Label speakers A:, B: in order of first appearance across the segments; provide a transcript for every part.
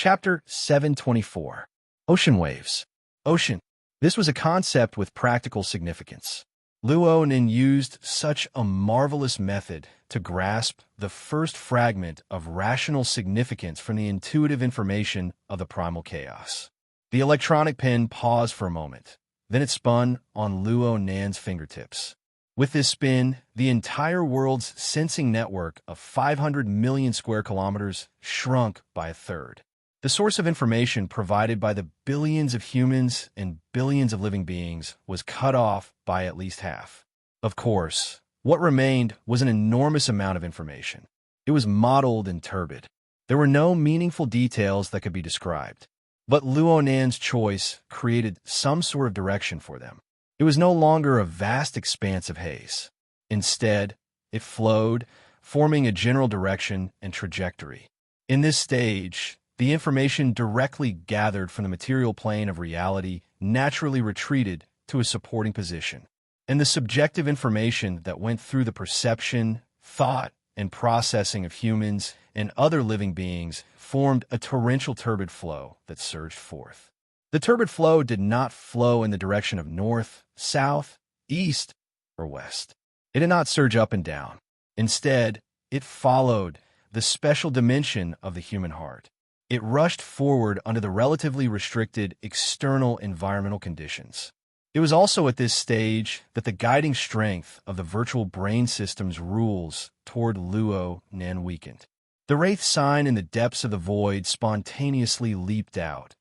A: Chapter 724. Ocean Waves. Ocean. This was a concept with practical significance. Luo Nin used such a marvelous method to grasp the first fragment of rational significance from the intuitive information of the primal chaos. The electronic pen paused for a moment. Then it spun on Luo Nan's fingertips. With this spin, the entire world's sensing network of 500 million square kilometers shrunk by a third. The source of information provided by the billions of humans and billions of living beings was cut off by at least half. Of course, what remained was an enormous amount of information. It was mottled and turbid. There were no meaningful details that could be described. But Luo Nan's choice created some sort of direction for them. It was no longer a vast expanse of haze. Instead, it flowed, forming a general direction and trajectory. In this stage, the information directly gathered from the material plane of reality naturally retreated to a supporting position. And the subjective information that went through the perception, thought, and processing of humans and other living beings formed a torrential turbid flow that surged forth. The turbid flow did not flow in the direction of north, south, east, or west. It did not surge up and down. Instead, it followed the special dimension of the human heart. It rushed forward under the relatively restricted external environmental conditions. It was also at this stage that the guiding strength of the virtual brain system's rules toward Luo Nan weakened. The wraith sign in the depths of the void spontaneously leaped out,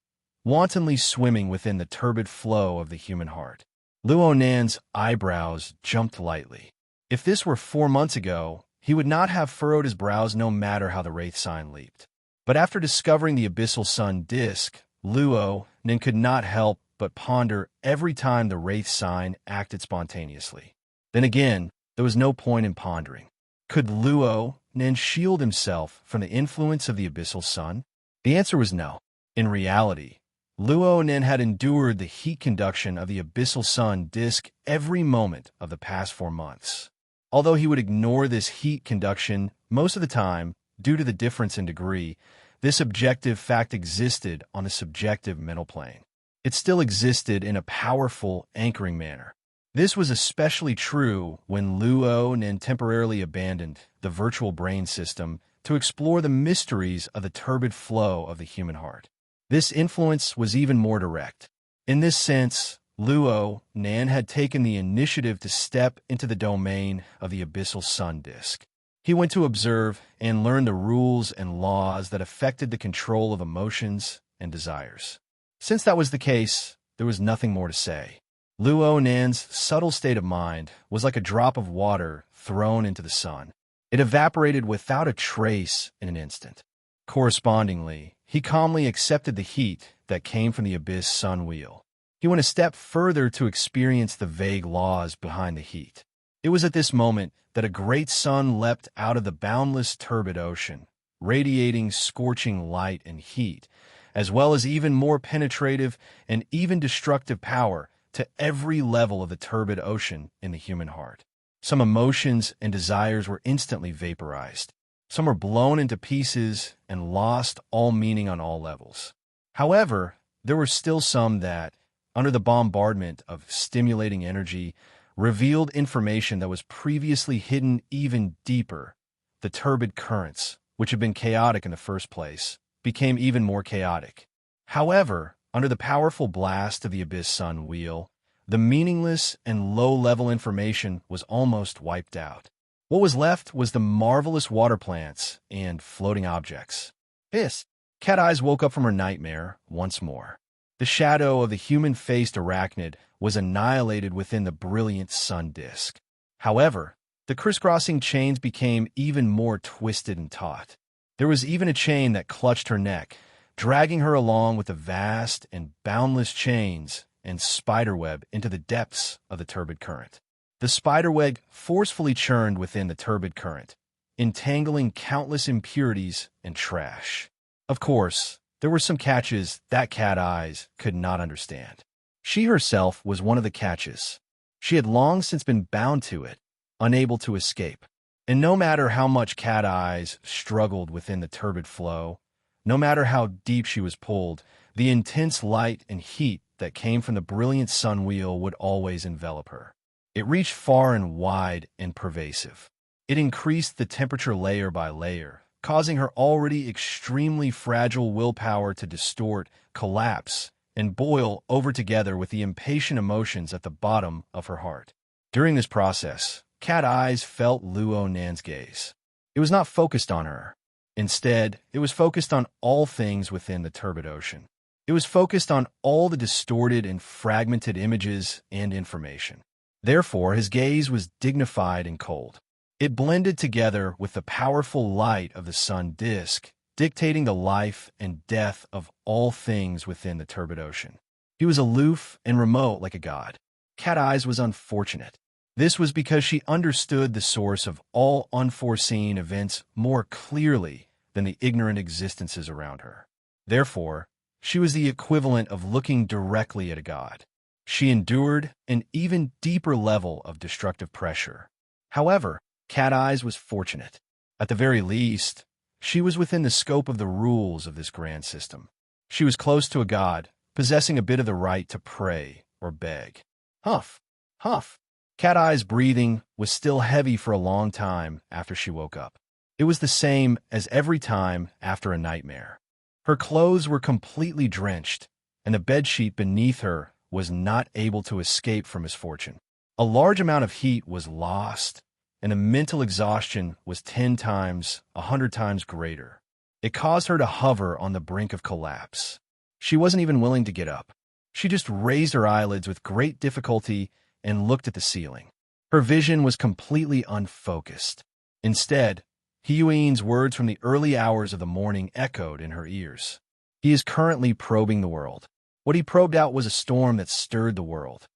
A: wantonly swimming within the turbid flow of the human heart. Luo Nan's eyebrows jumped lightly. If this were 4 months ago, he would not have furrowed his brows no matter how the wraith sign leaped. But after discovering the abyssal sun disk, Luo Nin could not help but ponder every time the wraith sign acted spontaneously. Then again, there was no point in pondering. Could Luo Nin shield himself from the influence of the abyssal sun? The answer was no. In reality, Luo Nin had endured the heat conduction of the abyssal sun disk every moment of the past 4 months. Although he would ignore this heat conduction most of the time due to the difference in degree, this objective fact existed on a subjective mental plane. It still existed in a powerful, anchoring manner. This was especially true when Luo Nin temporarily abandoned the virtual brain system to explore the mysteries of the turbid flow of the human heart. This influence was even more direct. In this sense, Luo Nan had taken the initiative to step into the domain of the abyssal sun disk. He went to observe and learn the rules and laws that affected the control of emotions and desires. Since that was the case, there was nothing more to say. Luo Nan's subtle state of mind was like a drop of water thrown into the sun. It evaporated without a trace in an instant. Correspondingly, he calmly accepted the heat that came from the abyss sun wheel. He went a step further to experience the vague laws behind the heat. It was at this moment that a great sun leapt out of the boundless turbid ocean, radiating scorching light and heat, as well as even more penetrative and even destructive power to every level of the turbid ocean in the human heart. Some emotions and desires were instantly vaporized. Some were blown into pieces and lost all meaning on all levels. However, there were still some that, under the bombardment of stimulating energy, revealed information that was previously hidden even deeper. The turbid currents, which had been chaotic in the first place, became even more chaotic. However, under the powerful blast of the abyss sun wheel, the meaningless and low-level information was almost wiped out. What was left was the marvelous water plants and floating objects. Hiss! Cat Eyes woke up from her nightmare once more. The shadow of the human-faced arachnid was annihilated within the brilliant sun disk. However, the crisscrossing chains became even more twisted and taut. There was even a chain that clutched her neck, dragging her along with the vast and boundless chains and spiderweb into the depths of the turbid current. The spiderweb forcefully churned within the turbid current, entangling countless impurities and trash. Of course, there were some catches that Cat Eyes could not understand. She herself was one of the catches. She had long since been bound to it, unable to escape. And no matter how much Cat Eyes struggled within the turbid flow, No matter how deep she was pulled, the intense light and heat that came from the brilliant sun wheel would always envelop her. It reached far and wide and pervasive. It increased the temperature layer by layer, causing her already extremely fragile willpower to distort, collapse, and boil over together with the impatient emotions at the bottom of her heart. During this process, Cat Eyes felt Luo Nan's gaze. It was not focused on her. Instead, it was focused on all things within the turbid ocean. It was focused on all the distorted and fragmented images and information. Therefore, his gaze was dignified and cold. It blended together with the powerful light of the sun disk, dictating the life and death of all things within the turbid ocean. He was aloof and remote like a god. Cat Eyes was unfortunate. This was because she understood the source of all unforeseen events more clearly than the ignorant existences around her. Therefore, she was the equivalent of looking directly at a god. She endured an even deeper level of destructive pressure. However, Cat Eyes was fortunate. At the very least, she was within the scope of the rules of this grand system. She was close to a god, possessing a bit of the right to pray or beg. Huff, huff. Cat Eye's breathing was still heavy for a long time after she woke up. It was the same as every time after a nightmare. Her clothes were completely drenched, and the bedsheet beneath her was not able to escape from misfortune. A large amount of heat was lost, and the mental exhaustion was 10 times, 100 times greater. It caused her to hover on the brink of collapse. She wasn't even willing to get up. She just raised her eyelids with great difficulty and looked at the ceiling. Her vision was completely unfocused. Instead, Hiyuin's words from the early hours of the morning echoed in her ears. He is currently probing the world. What he probed out was a storm that stirred the world.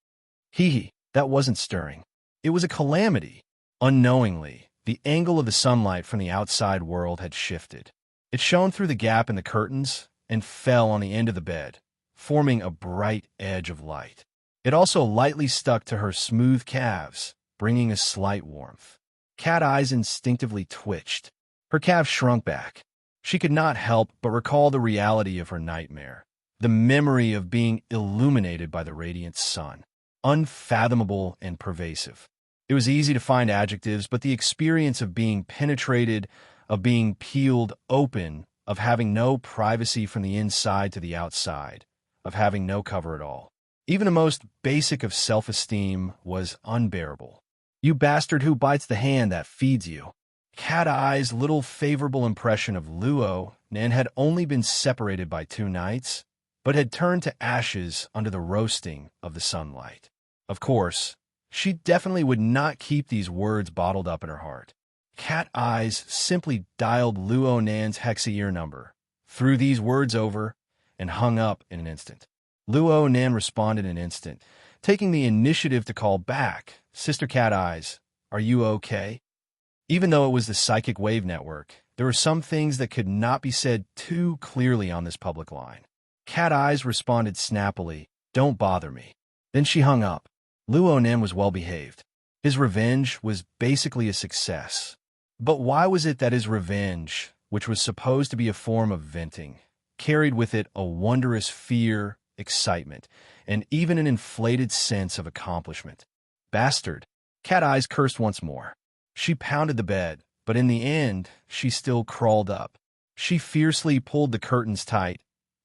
A: That wasn't stirring. It was a calamity. Unknowingly, the angle of the sunlight from the outside world had shifted. It shone through the gap in the curtains and fell on the end of the bed, forming a bright edge of light. It also lightly stuck to her smooth calves, bringing a slight warmth. Cat Eyes instinctively twitched. Her calves shrunk back. She could not help but recall the reality of her nightmare, the memory of being illuminated by the radiant sun, unfathomable and pervasive. It was easy to find adjectives, but the experience of being penetrated, of being peeled open, of having no privacy from the inside to the outside, of having no cover at all. Even the most basic of self-esteem was unbearable. You bastard who bites the hand that feeds you. Cat Eye's little favorable impression of Luo Nan had only been separated by 2 nights, but had turned to ashes under the roasting of the sunlight. Of course, she definitely would not keep these words bottled up in her heart. Cat Eyes simply dialed Luo Nan's hexa-ear number, threw these words over, and hung up in an instant. Luo Nan responded in an instant, taking the initiative to call back. Sister Cat Eyes, are you okay? Even though it was the psychic wave network, there were some things that could not be said too clearly on this public line. Cat Eyes responded snappily, don't bother me. Then she hung up. Luo Nan was well behaved. His revenge was basically a success. But why was it that his revenge, which was supposed to be a form of venting, carried with it a wondrous fear, excitement, and even an inflated sense of accomplishment? Bastard. Cat Eyes cursed once more. She pounded the bed, but in the end, she still crawled up. She fiercely pulled the curtains tight,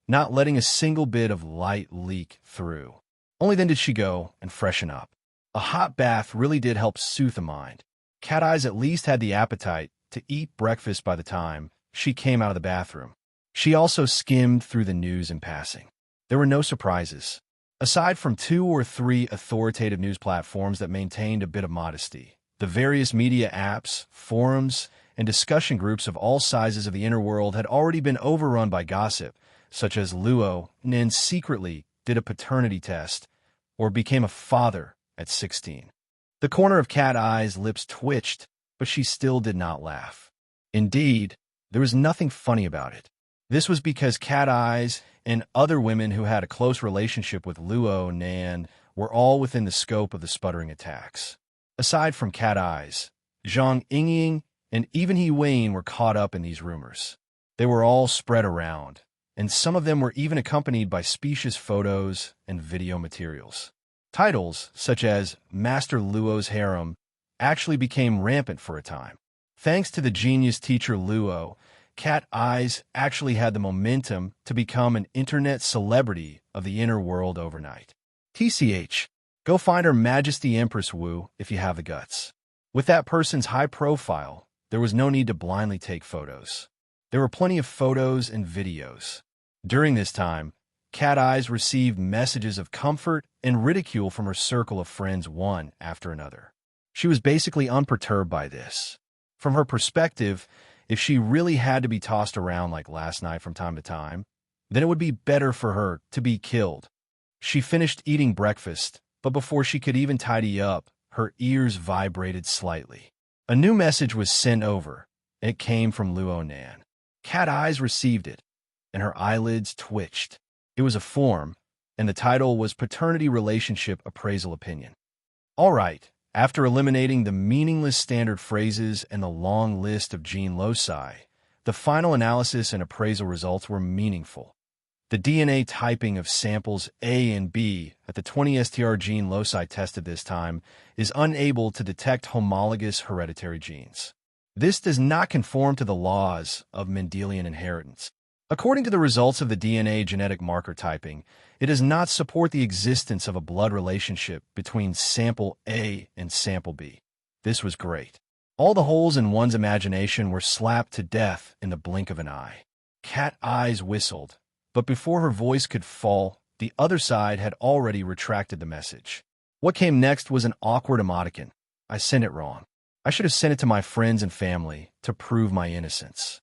A: not letting a single bit of light leak through. Only then did she go and freshen up. A hot bath really did help soothe the mind. Cat Eyes at least had the appetite to eat breakfast by the time she came out of the bathroom. She also skimmed through the news in passing. There were no surprises. Aside from 2 or 3 authoritative news platforms that maintained a bit of modesty, the various media apps, forums, and discussion groups of all sizes of the inner world had already been overrun by gossip, such as Luo Nan secretly did a paternity test or became a father at 16. The corner of Cat Eyes' lips twitched, but she still did not laugh. Indeed, there was nothing funny about it. This was because Cat Eyes and other women who had a close relationship with Luo Nan were all within the scope of the sputtering attacks. Aside from Cat Eyes, Zhang Yingying and even He Wayne were caught up in these rumors. They were all spread around, and some of them were even accompanied by specious photos and video materials. Titles, such as Master Luo's Harem, actually became rampant for a time. Thanks to the genius teacher Luo, Cat Eyes actually had the momentum to become an internet celebrity of the inner world overnight. TCH, go find Her Majesty Empress Wu if you have the guts. With that person's high profile, there was no need to blindly take photos. There were plenty of photos and videos. During this time, Cat Eyes received messages of comfort and ridicule from her circle of friends one after another. She was basically unperturbed by this. From her perspective, if she really had to be tossed around like last night from time to time, then it would be better for her to be killed. She finished eating breakfast, but before she could even tidy up, her ears vibrated slightly. A new message was sent over, and it came from Luo Nan. Cat Eyes received it, and her eyelids twitched. It was a form, and the title was Paternity Relationship Appraisal Opinion. All right, after eliminating the meaningless standard phrases and the long list of gene loci, the final analysis and appraisal results were meaningful. The DNA typing of samples A and B at the 20 STR gene loci tested this time is unable to detect homologous hereditary genes. This does not conform to the laws of Mendelian inheritance. According to the results of the DNA genetic marker typing, it does not support the existence of a blood relationship between sample A and sample B. This was great. All the holes in one's imagination were slapped to death in the blink of an eye. Cat Eyes whistled, but before her voice could fall, the other side had already retracted the message. What came next was an awkward emoticon. I sent it wrong. I should have sent it to my friends and family to prove my innocence.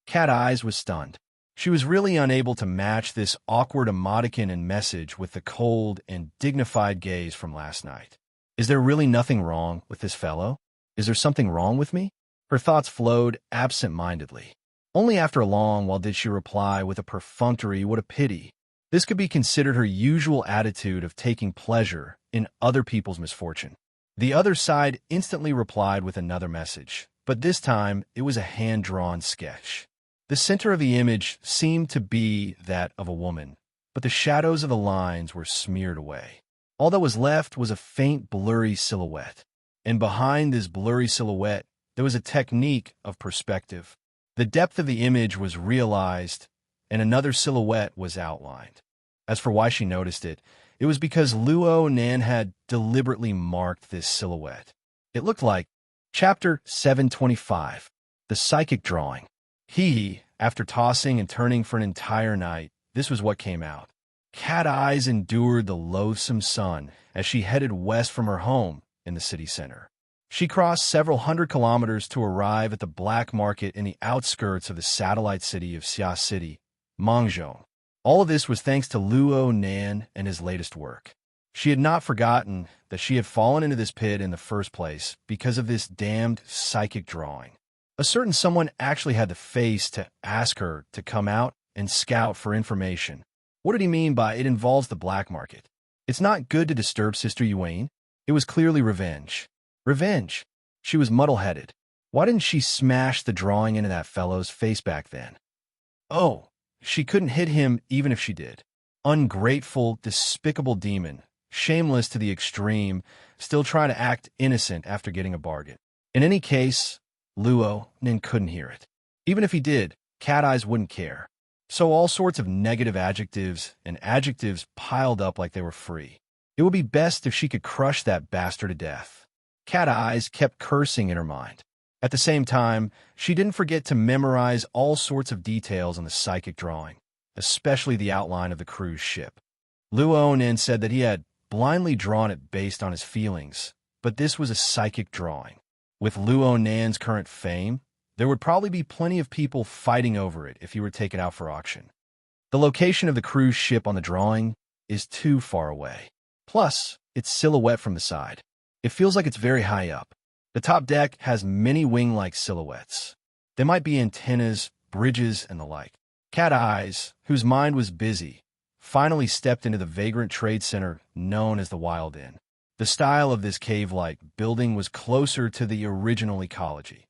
A: Cat Eyes was stunned. She was really unable to match this awkward emoticon and message with the cold and dignified gaze from last night. Is there really nothing wrong with this fellow? Is there something wrong with me? Her thoughts flowed absent-mindedly. Only after a long while did she reply with a perfunctory "what a pity." This could be considered her usual attitude of taking pleasure in other people's misfortune. The other side instantly replied with another message, but this time it was a hand-drawn sketch. The center of the image seemed to be that of a woman, but the shadows of the lines were smeared away. All that was left was a faint, blurry silhouette. And behind this blurry silhouette, there was a technique of perspective. The depth of the image was realized, and another silhouette was outlined. As for why she noticed it, it was because Luo Nan had deliberately marked this silhouette. It looked like Chapter 725, The Psychic Drawing. After tossing and turning for an entire night, this was what came out. Cat Eyes endured the loathsome sun as she headed west from her home in the city center. She crossed several hundred kilometers to arrive at the black market in the outskirts of the satellite city of Xia City, Mangzhou. All of this was thanks to Luo Nan and his latest work. She had not forgotten that she had fallen into this pit in the first place because of this damned psychic drawing. A certain someone actually had the face to ask her to come out and scout for information. What did he mean by "it involves the black market"? It's not good to disturb Sister Yuan. It was clearly revenge. Revenge. She was muddle-headed. Why didn't she smash the drawing into that fellow's face back then? Oh, she couldn't hit him even if she did. Ungrateful, despicable demon, shameless to the extreme, still trying to act innocent after getting a bargain. In any case, Luo Nan couldn't hear it. Even if he did, Cat Eyes wouldn't care. So all sorts of negative adjectives and adjectives piled up like they were free. It would be best if she could crush that bastard to death. Cat Eyes kept cursing in her mind. At the same time, she didn't forget to memorize all sorts of details on the psychic drawing, especially the outline of the cruise ship. Luo Nan said that he had blindly drawn it based on his feelings, but this was a psychic drawing. With Luo Nan's current fame, there would probably be plenty of people fighting over it if he were taken out for auction. The location of the cruise ship on the drawing is too far away. Plus, its silhouette from the side. It feels like it's very high up. The top deck has many wing-like silhouettes. They might be antennas, bridges, and the like. Cat Eyes, whose mind was busy, finally stepped into the vagrant trade center known as the Wild Inn. The style of this cave-like building was closer to the original ecology.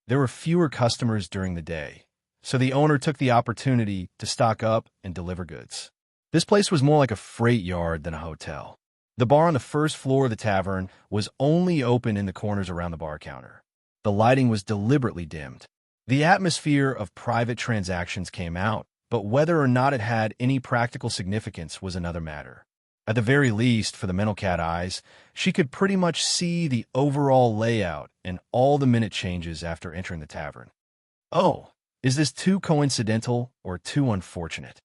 A: There were fewer customers during the day, so the owner took the opportunity to stock up and deliver goods. This place was more like a freight yard than a hotel. The bar on the first floor of the tavern was only open in the corners around the bar counter. The lighting was deliberately dimmed. The atmosphere of private transactions came out, but whether or not it had any practical significance was another matter. At the very least, for the mental cat eyes, she could pretty much see the overall layout and all the minute changes after entering the tavern. Oh, is this too coincidental or too unfortunate?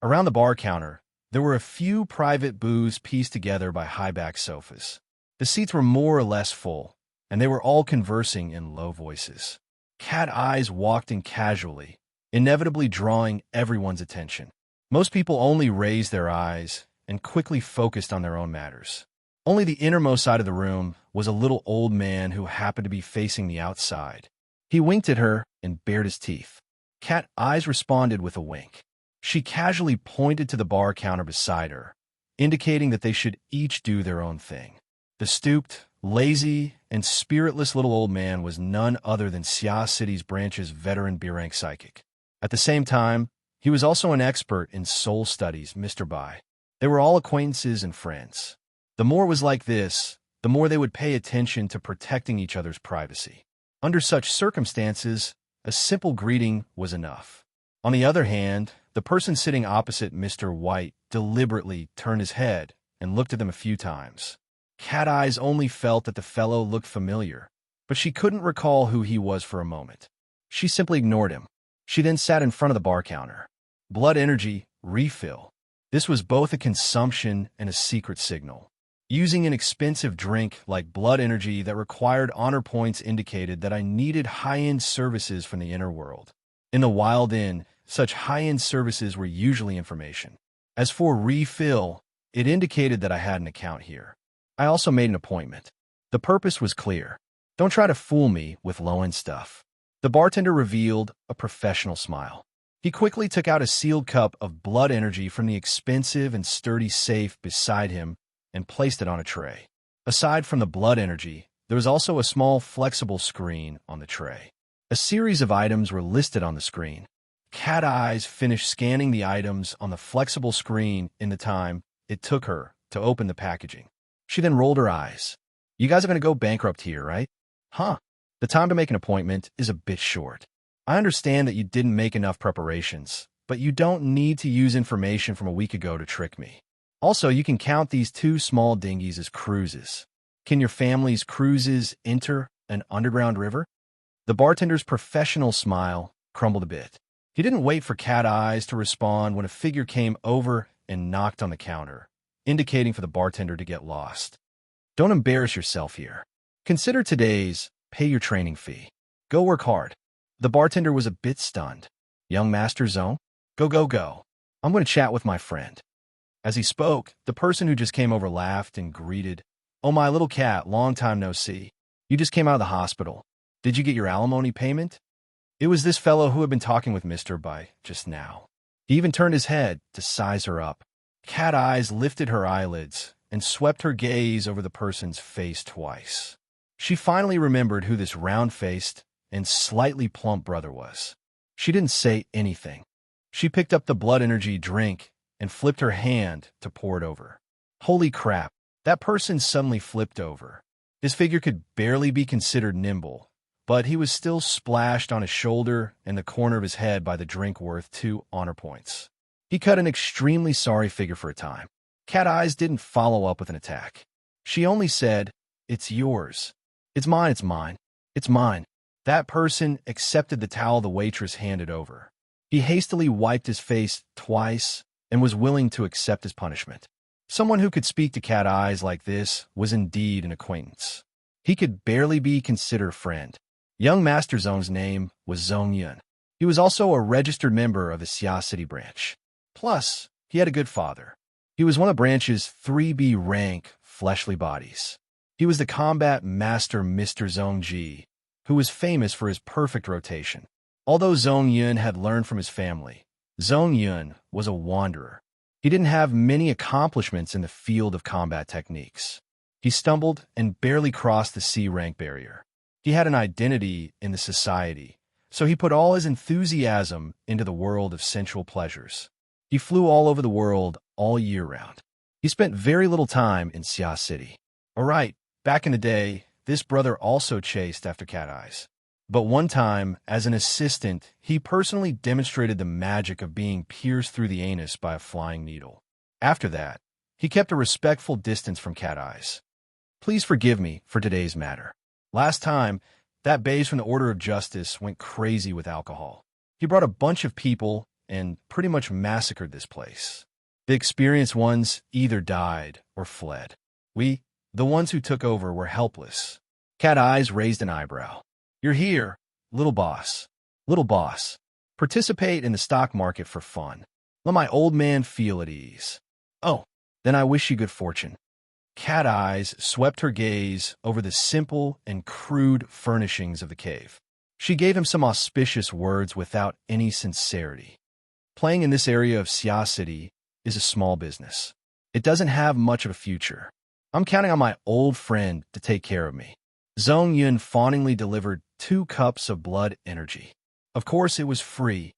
A: Around the bar counter, there were a few private booths pieced together by high-back sofas. The seats were more or less full, and they were all conversing in low voices. Cat eyes walked in casually, inevitably drawing everyone's attention. Most people only raised their eyes and quickly focused on their own matters. Only the innermost side of the room was a little old man who happened to be facing the outside. He winked at her and bared his teeth. Cat eyes responded with a wink. She casually pointed to the bar counter beside her, indicating that they should each do their own thing. The stooped, lazy, and spiritless little old man was none other than Xia City's branch's veteran B-rank psychic. At the same time, he was also an expert in soul studies, Mr. Bai. They were all acquaintances and friends. The more was like this, the more they would pay attention to protecting each other's privacy. Under such circumstances, a simple greeting was enough. On the other hand, the person sitting opposite Mr. White deliberately turned his head and looked at them a few times. Cat Eyes only felt that the fellow looked familiar, but she couldn't recall who he was for a moment. She simply ignored him. She then sat in front of the bar counter. Blood energy, refill. This was both a consumption and a secret signal. Using an expensive drink like blood energy that required honor points indicated that I needed high-end services from the inner world. In the Wild Inn, such high-end services were usually information. As for refill, it indicated that I had an account here. I also made an appointment. The purpose was clear. Don't try to fool me with low-end stuff. The bartender revealed a professional smile. He quickly took out a sealed cup of blood energy from the expensive and sturdy safe beside him and placed it on a tray. Aside from the blood energy, there was also a small flexible screen on the tray. A series of items were listed on the screen. Cat Eyes finished scanning the items on the flexible screen in the time it took her to open the packaging. She then rolled her eyes. You guys are going to go bankrupt here, right? Huh. The time to make an appointment is a bit short. I understand that you didn't make enough preparations, but you don't need to use information from a week ago to trick me. Also, you can count these two small dinghies as cruises. Can your family's cruises enter an underground river? The bartender's professional smile crumbled a bit. He didn't wait for Cat Eyes to respond when a figure came over and knocked on the counter, indicating for the bartender to get lost. Don't embarrass yourself here. Consider today's pay your training fee. Go work hard. The bartender was a bit stunned. Young Master Zone? Go, go, go. I'm going to chat with my friend. As he spoke, the person who just came over laughed and greeted, Oh, my little cat, long time no see. You just came out of the hospital. Did you get your alimony payment? It was this fellow who had been talking with Mr. Bai just now. He even turned his head to size her up. Cat Eyes lifted her eyelids and swept her gaze over the person's face twice. She finally remembered who this round-faced and slightly plump brother was. She didn't say anything. She picked up the blood energy drink and flipped her hand to pour it over. Holy crap, that person suddenly flipped over. His figure could barely be considered nimble, but he was still splashed on his shoulder and the corner of his head by the drink worth 2 honor points. He cut an extremely sorry figure for a time. Cat Eyes didn't follow up with an attack. She only said, It's yours. It's mine, it's mine. It's mine. That person accepted the towel the waitress handed over. He hastily wiped his face twice and was willing to accept his punishment. Someone who could speak to Cat Eyes like this was indeed an acquaintance. He could barely be considered a friend. Young Master Zone's name was Zong Yun. He was also a registered member of the Xia City branch. Plus, he had a good father. He was one of the branch's 3B rank fleshly bodies. He was the combat master Mr. Zong Ji, who was famous for his perfect rotation. Although Zong Yun had learned from his family, Zong Yun was a wanderer. He didn't have many accomplishments in the field of combat techniques. He stumbled and barely crossed the C rank barrier. He had an identity in the society, so he put all his enthusiasm into the world of sensual pleasures. He flew all over the world all year round. He spent very little time in Xia City. All right, back in the day, this brother also chased after cat eyes. But one time, as an assistant, he personally demonstrated the magic of being pierced through the anus by a flying needle. After that, he kept a respectful distance from cat eyes. Please forgive me for today's matter. Last time, that beige from the Order of Justice went crazy with alcohol. He brought a bunch of people and pretty much massacred this place. The experienced ones either died or fled. We, the ones who took over, were helpless. Cat Eyes raised an eyebrow. You're here, little boss. Little boss. Participate in the stock market for fun. Let my old man feel at ease. Oh, then I wish you good fortune. Cat Eyes swept her gaze over the simple and crude furnishings of the cave. She gave him some auspicious words without any sincerity. Playing in this area of Xia City is a small business. It doesn't have much of a future. I'm counting on my old friend to take care of me. Zhong Yun fawningly delivered 2 cups of blood energy. Of course, it was free.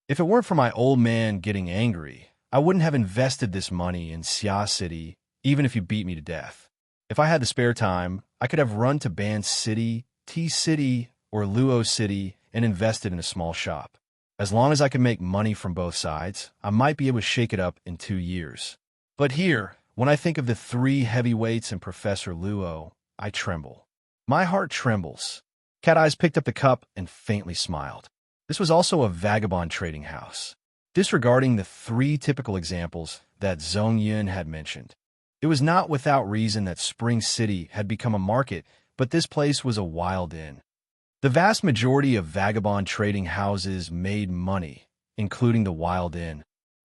A: If it weren't for my old man getting angry, I wouldn't have invested this money in Xia City, even if you beat me to death. If I had the spare time, I could have run to Ban City, T City, or Luo City and invested in a small shop. As long as I could make money from both sides, I might be able to shake it up in 2 years. But here, when I think of the 3 heavyweights and Professor Luo, I tremble. My heart trembles. Cat Eyes picked up the cup and faintly smiled. This was also a vagabond trading house. Disregarding the 3 typical examples that Zhong Yun had mentioned, it was not without reason that Spring City had become a market, but this place was a wild inn. The vast majority of vagabond trading houses made money, including the Wild Inn.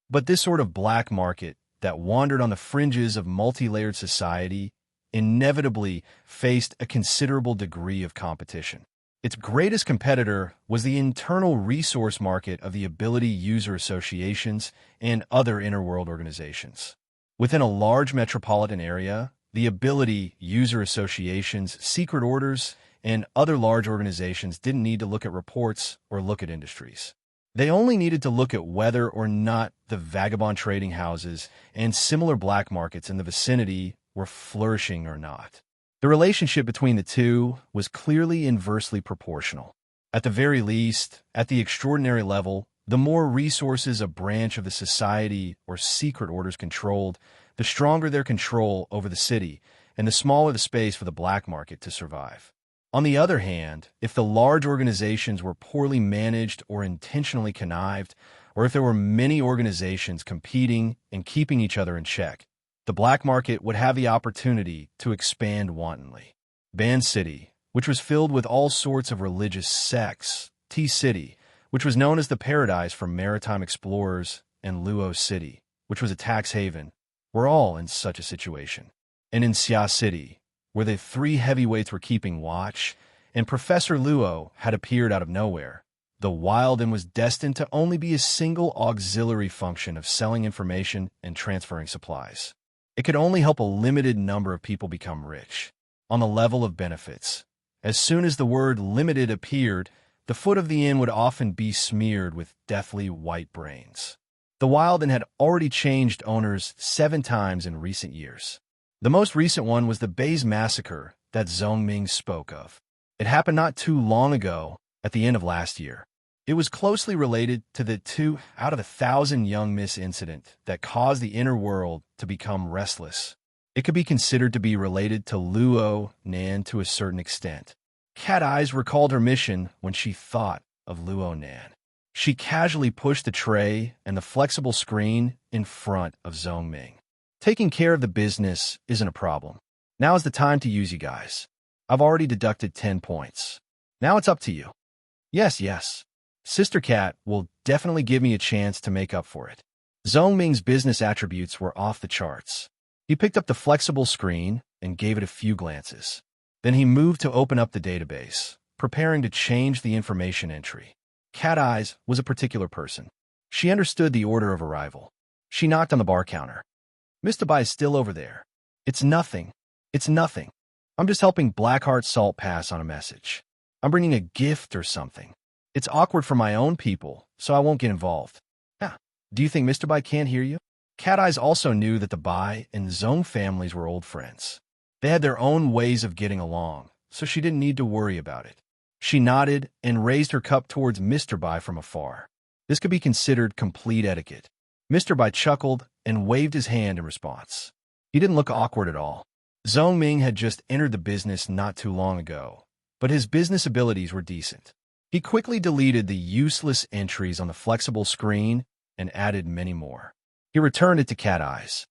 A: But this sort of black market that wandered on the fringes of multi-layered society inevitably faced a considerable degree of competition. Its greatest competitor was the internal resource market of the ability user associations and other interworld organizations. Within a large metropolitan area, the ability user associations, secret orders, and other large organizations didn't need to look at reports or look at industries. They only needed to look at whether or not the vagabond trading houses and similar black markets in the vicinity were flourishing or not. The relationship between the two was clearly inversely proportional. At the very least, at the extraordinary level, the more resources a branch of the society or secret orders controlled, the stronger their control over the city, and the smaller the space for the black market to survive. On the other hand, if the large organizations were poorly managed or intentionally connived, or if there were many organizations competing and keeping each other in check, the black market would have the opportunity to expand wantonly. Ban City, which was filled with all sorts of religious sects, T City, which was known as the paradise for maritime explorers, and Luo City, which was a tax haven, were all in such a situation. And in Xia City, where the 3 heavyweights were keeping watch, and Professor Luo had appeared out of nowhere, the Wild Inn was destined to only be a single auxiliary function of selling information and transferring supplies. It could only help a limited number of people become rich. On the level of benefits, as soon as the word limited appeared, the foot of the inn would often be smeared with deathly white brains. The Wild Inn had already changed owners 7 times in recent years. The most recent one was the Bays massacre that Zhong Ming spoke of. It happened not too long ago, at the end of last year. It was closely related to the 2 out of 1,000 young miss incident that caused the inner world to become restless. It could be considered to be related to Luo Nan to a certain extent. Cat Eyes recalled her mission when she thought of Luo Nan. She casually pushed the tray and the flexible screen in front of Zhong Ming. Taking care of the business isn't a problem. Now is the time to use you guys. I've already deducted 10 points. Now it's up to you. Yes. Sister Cat will definitely give me a chance to make up for it. Zhong Ming's business attributes were off the charts. He picked up the flexible screen and gave it a few glances. Then he moved to open up the database, preparing to change the information entry. Cat Eyes was a particular person. She understood the order of arrival. She knocked on the bar counter. Mr. Bai is still over there. It's nothing. I'm just helping Blackheart Salt pass on a message. I'm bringing a gift or something. It's awkward for my own people, so I won't get involved. Yeah. Do you think Mr. Bai can't hear you? Cat Eyes also knew that the Bai and Zhong families were old friends. They had their own ways of getting along, so she didn't need to worry about it. She nodded and raised her cup towards Mr. Bai from afar. This could be considered complete etiquette. Mr. Bai chuckled and waved his hand in response. He didn't look awkward at all. Zhong Ming had just entered the business not too long ago, but his business abilities were decent. He quickly deleted the useless entries on the flexible screen and added many more. He returned it to Cat Eyes.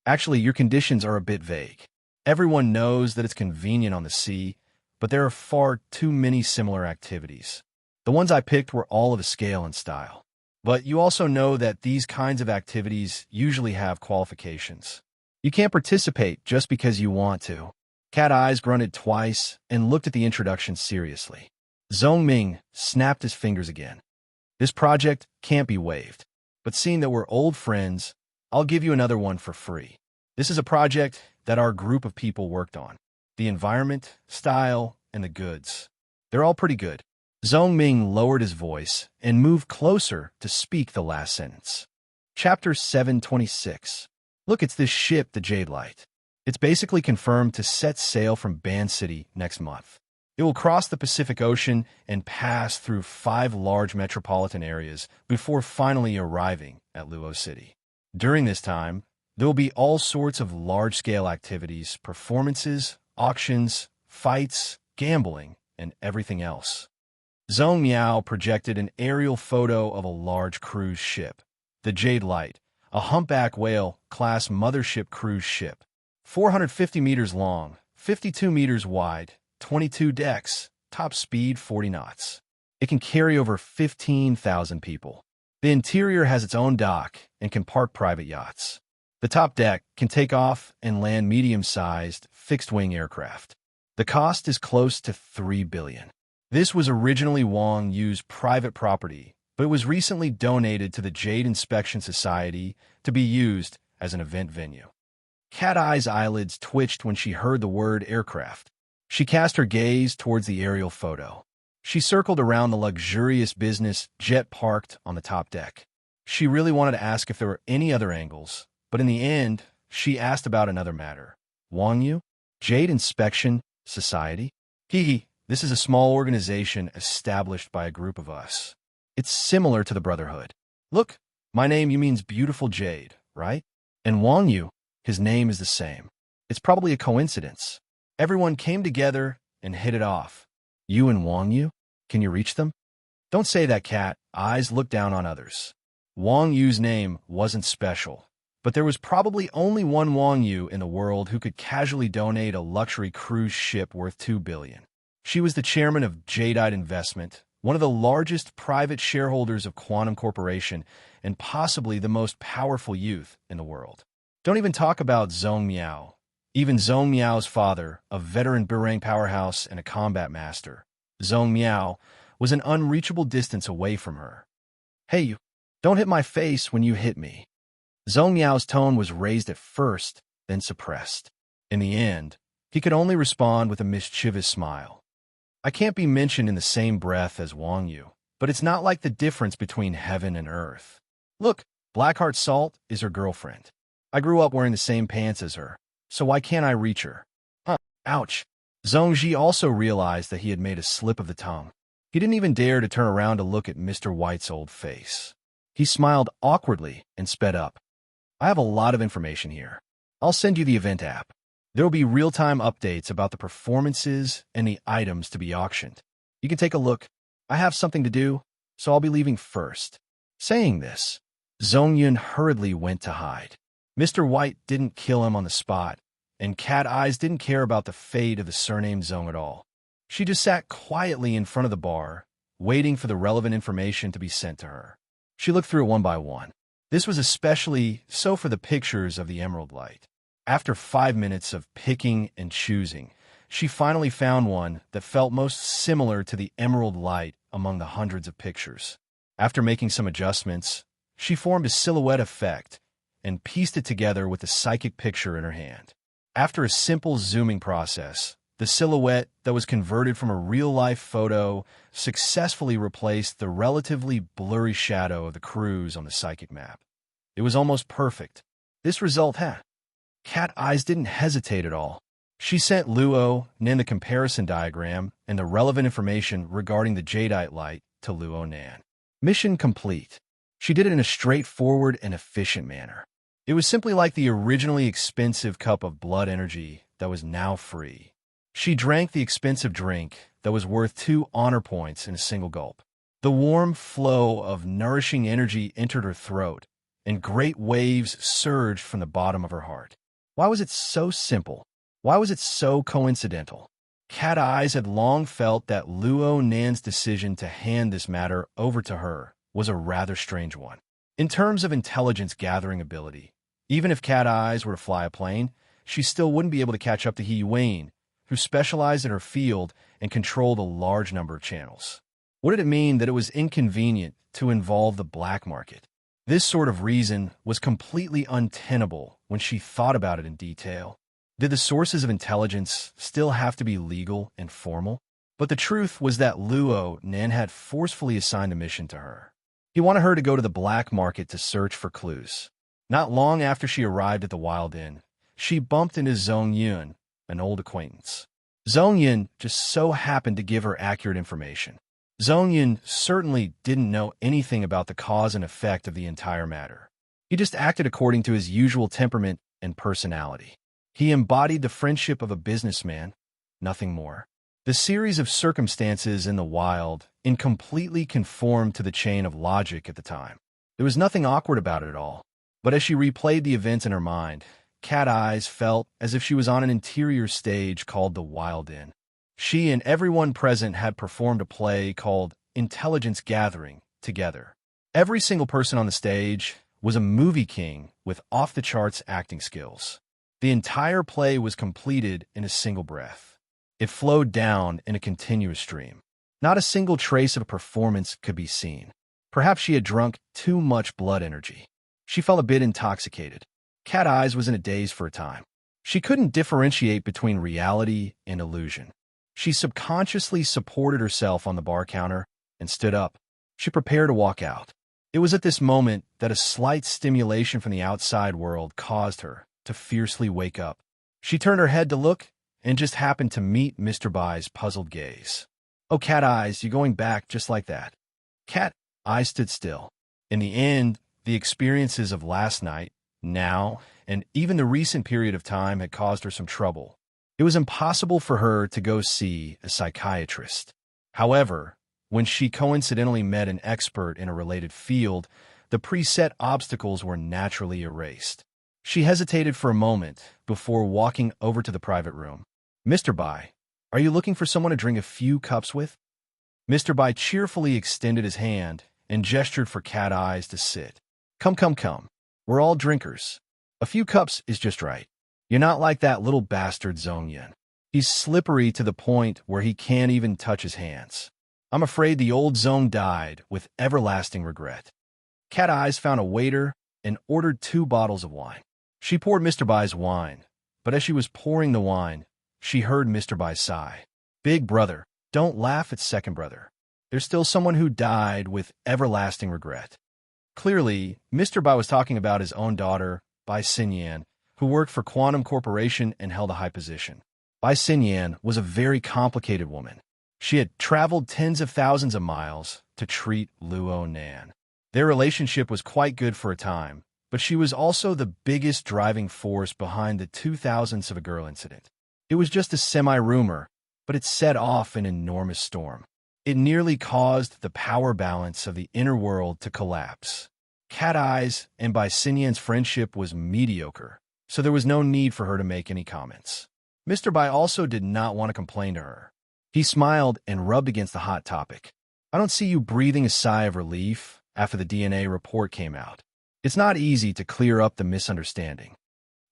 A: Actually, your conditions are a bit vague. Everyone knows that it's convenient on the sea, but there are far too many similar activities. The ones I picked were all of a scale and style. But you also know that these kinds of activities usually have qualifications. You can't participate just because you want to. Cat Eyes grunted twice and looked at the introduction seriously. Zhong Ming snapped his fingers again. This project can't be waived, but seeing that we're old friends, I'll give you another one for free. This is a project that our group of people worked on. The environment, style, and the goods. They're all pretty good. Zhong Ming lowered his voice and moved closer to speak the last sentence. Chapter 726. Look, it's this ship, the Jade Light. It's basically confirmed to set sail from Ban City next month. It will cross the Pacific Ocean and pass through 5 large metropolitan areas before finally arriving at Luo City. During this time, there will be all sorts of large-scale activities, performances, auctions, fights, gambling, and everything else. Zhong Miao projected an aerial photo of a large cruise ship, the Jade Light, a humpback whale-class mothership cruise ship. 450 meters long, 52 meters wide, 22 decks, top speed 40 knots. It can carry over 15,000 people. The interior has its own dock and can park private yachts. The top deck can take off and land medium-sized, fixed-wing aircraft. The cost is close to $3 billion. This was originally Wang Yu's private property, but it was recently donated to the Jade Inspection Society to be used as an event venue. Cat Eye's eyelids twitched when she heard the word aircraft. She cast her gaze towards the aerial photo. She circled around the luxurious business jet parked on the top deck. She really wanted to ask if there were any other angles, but in the end, she asked about another matter. Wang Yu? Jade Inspection Society? This is a small organization established by a group of us. It's similar to the Brotherhood. Look, my name you means beautiful jade, right? And Wang Yu, his name is the same. It's probably a coincidence. Everyone came together and hit it off. You and Wang Yu? Can you reach them? Don't say that, Cat. Eyes look down on others. Wang Yu's name wasn't special, but there was probably only one Wang Yu in the world who could casually donate a luxury cruise ship worth $2 billion. She was the chairman of Jadeite Investment, one of the largest private shareholders of Quantum Corporation, and possibly the most powerful youth in the world. Don't even talk about Zhong Miao. Even Zhong Miao's father, a veteran Burang powerhouse and a combat master, Zhong Miao, was an unreachable distance away from her. Hey, you, don't hit my face when you hit me. Zhong Miao's tone was raised at first, then suppressed. In the end, he could only respond with a mischievous smile. I can't be mentioned in the same breath as Wang Yu, but it's not like the difference between heaven and earth. Look, Blackheart Salt is her girlfriend. I grew up wearing the same pants as her, so why can't I reach her? Ouch. Zhong Ji also realized that he had made a slip of the tongue. He didn't even dare to turn around to look at Mr. White's old face. He smiled awkwardly and sped up. I have a lot of information here. I'll send you the event app. There will be real-time updates about the performances and the items to be auctioned. You can take a look. I have something to do, so I'll be leaving first. Saying this, Zhong Yun hurriedly went to hide. Mr. White didn't kill him on the spot, and Cat Eyes didn't care about the fate of the surnamed Zhong at all. She just sat quietly in front of the bar, waiting for the relevant information to be sent to her. She looked through it one by one. This was especially so for the pictures of the Emerald Light. After 5 minutes of picking and choosing, she finally found one that felt most similar to the Emerald Light among the hundreds of pictures. After making some adjustments, she formed a silhouette effect and pieced it together with the psychic picture in her hand. After a simple zooming process, The silhouette that was converted from a real-life photo successfully replaced the relatively blurry shadow of the cruise on the psychic map. It was almost perfect. This result had. Cat Eyes didn't hesitate at all. She sent Luo Nan the comparison diagram and the relevant information regarding the jadeite light to Luo Nan. Mission complete. She did it in a straightforward and efficient manner. It was simply like the originally expensive cup of blood energy that was now free. She drank the expensive drink that was worth 2 honor points in a single gulp. The warm flow of nourishing energy entered her throat, and great waves surged from the bottom of her heart. Why was it so simple? Why was it so coincidental? Cat Eyes had long felt that Luo Nan's decision to hand this matter over to her was a rather strange one. In terms of intelligence-gathering ability, even if Cat Eyes were to fly a plane, she still wouldn't be able to catch up to He Yuan, who specialized in her field and controlled a large number of channels. What did it mean that it was inconvenient to involve the black market? This sort of reason was completely untenable when she thought about it in detail. Did the sources of intelligence still have to be legal and formal? But the truth was that Luo Nan had forcefully assigned a mission to her. He wanted her to go to the black market to search for clues. Not long after she arrived at the Wild Inn, she bumped into Zhong Yun, an old acquaintance. Zhong Yun just so happened to give her accurate information. Zhong Yun certainly didn't know anything about the cause and effect of the entire matter. He just acted according to his usual temperament and personality. He embodied the friendship of a businessman, nothing more. The series of circumstances in the wild incompletely conformed to the chain of logic at the time. There was nothing awkward about it at all. But as she replayed the events in her mind, Cat Eyes felt as if she was on an interior stage called the Wild Inn. She and everyone present had performed a play called Intelligence Gathering together. Every single person on the stage was a movie king with off-the-charts acting skills. The entire play was completed in a single breath. It flowed down in a continuous stream. Not a single trace of a performance could be seen. Perhaps she had drunk too much blood energy. She felt a bit intoxicated. Cat Eyes was in a daze for a time. She couldn't differentiate between reality and illusion. She subconsciously supported herself on the bar counter and stood up. She prepared to walk out. It was at this moment that a slight stimulation from the outside world caused her to fiercely wake up. She turned her head to look and just happened to meet Mr. Bai's puzzled gaze. "Oh, Cat Eyes, you going back just like that?" Cat Eyes stood still. In the end, the experiences of last night, now, and even the recent period of time had caused her some trouble. It was impossible for her to go see a psychiatrist. However, when she coincidentally met an expert in a related field, the preset obstacles were naturally erased. She hesitated for a moment before walking over to the private room. "Mr. Bai, are you looking for someone to drink a few cups with?" Mr. Bai cheerfully extended his hand and gestured for Cat Eyes to sit. Come, come, come. We're all drinkers. A few cups is just right. You're not like that little bastard Zhong Yun. He's slippery to the point where he can't even touch his hands. I'm afraid the old Zhong died with everlasting regret." Cat Eyes found a waiter and ordered 2 bottles of wine. She poured Mr. Bai's wine, but as she was pouring the wine, she heard Mr. Bai sigh. "Big brother, don't laugh at second brother. There's still someone who died with everlasting regret." Clearly, Mr. Bai was talking about his own daughter, Bai Xinyan, who worked for Quantum Corporation and held a high position. Bai Xinyan was a very complicated woman. She had traveled tens of thousands of miles to treat Luo Nan. Their relationship was quite good for a time, but she was also the biggest driving force behind the 2000s of a girl incident. It was just a semi-rumor, but it set off an enormous storm. It nearly caused the power balance of the inner world to collapse. Cat Eyes and Bai Xinyan's friendship was mediocre, so there was no need for her to make any comments. Mr. Bai also did not want to complain to her. He smiled and rubbed against the hot topic. "I don't see you breathing a sigh of relief after the DNA report came out. It's not easy to clear up the misunderstanding."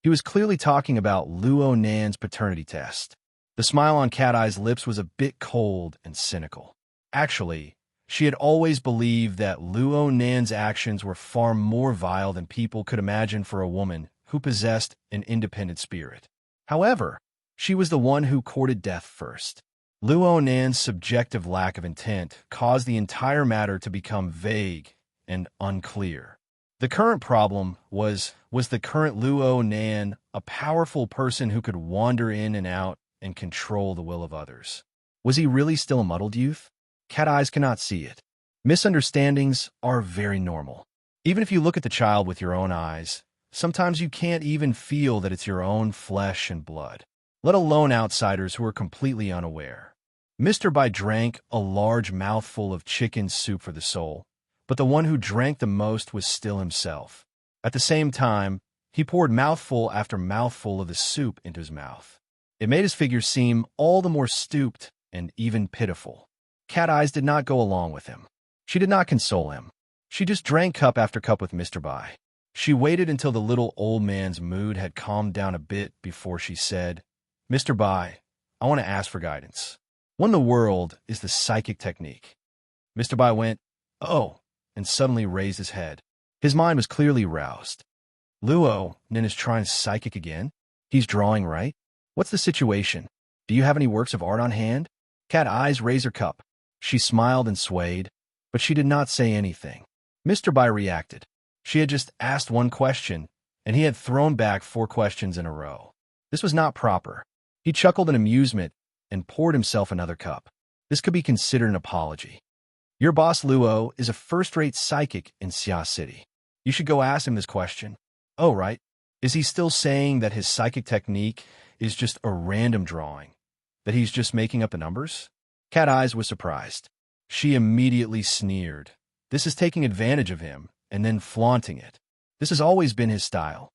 A: He was clearly talking about Luo Nan's paternity test. The smile on Cat Eye's lips was a bit cold and cynical. Actually, she had always believed that Luo Nan's actions were far more vile than people could imagine for a woman who possessed an independent spirit. However, She was the one who courted death first. Luo Nan's subjective lack of intent caused the entire matter to become vague and unclear. The current problem was the current Luo Nan a powerful person who could wander in and out and control the will of others? Was he really still a muddled youth? Cat eyes cannot see it. Misunderstandings are very normal. Even if you look at the child with your own eyes, sometimes you can't even feel that it's your own flesh and blood, let alone outsiders who are completely unaware. Mr. Bai drank a large mouthful of chicken soup for the soul, but the one who drank the most was still himself. At the same time, he poured mouthful after mouthful of the soup into his mouth. It made his figure seem all the more stooped and even pitiful. Cat Eyes did not go along with him. She did not console him. She just drank cup after cup with Mr. Bai. She waited until the little old man's mood had calmed down a bit before she said, "Mr. Bai, I want to ask for guidance. What in the world is the psychic technique?" Mr. Bai went, "Oh," and suddenly raised his head. His mind was clearly roused. Luo Nin is trying psychic again? He's drawing, right? What's the situation? Do you have any works of art on hand? Cat Eyes raised her cup. She smiled and swayed, but she did not say anything. Mr. Bai reacted. She had just asked one question, and he had thrown back 4 questions in a row. This was not proper. He chuckled in amusement and poured himself another cup. This could be considered an apology. "Your boss Luo is a first-rate psychic in Xia City. You should go ask him this question." "Oh, right. Is he still saying that his psychic technique is just a random drawing? That he's just making up the numbers?" Cat Eyes was surprised. She immediately sneered. This is taking advantage of him and then flaunting it. This has always been his style.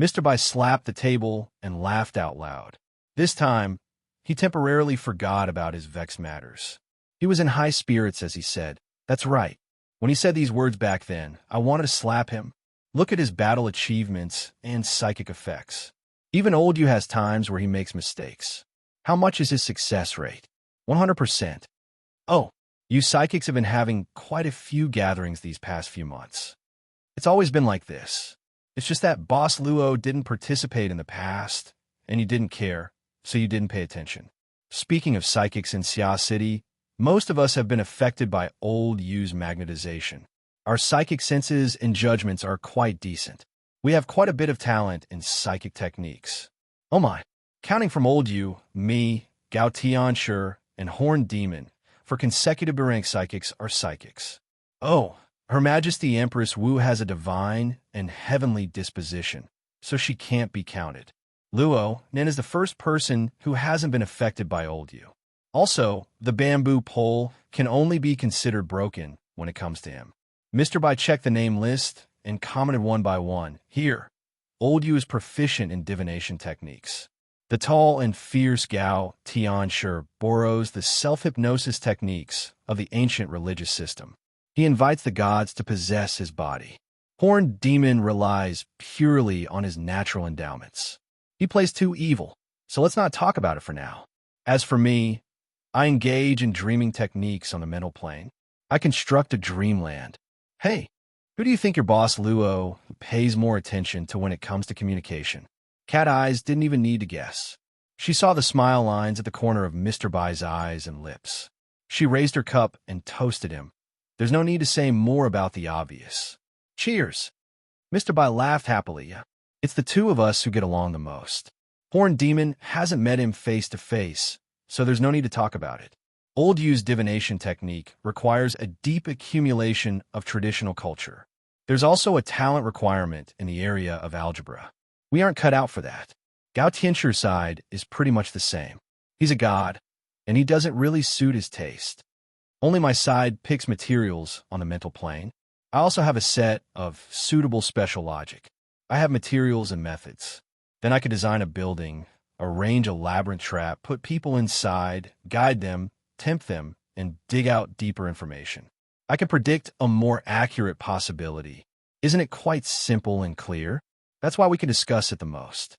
A: Mr. Bai slapped the table and laughed out loud. This time, he temporarily forgot about his vexed matters. He was in high spirits as he said, "That's right. When he said these words back then, I wanted to slap him. Look at his battle achievements and psychic effects. Even old you has times where he makes mistakes. How much is his success rate? 100%. Oh, you psychics have been having quite a few gatherings these past few months. It's always been like this. It's just that Boss Luo didn't participate in the past, and you didn't care, so you didn't pay attention." Speaking of psychics in Xia City, most of us have been affected by old Yu's magnetization. Our psychic senses and judgments are quite decent. We have quite a bit of talent in psychic techniques. Oh my, counting from old Yu, me, Gao Tianshi, and Horned Demon, for consecutive rank psychics are psychics. Oh, Her Majesty Empress Wu has a divine and heavenly disposition, so she can't be counted. Luo Nin is the first person who hasn't been affected by old Yu. Also, the bamboo pole can only be considered broken when it comes to him. Mr. Bai checked the name list and commented one by one. Here, old Yu is proficient in divination techniques. The tall and fierce Gao Tianshi borrows the self-hypnosis techniques of the ancient religious system. He invites the gods to possess his body. Horned Demon relies purely on his natural endowments. He plays too evil, so let's not talk about it for now. As for me, I engage in dreaming techniques on the mental plane. I construct a dreamland. Hey, who do you think your boss Luo pays more attention to when it comes to communication? Cat Eyes didn't even need to guess. She saw the smile lines at the corner of Mr. Bai's eyes and lips. She raised her cup and toasted him. There's no need to say more about the obvious. Cheers. Mr. Bai laughed happily. It's the two of us who get along the most. Horned Demon hasn't met him face to face, so there's no need to talk about it. Old Yu's divination technique requires a deep accumulation of traditional culture. There's also a talent requirement in the area of algebra. We aren't cut out for that. Gao Tianqi's side is pretty much the same. He's a god, and he doesn't really suit his taste. Only my side picks materials on the mental plane. I also have a set of suitable special logic. I have materials and methods. Then I could design a building, arrange a labyrinth trap, put people inside, guide them, tempt them, and dig out deeper information. I can predict a more accurate possibility. Isn't it quite simple and clear? That's why we can discuss it the most.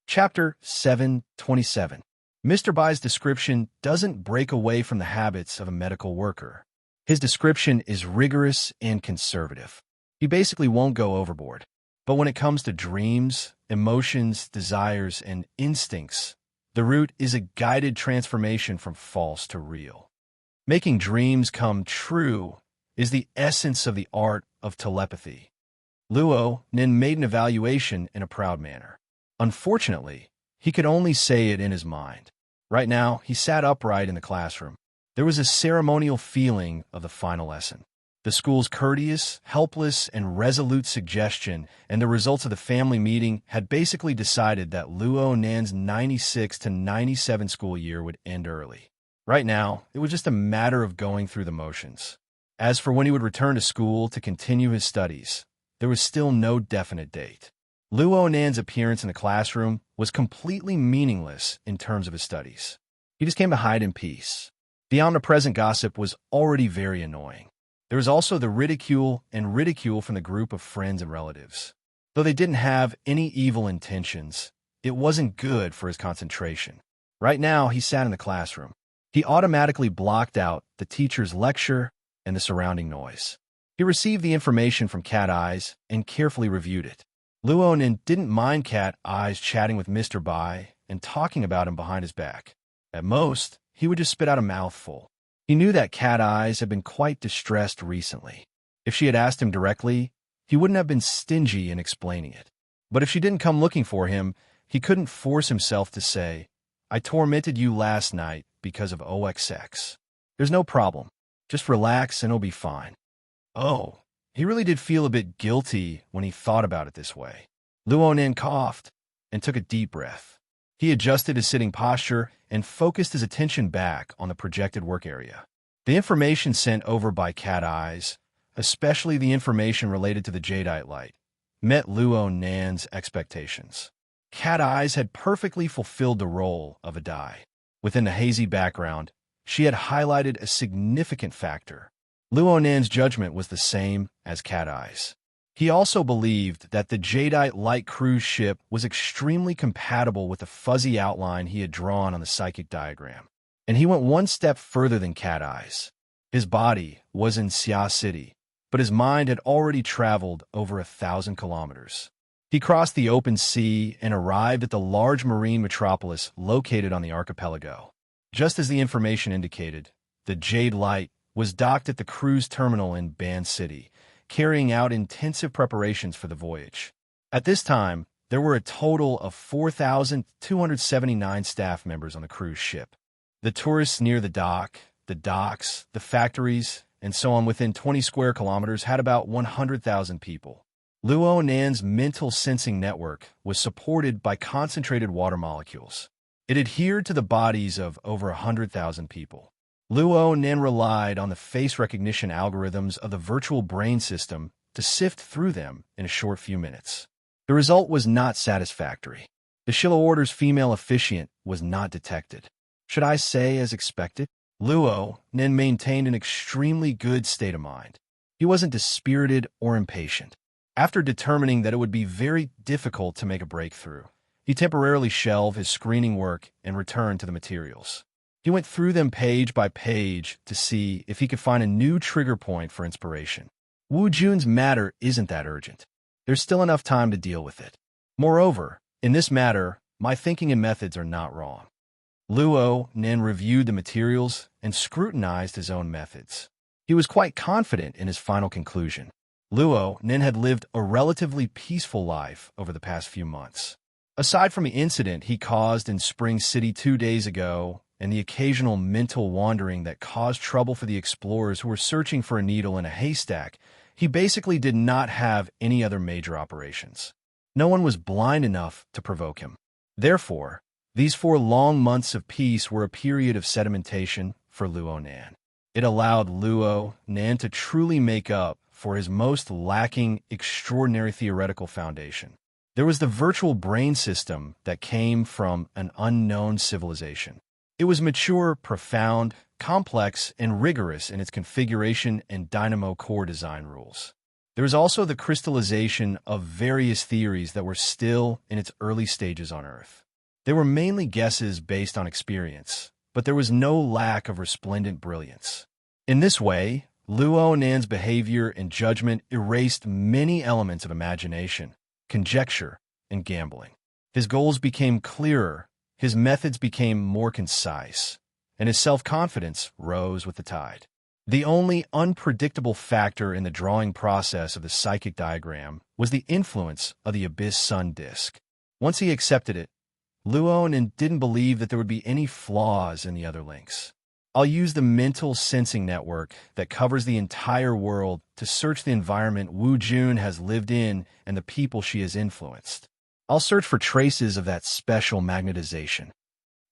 A: Chapter 727. Mr. Bai's description doesn't break away from the habits of a medical worker. His description is rigorous and conservative. He basically won't go overboard. But when it comes to dreams, emotions, desires, and instincts, The root is a guided transformation from false to real. Making dreams come true is the essence of the art of telepathy. Luo then made an evaluation in a proud manner. Unfortunately, he could only say it in his mind. Right now, he sat upright in the classroom. There was a ceremonial feeling of the final lesson. The school's courteous, helpless, and resolute suggestion and the results of the family meeting had basically decided that Luo Nan's 96 to 97 school year would end early. Right now, it was just a matter of going through the motions. As for when he would return to school to continue his studies, there was still no definite date. Luo Nan's appearance in the classroom was completely meaningless in terms of his studies. He just came to hide in peace. The omnipresent gossip was already very annoying. There was also the ridicule from the group of friends and relatives. Though they didn't have any evil intentions, it wasn't good for his concentration. Right now, he sat in the classroom. He automatically blocked out the teacher's lecture and the surrounding noise. He received the information from Cat Eyes and carefully reviewed it. Luonin didn't mind Cat Eyes chatting with Mr. Bai and talking about him behind his back. At most, he would just spit out a mouthful. He knew that Cat Eyes had been quite distressed recently. If she had asked him directly, he wouldn't have been stingy in explaining it. But if she didn't come looking for him, he couldn't force himself to say, "I tormented you last night because of OXX. There's no problem. Just relax and it'll be fine." Oh, he really did feel a bit guilty when he thought about it this way. Luonin coughed and took a deep breath. He adjusted his sitting posture and focused his attention back on the projected work area. The information sent over by Cat Eyes, especially the information related to the jadeite light, met Luo Nan's expectations. Cat Eyes had perfectly fulfilled the role of a die. Within the hazy background, she had highlighted a significant factor. Luo Nan's judgment was the same as Cat Eyes. He also believed that the jadeite light cruise ship was extremely compatible with the fuzzy outline he had drawn on the psychic diagram. And he went one step further than Cat Eyes. His body was in Xia City, but his mind had already traveled over 1,000 kilometers. He crossed the open sea and arrived at the large marine metropolis located on the archipelago. Just as the information indicated, the Jade Light was docked at the cruise terminal in Ban City, carrying out intensive preparations for the voyage. At this time, there were a total of 4,279 staff members on the cruise ship. The tourists near the dock, the docks, the factories, and so on within 20 square kilometers had about 100,000 people. Luo Nan's mental sensing network was supported by concentrated water molecules. It adhered to the bodies of over 100,000 people. Luo Nan relied on the face recognition algorithms of the virtual brain system to sift through them in a short few minutes. The result was not satisfactory. The Shilla Order's female officiant was not detected. Should I say as expected? Luo Nan maintained an extremely good state of mind. He wasn't dispirited or impatient. After determining that it would be very difficult to make a breakthrough, he temporarily shelved his screening work and returned to the materials. He went through them page by page to see if he could find a new trigger point for inspiration. Wu Jun's matter isn't that urgent. There's still enough time to deal with it. Moreover, in this matter, my thinking and methods are not wrong. Luo Nan reviewed the materials and scrutinized his own methods. He was quite confident in his final conclusion. Luo Nan had lived a relatively peaceful life over the past few months. Aside from the incident he caused in Spring City 2 days ago, and the occasional mental wandering that caused trouble for the explorers who were searching for a needle in a haystack, he basically did not have any other major operations. No one was blind enough to provoke him. Therefore, these 4 long months of peace were a period of sedimentation for Luo Nan. It allowed Luo Nan to truly make up for his most lacking extraordinary theoretical foundation. There was the virtual brain system that came from an unknown civilization. It was mature, profound, complex, and rigorous in its configuration and dynamo core design rules. There was also the crystallization of various theories that were still in its early stages on Earth. They were mainly guesses based on experience, but there was no lack of resplendent brilliance. In this way, Luo Nan's behavior and judgment erased many elements of imagination, conjecture, and gambling. His goals became clearer, his methods became more concise, and his self-confidence rose with the tide. The only unpredictable factor in the drawing process of the psychic diagram was the influence of the Abyss Sun disk. Once he accepted it, Luonin didn't believe that there would be any flaws in the other links. I'll use the mental sensing network that covers the entire world to search the environment Wu Jun has lived in and the people she has influenced. I'll search for traces of that special magnetization.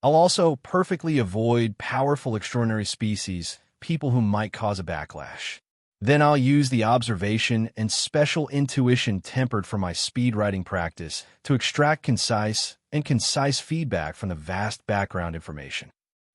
A: I'll also perfectly avoid powerful extraordinary species, people who might cause a backlash. Then I'll use the observation and special intuition tempered for my speed writing practice to extract concise feedback from the vast background information.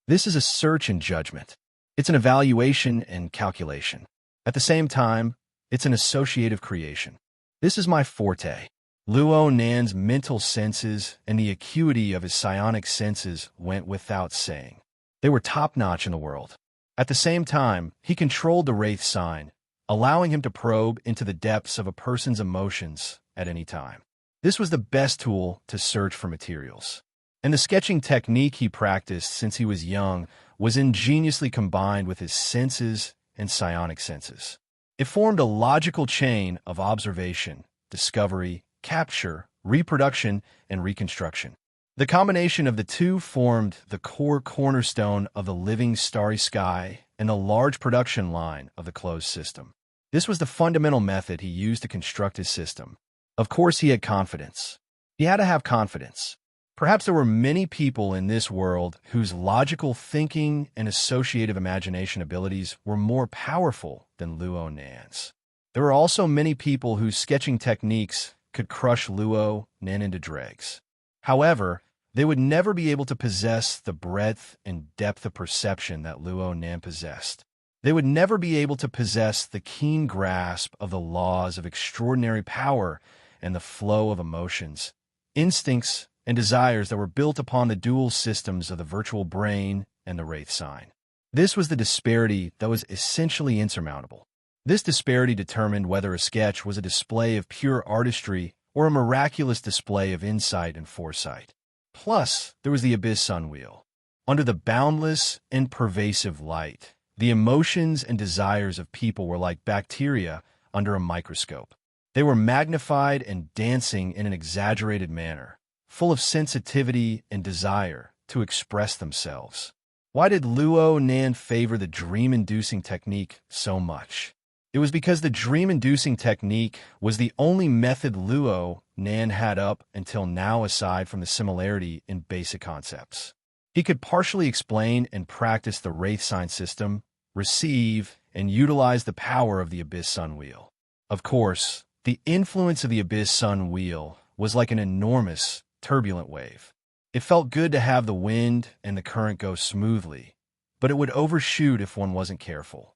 A: This is a search and judgment. It's an evaluation and calculation. At the same time, it's an associative creation. This is my forte. Luo Nan's mental senses and the acuity of his psionic senses went without saying. They were top-notch in the world. At the same time, he controlled the Wraith sign, allowing him to probe into the depths of a person's emotions at any time. This was the best tool to search for materials. And the sketching technique he practiced since he was young was ingeniously combined with his senses and psionic senses. It formed a logical chain of observation, discovery, capture, reproduction, and reconstruction. The combination of the two formed the core cornerstone of the living starry sky and the large production line of the closed system. This was the fundamental method he used to construct his system. Of course, he had confidence. He had to have confidence. Perhaps there were many people in this world whose logical thinking and associative imagination abilities were more powerful than Luo Nan's. There were also many people whose sketching techniques could crush Luo Nan into dregs. However, they would never be able to possess the breadth and depth of perception that Luo Nan possessed. They would never be able to possess the keen grasp of the laws of extraordinary power and the flow of emotions, instincts, and desires that were built upon the dual systems of the virtual brain and the Wraith sign. This was the disparity that was essentially insurmountable. This disparity determined whether a sketch was a display of pure artistry or a miraculous display of insight and foresight. Plus, there was the Abyss Sun wheel. Under the boundless and pervasive light, the emotions and desires of people were like bacteria under a microscope. They were magnified and dancing in an exaggerated manner, full of sensitivity and desire to express themselves. Why did Luo Nan favor the dream-inducing technique so much? It was because the dream-inducing technique was the only method Luo Nan had up until now aside from the similarity in basic concepts. He could partially explain and practice the Wraith sign system, receive, and utilize the power of the Abyss Sun wheel. Of course, the influence of the Abyss Sun wheel was like an enormous, turbulent wave. It felt good to have the wind and the current go smoothly, but it would overshoot if one wasn't careful.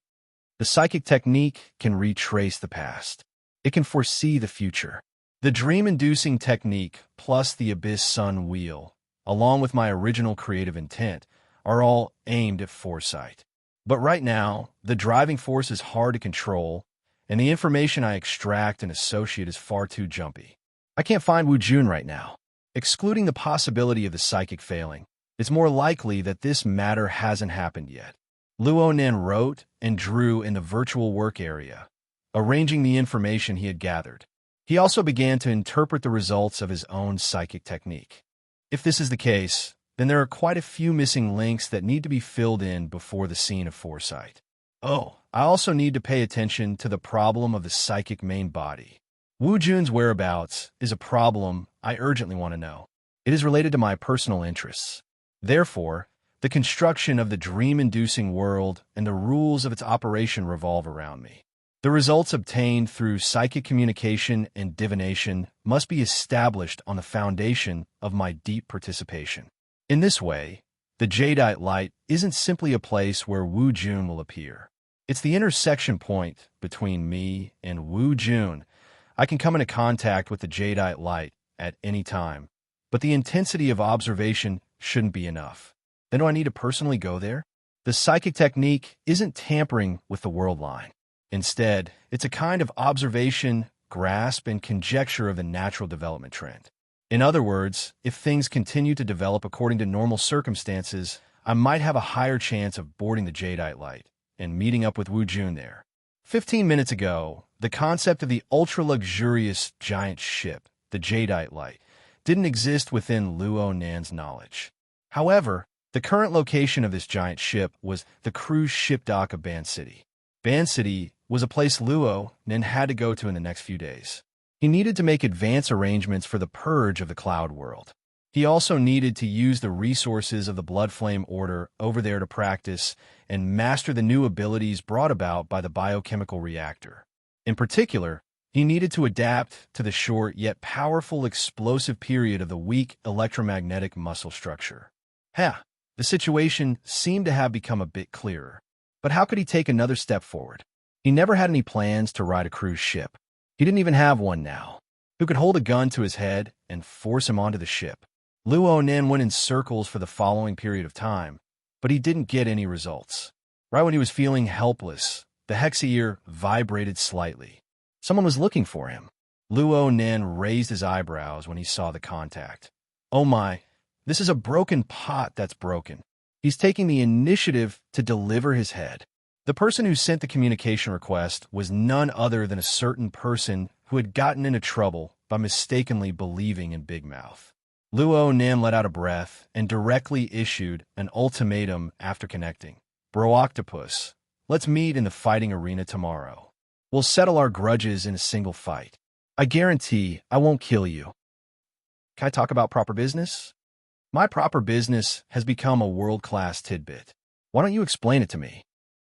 A: The psychic technique can retrace the past. It can foresee the future. The dream-inducing technique plus the Abyss Sun wheel, along with my original creative intent, are all aimed at foresight. But right now, the driving force is hard to control, and the information I extract and associate is far too jumpy. I can't find Wu Jun right now. Excluding the possibility of the psychic failing, it's more likely that this matter hasn't happened yet. Luo Nan wrote and drew in the virtual work area, arranging the information he had gathered. He also began to interpret the results of his own psychic technique. If this is the case, then there are quite a few missing links that need to be filled in before the scene of foresight. Oh, I also need to pay attention to the problem of the psychic main body. Wu Jun's whereabouts is a problem I urgently want to know. It is related to my personal interests. Therefore, the construction of the dream-inducing world and the rules of its operation revolve around me. The results obtained through psychic communication and divination must be established on the foundation of my deep participation. In this way, the jadeite light isn't simply a place where Wu Jun will appear. It's the intersection point between me and Wu Jun. I can come into contact with the jadeite light at any time, but the intensity of observation shouldn't be enough. Then do I need to personally go there? The psychic technique isn't tampering with the world line. Instead, it's a kind of observation, grasp, and conjecture of the natural development trend. In other words, if things continue to develop according to normal circumstances, I might have a higher chance of boarding the Jadeite Light and meeting up with Wu Jun there. 15 minutes ago, the concept of the ultra-luxurious giant ship, the Jadeite Light, didn't exist within Luo Nan's knowledge. However, the current location of this giant ship was the cruise ship dock of Ban City. Ban City was a place Luo Nan had to go to in the next few days. He needed to make advance arrangements for the purge of the Cloud World. He also needed to use the resources of the Blood Flame Order over there to practice and master the new abilities brought about by the biochemical reactor. In particular, he needed to adapt to the short yet powerful explosive period of the weak electromagnetic muscle structure. The situation seemed to have become a bit clearer. But how could he take another step forward? He never had any plans to ride a cruise ship. He didn't even have one now. Who could hold a gun to his head and force him onto the ship? Luo Nan went in circles for the following period of time, but he didn't get any results. Right when he was feeling helpless, the Hexa-ear vibrated slightly. Someone was looking for him. Luo Nan raised his eyebrows when he saw the contact. Oh my, this is a broken pot that's broken. He's taking the initiative to deliver his head. The person who sent the communication request was none other than a certain person who had gotten into trouble by mistakenly believing in Big Mouth. Luo Nan let out a breath and directly issued an ultimatum after connecting. Bro Octopus, let's meet in the fighting arena tomorrow. We'll settle our grudges in a single fight. I guarantee I won't kill you. Can I talk about proper business? My proper business has become a world-class tidbit. Why don't you explain it to me?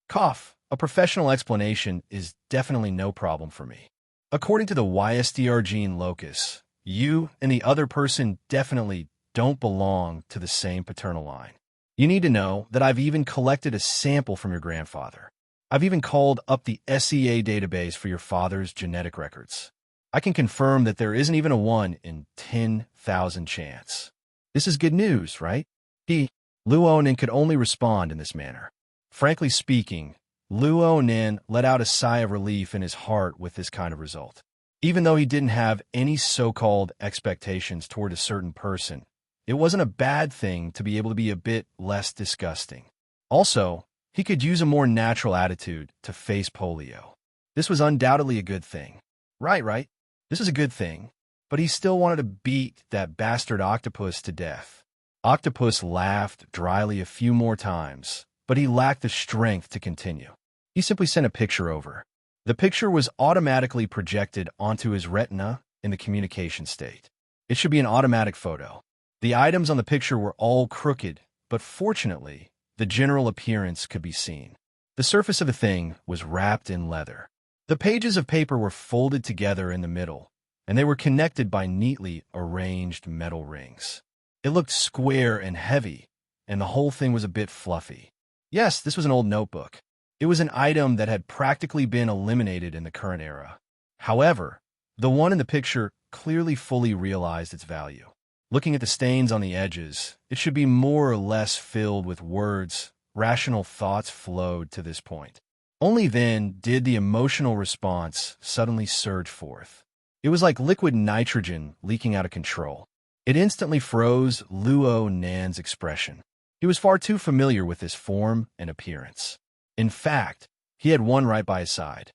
A: Cough. A professional explanation is definitely no problem for me. According to the YSDR gene locus, you and the other person definitely don't belong to the same paternal line. You need to know that I've even collected a sample from your grandfather. I've even called up the SEA database for your father's genetic records. I can confirm that there isn't even a 1 in 10,000 chance. This is good news, right? Luo Nan could only respond in this manner. Frankly speaking, Luo Nan let out a sigh of relief in his heart with this kind of result. Even though he didn't have any so-called expectations toward a certain person, it wasn't a bad thing to be able to be a bit less disgusting. Also, he could use a more natural attitude to face polio. This was undoubtedly a good thing. Right. This is a good thing. But he still wanted to beat that bastard Octopus to death. Octopus laughed dryly a few more times, but he lacked the strength to continue. He simply sent a picture over. The picture was automatically projected onto his retina in the communication state. It should be an automatic photo. The items on the picture were all crooked, but fortunately, the general appearance could be seen. The surface of the thing was wrapped in leather. The pages of paper were folded together in the middle, and they were connected by neatly arranged metal rings. It looked square and heavy, and the whole thing was a bit fluffy. Yes, this was an old notebook. It was an item that had practically been eliminated in the current era. However, the one in the picture clearly fully realized its value. Looking at the stains on the edges, it should be more or less filled with words. Rational thoughts flowed to this point. Only then did the emotional response suddenly surge forth. It was like liquid nitrogen leaking out of control. It instantly froze Luo Nan's expression. He was far too familiar with this form and appearance. In fact, he had one right by his side.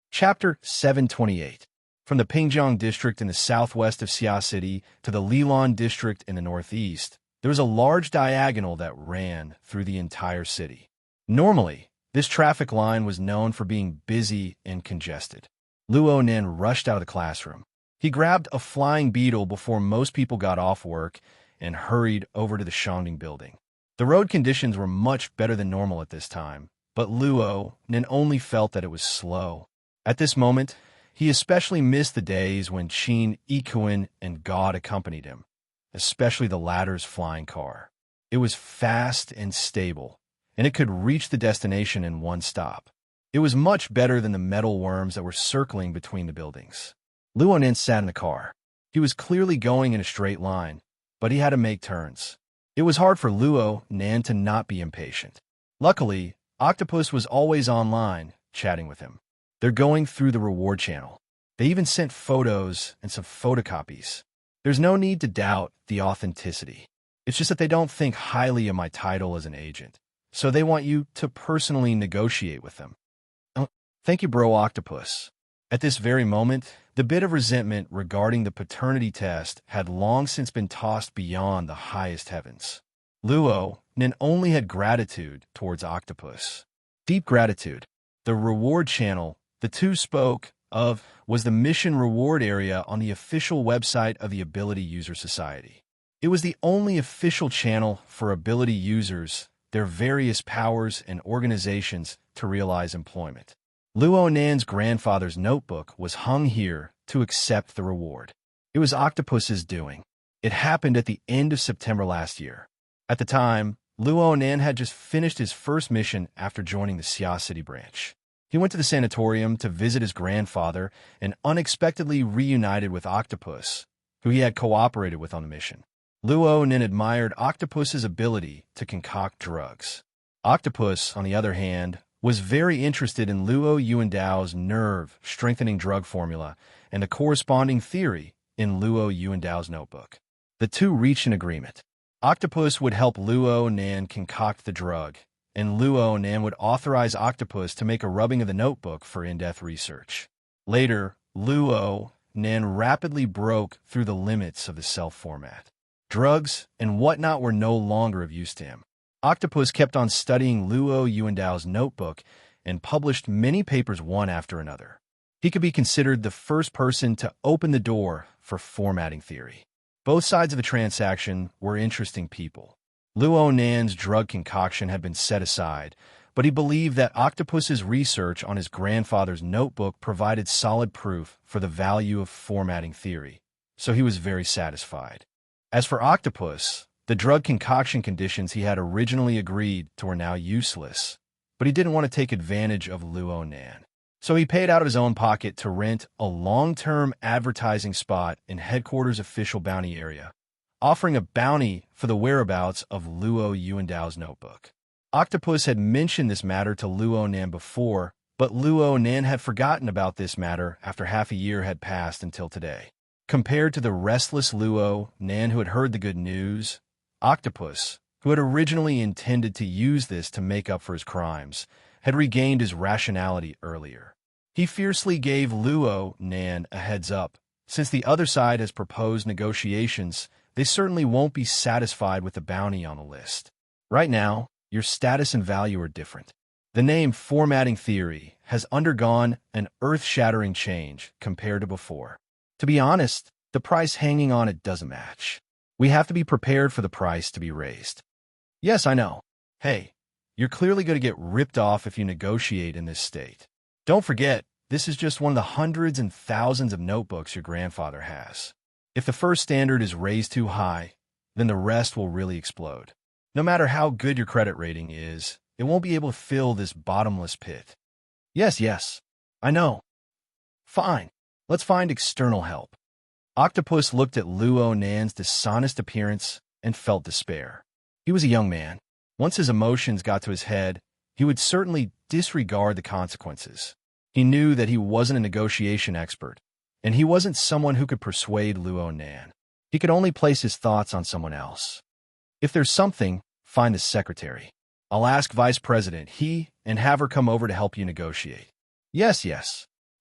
A: Chapter 728. From the Pingjiang district in the southwest of Xia City to the Lilan district in the northeast, there was a large diagonal that ran through the entire city. Normally, this traffic line was known for being busy and congested. Luo Nan rushed out of the classroom. He grabbed a flying beetle before most people got off work and hurried over to the Shangding building. The road conditions were much better than normal at this time, but Luo Nan only felt that it was slow. At this moment, he especially missed the days when Qin, Ikuan, and God accompanied him, especially the latter's flying car. It was fast and stable, and it could reach the destination in one stop. It was much better than the metal worms that were circling between the buildings. Luo Nan sat in the car. He was clearly going in a straight line, but he had to make turns. It was hard for Luo Nan to not be impatient. Luckily, Octopus was always online, chatting with him. They're going through the reward channel. They even sent photos and some photocopies. There's no need to doubt the authenticity. It's just that they don't think highly of my title as an agent, so they want you to personally negotiate with them. Oh, thank you, Bro Octopus. At this very moment, the bit of resentment regarding the paternity test had long since been tossed beyond the highest heavens. Luo Nin only had gratitude towards Octopus. Deep gratitude. The reward channel the two spoke of was the mission reward area on the official website of the Ability User Society. It was the only official channel for ability users, their various powers and organizations to realize employment. Luo Nan's grandfather's notebook was hung here to accept the reward. It was Octopus's doing. It happened at the end of September last year. At the time, Luo Nan had just finished his first mission after joining the Xia City branch. He went to the sanatorium to visit his grandfather and unexpectedly reunited with Octopus, who he had cooperated with on the mission. Luo Nin admired Octopus's ability to concoct drugs. Octopus, on the other hand, was very interested in Luo Yuandao's nerve-strengthening drug formula and the corresponding theory in Luo Yuandao's notebook. The two reached an agreement. Octopus would help Luo Nan concoct the drug, and Luo Nan would authorize Octopus to make a rubbing of the notebook for in-depth research. Later, Luo Nan rapidly broke through the limits of the self-format. Drugs and whatnot were no longer of use to him. Octopus kept on studying Luo Yuandao's notebook and published many papers one after another. He could be considered the first person to open the door for formatting theory. Both sides of the transaction were interesting people. Luo Nan's drug concoction had been set aside, but he believed that Octopus's research on his grandfather's notebook provided solid proof for the value of formatting theory, so he was very satisfied. As for Octopus, the drug concoction conditions he had originally agreed to were now useless, but he didn't want to take advantage of Luo Nan. So he paid out of his own pocket to rent a long-term advertising spot in headquarters' official bounty area, offering a bounty for the whereabouts of Luo Yuandao's notebook. Octopus had mentioned this matter to Luo Nan before, but Luo Nan had forgotten about this matter after half a year had passed until today. Compared to the restless Luo Nan who had heard the good news, Octopus, who had originally intended to use this to make up for his crimes, had regained his rationality earlier. He fiercely gave Luo Nan a heads up. Since the other side has proposed negotiations, they certainly won't be satisfied with the bounty on the list. Right now, your status and value are different. The name formatting theory has undergone an earth-shattering change compared to before. To be honest, the price hanging on it doesn't match. We have to be prepared for the price to be raised. Yes, I know. Hey, you're clearly going to get ripped off if you negotiate in this state. Don't forget, this is just one of the hundreds and thousands of notebooks your grandfather has. If the first standard is raised too high, then the rest will really explode. No matter how good your credit rating is, it won't be able to fill this bottomless pit. Yes, I know. Fine, let's find external help. Octopus looked at Luo Nan's dishonest appearance and felt despair. He was a young man. Once his emotions got to his head, he would certainly disregard the consequences. He knew that he wasn't a negotiation expert, and he wasn't someone who could persuade Luo Nan. He could only place his thoughts on someone else. If there's something, find the secretary. I'll ask Vice President He and have her come over to help you negotiate. Yes,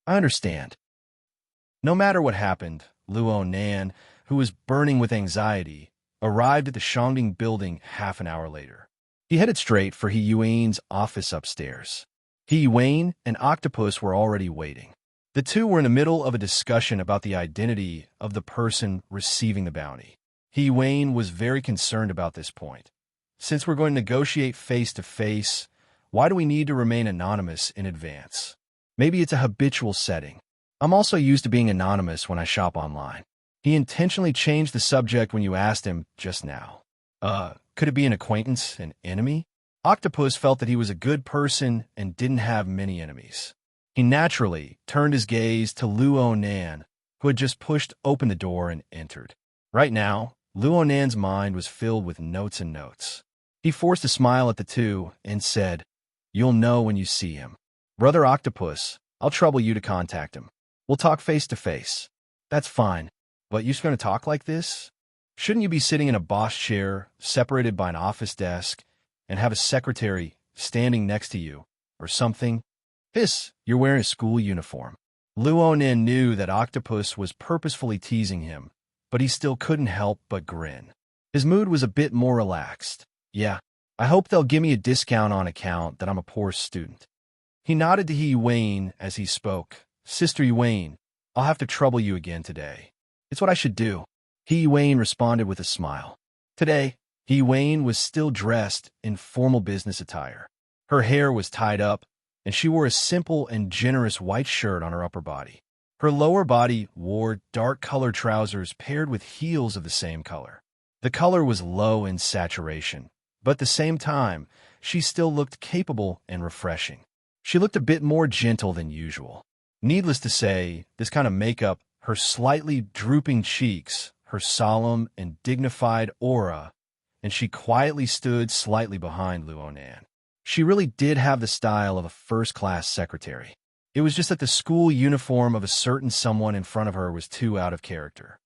A: I understand. No matter what happened, Luo Nan, who was burning with anxiety, arrived at the Shangding building half an hour later. He headed straight for He Yuan's office upstairs. He Yuan and Octopus were already waiting. The two were in the middle of a discussion about the identity of the person receiving the bounty. He Yuan was very concerned about this point. Since we're going to negotiate face-to-face, why do we need to remain anonymous in advance? Maybe it's a habitual setting. I'm also used to being anonymous when I shop online. He intentionally changed the subject when you asked him just now. Could it be an acquaintance, an enemy? Octopus felt that he was a good person and didn't have many enemies. He naturally turned his gaze to Luo Nan, who had just pushed open the door and entered. Right now, Luo Nan's mind was filled with notes and notes. He forced a smile at the two and said, "You'll know when you see him. Brother Octopus, I'll trouble you to contact him. We'll talk face to face." "That's fine. But you're going to talk like this? Shouldn't you be sitting in a boss chair, separated by an office desk, and have a secretary standing next to you, or something? You're wearing a school uniform. Luonin knew that Octopus was purposefully teasing him, but he still couldn't help but grin. His mood was a bit more relaxed. Yeah, I hope they'll give me a discount on account that I'm a poor student. He nodded to Wayne as he spoke. Sister Wayne, I'll have to trouble you again today. It's what I should do. Wayne responded with a smile. Today, Wayne was still dressed in formal business attire. Her hair was tied up, and she wore a simple and generous white shirt on her upper body. Her lower body wore dark-colored trousers paired with heels of the same color. The color was low in saturation, but at the same time, she still looked capable and refreshing. She looked a bit more gentle than usual. Needless to say, this kind of makeup, her slightly drooping cheeks, her solemn and dignified aura, and she quietly stood slightly behind Luonan. She really did have the style of a first-class secretary. It was just that the school uniform of a certain someone in front of her was too out of character.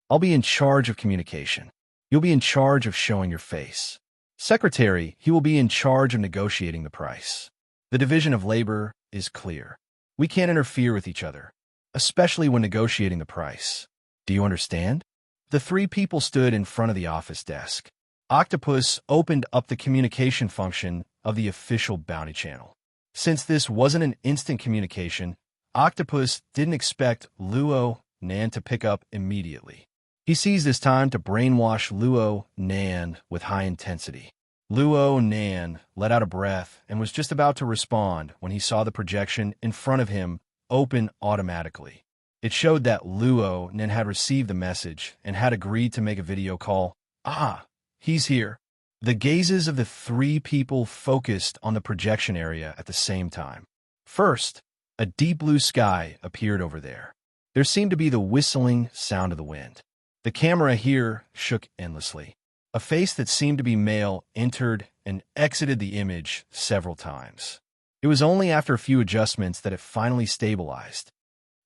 A: I'll be in charge of communication. You'll be in charge of showing your face. Secretary, he will be in charge of negotiating the price. The division of labor is clear. We can't interfere with each other, especially when negotiating the price. Do you understand? The three people stood in front of the office desk. Octopus opened up the communication function of the official bounty channel. Since this wasn't an instant communication, Octopus didn't expect Luo Nan to pick up immediately. He seized this time to brainwash Luo Nan with high intensity. Luo Nan let out a breath and was just about to respond when he saw the projection in front of him open automatically. It showed that Luo Nan had received the message and had agreed to make a video call. Ah, he's here. The gazes of the three people focused on the projection area at the same time. First, a deep blue sky appeared over there. There seemed to be the whistling sound of the wind. The camera here shook endlessly. A face that seemed to be male entered and exited the image several times. It was only after a few adjustments that it finally stabilized.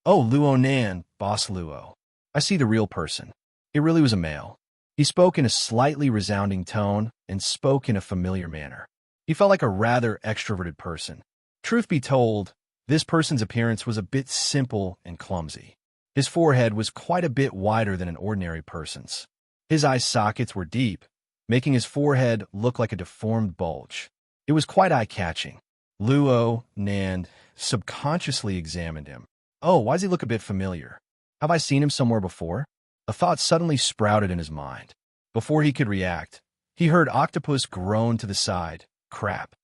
A: Oh, Luo Nan, Boss Luo. I see the real person. It really was a male. He spoke in a slightly resounding tone and spoke in a familiar manner. He felt like a rather extroverted person. Truth be told, this person's appearance was a bit simple and clumsy. His forehead was quite a bit wider than an ordinary person's. His eye sockets were deep, making his forehead look like a deformed bulge. It was quite eye-catching. Luo Nan subconsciously examined him. Oh, why does he look a bit familiar? Have I seen him somewhere before? A thought suddenly sprouted in his mind. Before he could react, he heard Octopus groan to the side. Crap.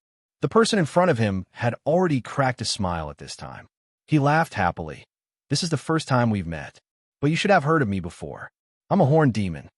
A: The person in front of him had already cracked a smile at this time. He laughed happily. This is the first time we've met, but you should have heard of me before. I'm a horned demon.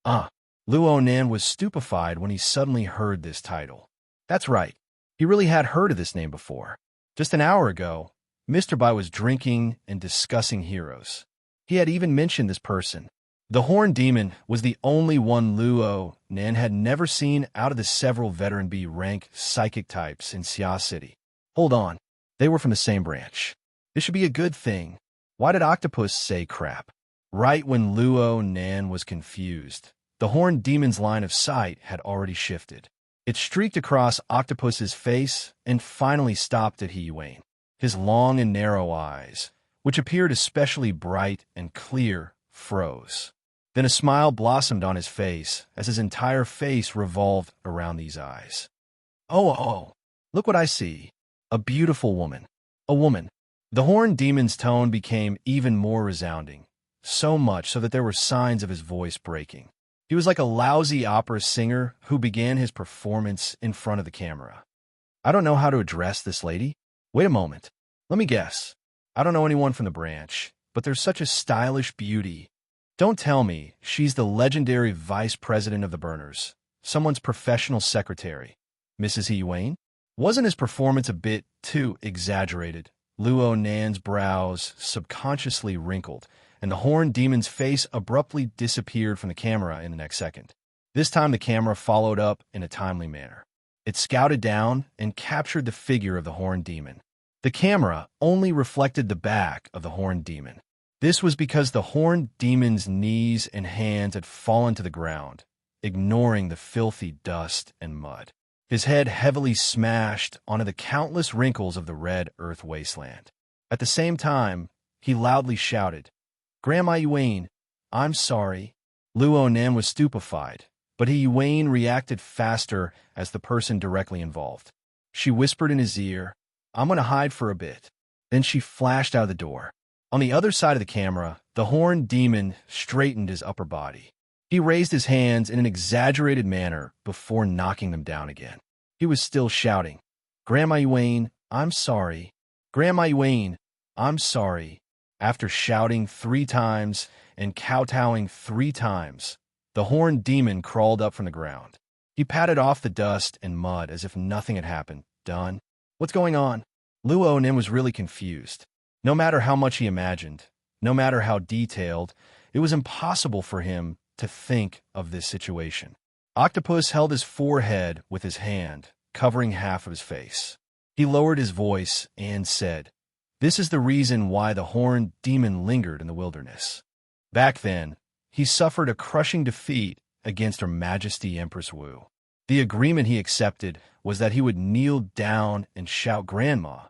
A: Luo Nan was stupefied when he suddenly heard this title. That's right. He really had heard of this name before. Just an hour ago, Mr. Bai was drinking and discussing heroes. He had even mentioned this person. The Horned Demon was the only one Luo Nan had never seen out of the several veteran B rank psychic types in Xia City. Hold on. They were from the same branch. This should be a good thing. Why did Octopus say crap? Right when Luo Nan was confused, the Horned Demon's line of sight had already shifted. It streaked across Octopus's face and finally stopped at Wayne. His long and narrow eyes, which appeared especially bright and clear, froze. Then a smile blossomed on his face as his entire face revolved around these eyes. Oh, look what I see. A beautiful woman. A woman. The Horned Demon's tone became even more resounding, so much so that there were signs of his voice breaking. He was like a lousy opera singer who began his performance in front of the camera. I don't know how to address this lady. Wait a moment. Let me guess. I don't know anyone from the branch, but there's such a stylish beauty. Don't tell me she's the legendary vice president of the Burners, someone's professional secretary, Mrs. Wayne? Wasn't his performance a bit too exaggerated? Luo Nan's brows subconsciously wrinkled, and the Horned Demon's face abruptly disappeared from the camera in the next second. This time the camera followed up in a timely manner. It scouted down and captured the figure of the Horned Demon. The camera only reflected the back of the Horned Demon. This was because the horned demon's knees and hands had fallen to the ground, ignoring the filthy dust and mud. His head heavily smashed onto the countless wrinkles of the red earth wasteland. At the same time, he loudly shouted, "Grandma Yuane, I'm sorry." Luo Nan was stupefied, but Yuane reacted faster as the person directly involved. She whispered in his ear, "I'm going to hide for a bit." Then she flashed out of the door. On the other side of the camera, the horned demon straightened his upper body. He raised his hands in an exaggerated manner before knocking them down again. He was still shouting, "Grandma Yuane, I'm sorry. Grandma Yuane, I'm sorry." After shouting 3 times and kowtowing 3 times, the horned demon crawled up from the ground. He patted off the dust and mud as if nothing had happened. Done? What's going on? Luo Nin was really confused. No matter how much he imagined, no matter how detailed, it was impossible for him to think of this situation. Octopus held his forehead with his hand, covering half of his face. He lowered his voice and said, "This is the reason why the horned demon lingered in the wilderness. Back then, he suffered a crushing defeat against Her Majesty Empress Wu. The agreement he accepted was that he would kneel down and shout 'Grandma,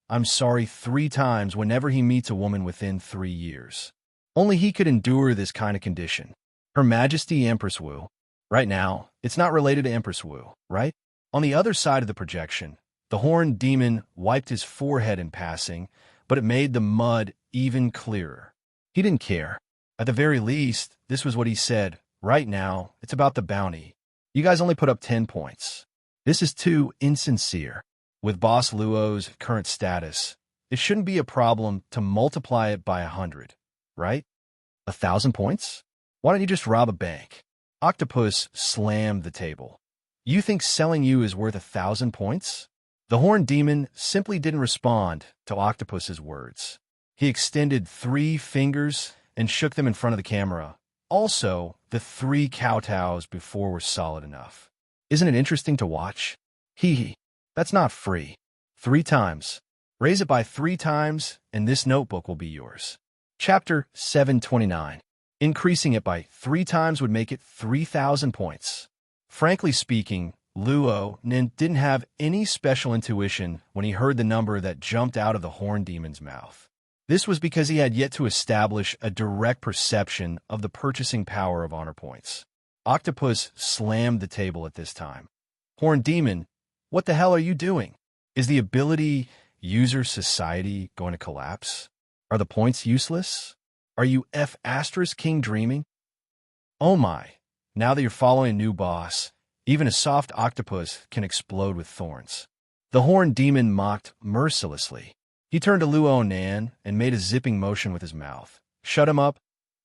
A: I'm sorry' 3 times whenever he meets a woman within 3 years. Only he could endure this kind of condition. Her Majesty Empress Wu. Right now, it's not related to Empress Wu, right?" On the other side of the projection, the horned demon wiped his forehead in passing, but it made the mud even clearer. He didn't care. At the very least, this was what he said. "Right now, it's about the bounty. You guys only put up 10 points. This is too insincere. With Boss Luo's current status, it shouldn't be a problem to multiply it by 100, right? 1,000 points? Why don't you just rob a bank?" Octopus slammed the table. "You think selling you is worth 1,000 points?" The horned demon simply didn't respond to Octopus's words. He extended 3 fingers and shook them in front of the camera. Also, the 3 kowtows before were solid enough. "Isn't it interesting to watch? Hee. That's not free. 3 times. Raise it by 3 times, and this notebook will be yours." Chapter 729. Increasing it by 3 times would make it 3,000 points. Frankly speaking, Luo Nin didn't have any special intuition when he heard the number that jumped out of the horned demon's mouth. This was because he had yet to establish a direct perception of the purchasing power of honor points. Octopus slammed the table at this time. "Horned demon, what the hell are you doing? Is the ability user society going to collapse? Are the points useless? Are you King dreaming? Oh my, now that you're following a new boss, even a soft octopus can explode with thorns." The horned demon mocked mercilessly. He turned to Luo Nan and made a zipping motion with his mouth. "Shut him up,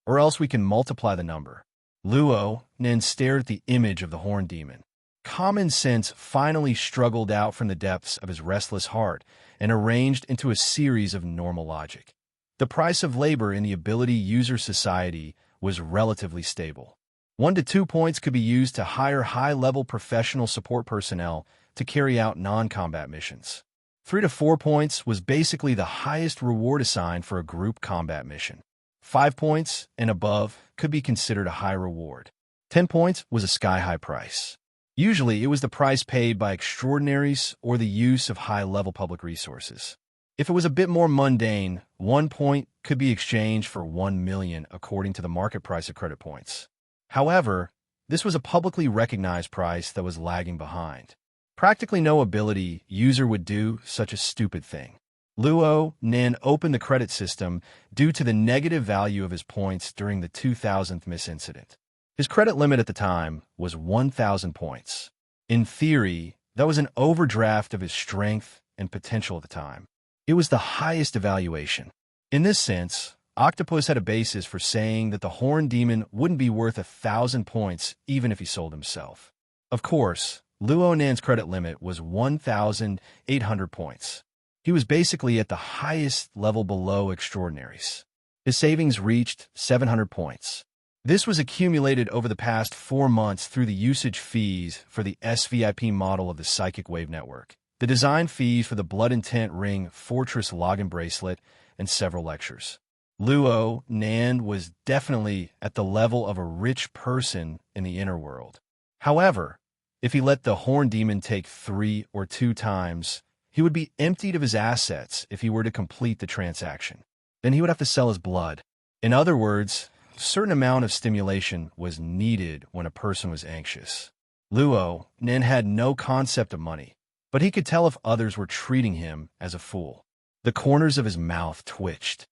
A: or else we can multiply the number." Luo Nan stared at the image of the horned demon. Common sense finally struggled out from the depths of his restless heart and arranged into a series of normal logic. The price of labor in the ability user society was relatively stable. 1 to 2 points could be used to hire high-level professional support personnel to carry out non-combat missions. 3 to 4 points was basically the highest reward assigned for a group combat mission. 5 points and above could be considered a high reward. 10 points was a sky-high price. Usually, it was the price paid by extraordinaries or the use of high-level public resources. If it was a bit more mundane, 1 point could be exchanged for 1 million according to the market price of credit points. However, this was a publicly recognized price that was lagging behind. Practically no ability user would do such a stupid thing. Luo Nin opened the credit system due to the negative value of his points during the 2000th miss incident. His credit limit at the time was 1,000 points. In theory, that was an overdraft of his strength and potential at the time. It was the highest evaluation. In this sense, Octopus had a basis for saying that the horned demon wouldn't be worth 1,000 points even if he sold himself. Of course, Luo Nan's credit limit was 1,800 points. He was basically at the highest level below extraordinaries. His savings reached 700 points. This was accumulated over the past 4 months through the usage fees for the SVIP model of the Psychic Wave Network, the design fees for the Blood Intent Ring Fortress Login Bracelet, and several lectures. Luo Nan was definitely at the level of a rich person in the inner world. However, if he let the horn demon take 3 or 2 times, he would be emptied of his assets if he were to complete the transaction. Then he would have to sell his blood. In other words, a certain amount of stimulation was needed when a person was anxious. Luo Nan had no concept of money, but he could tell if others were treating him as a fool. The corners of his mouth twitched.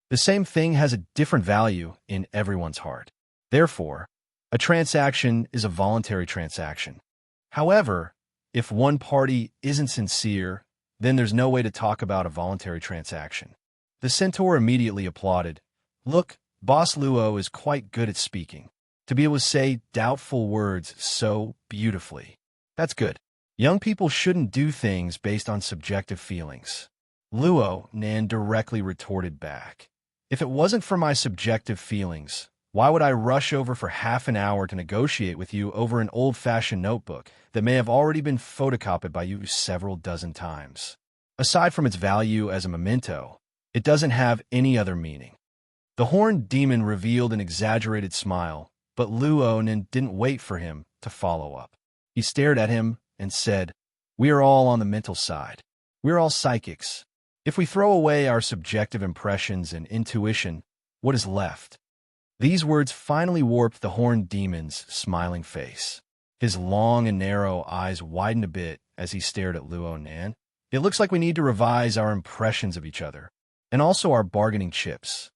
A: The same thing has a different value in everyone's heart. Therefore, a transaction is a voluntary transaction. However, if one party isn't sincere, then there's no way to talk about a voluntary transaction. The centaur immediately applauded. Look, Boss Luo is quite good at speaking. To be able to say doubtful words so beautifully. That's good. Young people shouldn't do things based on subjective feelings. Luo Nan directly retorted back. If it wasn't for my subjective feelings, why would I rush over for half an hour to negotiate with you over an old-fashioned notebook that may have already been photocopied by you several dozen times? Aside from its value as a memento, it doesn't have any other meaning. The horned demon revealed an exaggerated smile, but Luo Nan didn't wait for him to follow up. He stared at him and said, "We are all on the mental side. We're all psychics. If we throw away our subjective impressions and intuition, what is left?" These words finally warped the horned demon's smiling face. His long and narrow eyes widened a bit as he stared at Luo Nan. "It looks like we need to revise our impressions of each other, and also our bargaining chips."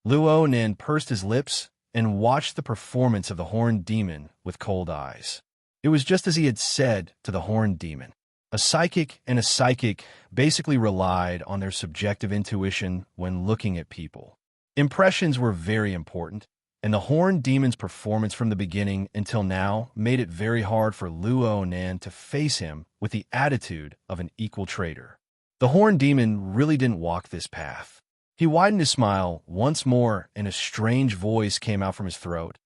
A: Luo Nan pursed his lips and watched the performance of the horned demon with cold eyes. It was just as he had said to the horned demon. A psychic basically relied on their subjective intuition when looking at people. Impressions were very important, and the horned demon's performance from the beginning until now made it very hard for Luo Nan to face him with the attitude of an equal trader. The horned demon really didn't walk this path. He widened his smile once more, and a strange voice came out from his throat.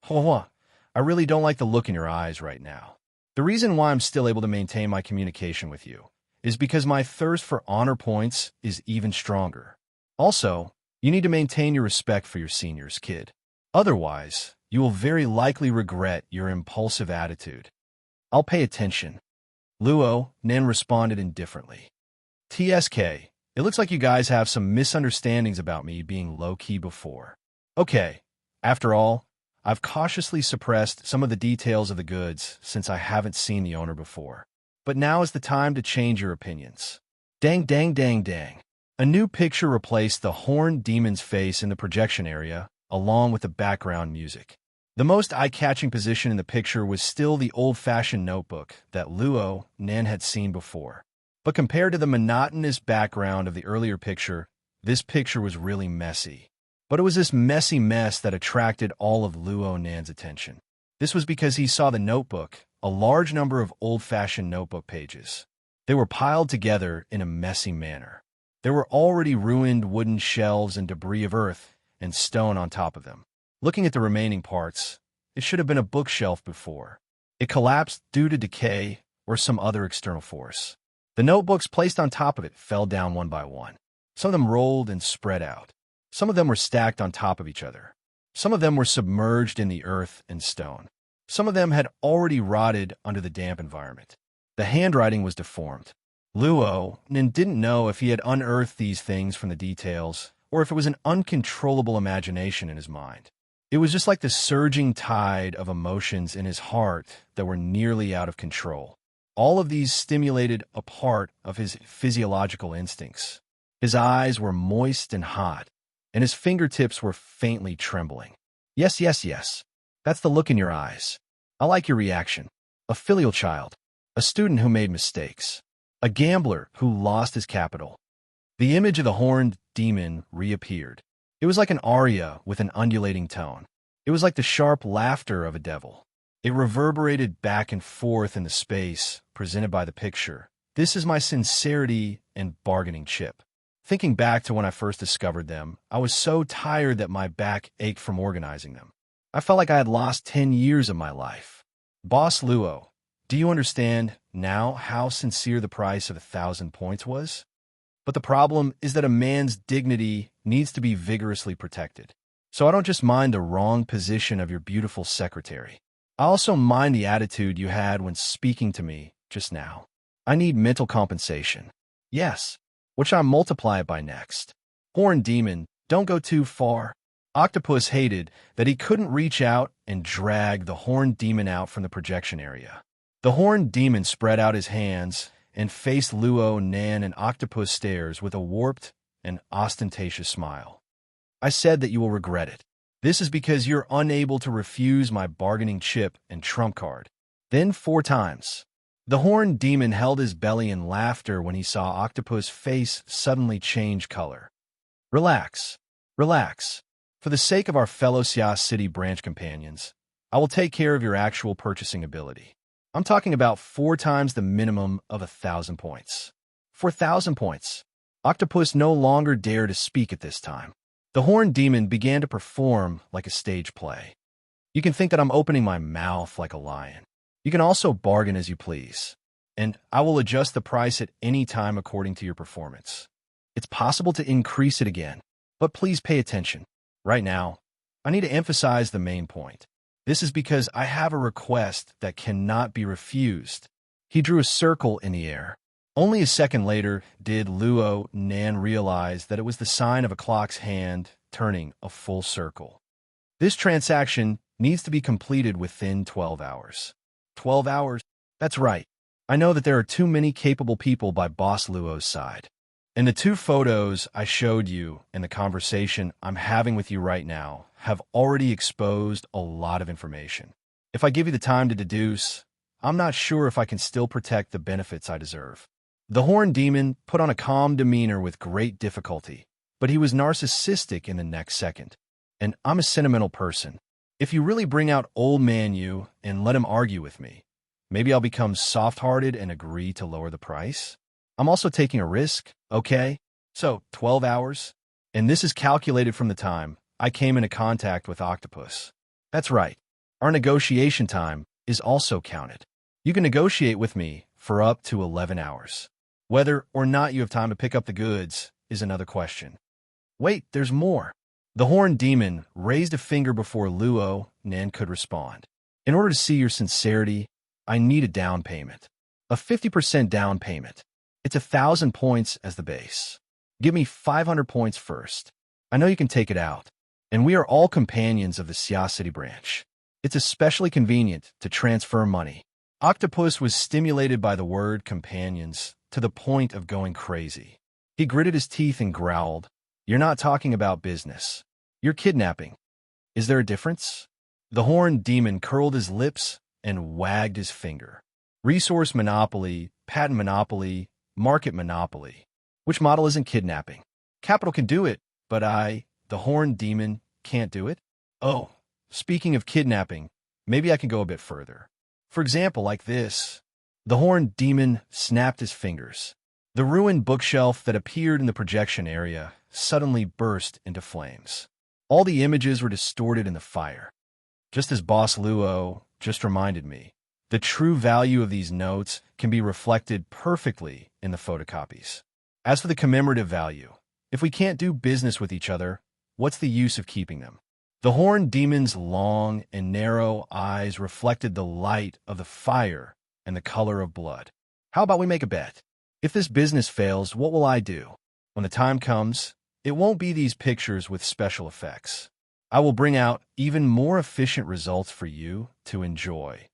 A: "Hua, I really don't like the look in your eyes right now. The reason why I'm still able to maintain my communication with you is because my thirst for honor points is even stronger. Also, you need to maintain your respect for your seniors, kid. Otherwise, you will very likely regret your impulsive attitude." "I'll pay attention." Luo Nan responded indifferently. "TSK, it looks like you guys have some misunderstandings about me being low-key before. Okay, after all, I've cautiously suppressed some of the details of the goods since I haven't seen the owner before. But now is the time to change your opinions." Dang, dang, dang, dang. A new picture replaced the horned demon's face in the projection area, along with the background music. The most eye-catching position in the picture was still the old-fashioned notebook that Luo Nan had seen before. But compared to the monotonous background of the earlier picture, this picture was really messy. But it was this messy mess that attracted all of Luo Nan's attention. This was because he saw the notebook, a large number of old-fashioned notebook pages. They were piled together in a messy manner. There were already ruined wooden shelves and debris of earth and stone on top of them. Looking at the remaining parts, it should have been a bookshelf before. It collapsed due to decay or some other external force. The notebooks placed on top of it fell down one by one. Some of them rolled and spread out. Some of them were stacked on top of each other. Some of them were submerged in the earth and stone. Some of them had already rotted under the damp environment. The handwriting was deformed. Luo Nan didn't know if he had unearthed these things from the details or if it was an uncontrollable imagination in his mind. It was just like the surging tide of emotions in his heart that were nearly out of control. All of these stimulated a part of his physiological instincts. His eyes were moist and hot, and his fingertips were faintly trembling. Yes, yes, yes. That's the look in your eyes. I like your reaction. A filial child. A student who made mistakes. A gambler who lost his capital. The image of the horned demon reappeared. It was like an aria with an undulating tone. It was like the sharp laughter of a devil. It reverberated back and forth in the space presented by the picture. This is my sincerity and bargaining chip. Thinking back to when I first discovered them, I was so tired that my back ached from organizing them. I felt like I had lost 10 years of my life. Boss Luo, do you understand now how sincere the price of 1,000 points was? But the problem is that a man's dignity needs to be vigorously protected. So I don't just mind the wrong position of your beautiful secretary. I also mind the attitude you had when speaking to me just now. I need mental compensation. Yes, which I multiply it by next. Horned demon, don't go too far. Octopus hated that he couldn't reach out and drag the horned demon out from the projection area. The horned demon spread out his hands and faced Luo, Nan, and Octopus stares with a warped and ostentatious smile. I said that you will regret it. This is because you're unable to refuse my bargaining chip and trump card. Then 4 times. The horned demon held his belly in laughter when he saw Octopus' face suddenly change color. Relax. Relax. For the sake of our fellow Sia City branch companions, I will take care of your actual purchasing ability. I'm talking about 4 times the minimum of 1,000 points. 4,000 points. Octopus no longer dared to speak at this time. The horned demon began to perform like a stage play. You can think that I'm opening my mouth like a lion. You can also bargain as you please, and I will adjust the price at any time according to your performance. It's possible to increase it again, but please pay attention. Right now, I need to emphasize the main point. This is because I have a request that cannot be refused. He drew a circle in the air. Only a second later did Luo Nan realize that it was the sign of a clock's hand turning a full circle. This transaction needs to be completed within 12 hours. 12 hours? That's right. I know that there are too many capable people by Boss Luo's side. And the 2 photos I showed you and the conversation I'm having with you right now have already exposed a lot of information. If I give you the time to deduce, I'm not sure if I can still protect the benefits I deserve. The horned demon put on a calm demeanor with great difficulty, but he was narcissistic in the next second. And I'm a sentimental person. If you really bring out old man you and let him argue with me, maybe I'll become soft-hearted and agree to lower the price. I'm also taking a risk, okay? So, 12 hours? And this is calculated from the time I came into contact with Octopus. That's right. Our negotiation time is also counted. You can negotiate with me for up to 11 hours. Whether or not you have time to pick up the goods is another question. Wait, there's more. The horned demon raised a finger before Luo Nan could respond. In order to see your sincerity, I need a down payment. A 50% down payment. It's 1,000 points as the base. Give me 500 points first. I know you can take it out. And we are all companions of the Sia City branch. It's especially convenient to transfer money. Octopus was stimulated by the word companions to the point of going crazy. He gritted his teeth and growled, "You're not talking about business. You're kidnapping. Is there a difference?" The horned demon curled his lips and wagged his finger. Resource monopoly, patent monopoly, market monopoly. Which model isn't kidnapping? Capital can do it, but the horned demon, can't do it? Oh, speaking of kidnapping, maybe I can go a bit further. For example, like this. The horned demon snapped his fingers. The ruined bookshelf that appeared in the projection area suddenly burst into flames. All the images were distorted in the fire. Just as Boss Luo just reminded me, the true value of these notes can be reflected perfectly in the photocopies. As for the commemorative value, if we can't do business with each other, what's the use of keeping them? The horned demon's long and narrow eyes reflected the light of the fire and the color of blood. How about we make a bet? If this business fails, what will I do? When the time comes, it won't be these pictures with special effects. I will bring out even more efficient results for you to enjoy.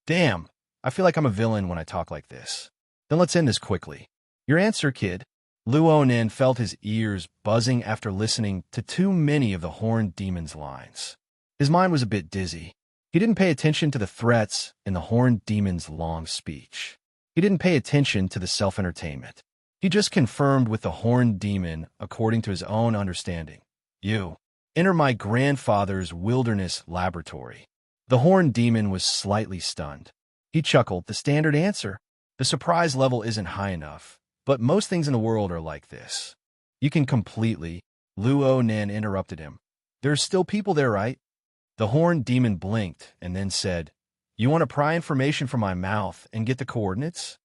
A: Damn, I feel like I'm a villain when I talk like this. Then let's end this quickly. Your answer, kid. Luo Nan felt his ears buzzing after listening to too many of the horned demon's lines. His mind was a bit dizzy. He didn't pay attention to the threats in the horned demon's long speech. He didn't pay attention to the self-entertainment. He just confirmed with the horned demon according to his own understanding. You enter my grandfather's wilderness laboratory. The horned demon was slightly stunned. He chuckled, the standard answer. The surprise level isn't high enough, but most things in the world are like this. You can completely. Luo Nan interrupted him. There's still people there, right? The horned demon blinked and then said, You want to pry information from my mouth and get the coordinates?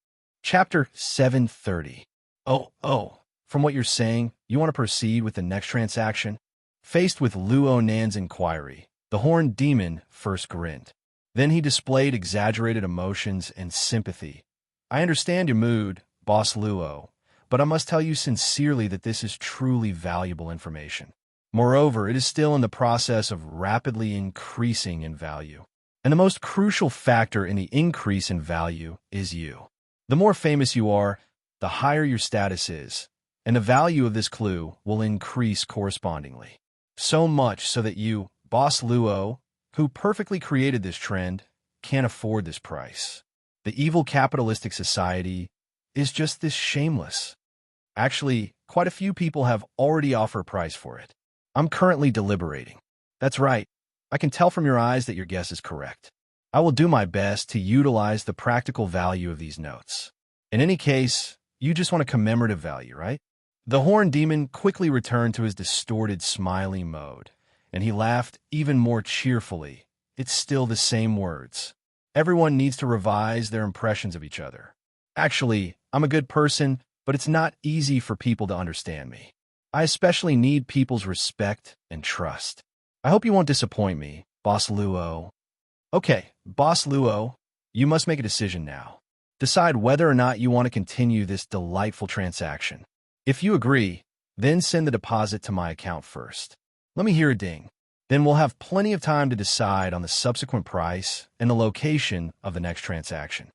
A: Chapter 730. Oh, From what you're saying, you want to proceed with the next transaction? Faced with Luo Nan's inquiry, the horned demon first grinned. Then he displayed exaggerated emotions and sympathy. I understand your mood, Boss Luo, but I must tell you sincerely that this is truly valuable information. Moreover, it is still in the process of rapidly increasing in value. And the most crucial factor in the increase in value is you. The more famous you are, the higher your status is, and the value of this clue will increase correspondingly. So much so that you, Boss Luo, who perfectly created this trend, can't afford this price. The evil capitalistic society is just this shameless. Actually, quite a few people have already offered a price for it. I'm currently deliberating. That's right. I can tell from your eyes that your guess is correct. I will do my best to utilize the practical value of these notes. In any case, you just want a commemorative value, right? The horned demon quickly returned to his distorted, smiling mode, and he laughed even more cheerfully. It's still the same words. Everyone needs to revise their impressions of each other. Actually, I'm a good person, but it's not easy for people to understand me. I especially need people's respect and trust. I hope you won't disappoint me, Boss Luo. Okay, Boss Luo, you must make a decision now. Decide whether or not you want to continue this delightful transaction. If you agree, then send the deposit to my account first. Let me hear a ding. Then we'll have plenty of time to decide on the subsequent price and the location of the next transaction.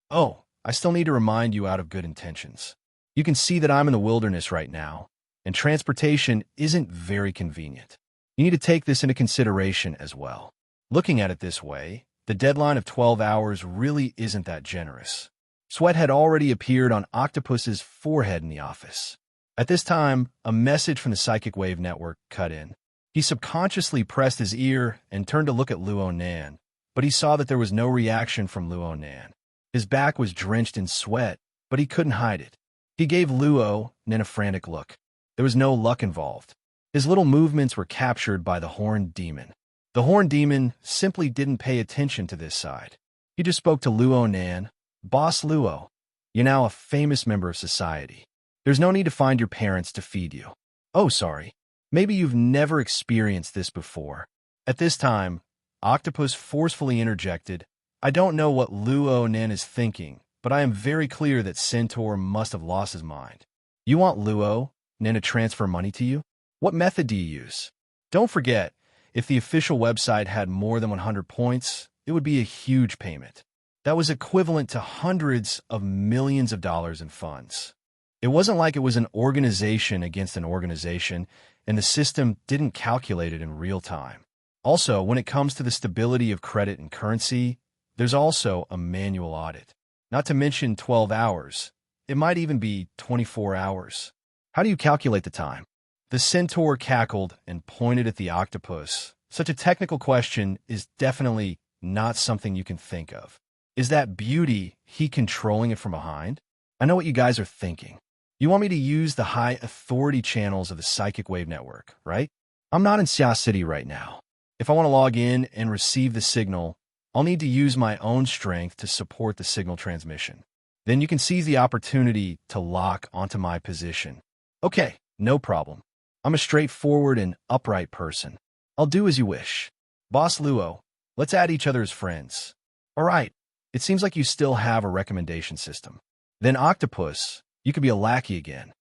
A: Oh, I still need to remind you out of good intentions. You can see that I'm in the wilderness right now, and transportation isn't very convenient. You need to take this into consideration as well. Looking at it this way, the deadline of 12 hours really isn't that generous. Sweat had already appeared on Octopus's forehead in the office. At this time, a message from the psychic wave network cut in. He subconsciously pressed his ear and turned to look at Luo Nan, but he saw that there was no reaction from Luo Nan. His back was drenched in sweat, but he couldn't hide it. He gave Luo Nan a frantic look. There was no luck involved. His little movements were captured by the horned demon. The horned demon simply didn't pay attention to this side. He just spoke to Luo Nan. Boss Luo, you're now a famous member of society. There's no need to find your parents to feed you. Oh, sorry. Maybe you've never experienced this before. At this time, Octopus forcefully interjected, I don't know what Luo Nan is thinking, but I am very clear that Centaur must have lost his mind. You want Luo Nan to transfer money to you? What method do you use? Don't forget, if the official website had more than 100 points, it would be a huge payment. That was equivalent to hundreds of millions of dollars in funds. It wasn't like it was an organization against an organization, and the system didn't calculate it in real time. Also, when it comes to the stability of credit and currency, there's also a manual audit. Not to mention 12 hours. It might even be 24 hours. How do you calculate the time? The centaur cackled and pointed at the octopus. Such a technical question is definitely not something you can think of. Is that beauty he controlling it from behind? I know what you guys are thinking. You want me to use the high authority channels of the psychic wave network, right? I'm not in Xia City right now. If I want to log in and receive the signal, I'll need to use my own strength to support the signal transmission. Then you can seize the opportunity to lock onto my position. Okay, no problem. I'm a straightforward and upright person. I'll do as you wish. Boss Luo, let's add each other as friends. All right, it seems like you still have a recommendation system. Then Octopus, you could be a lackey again.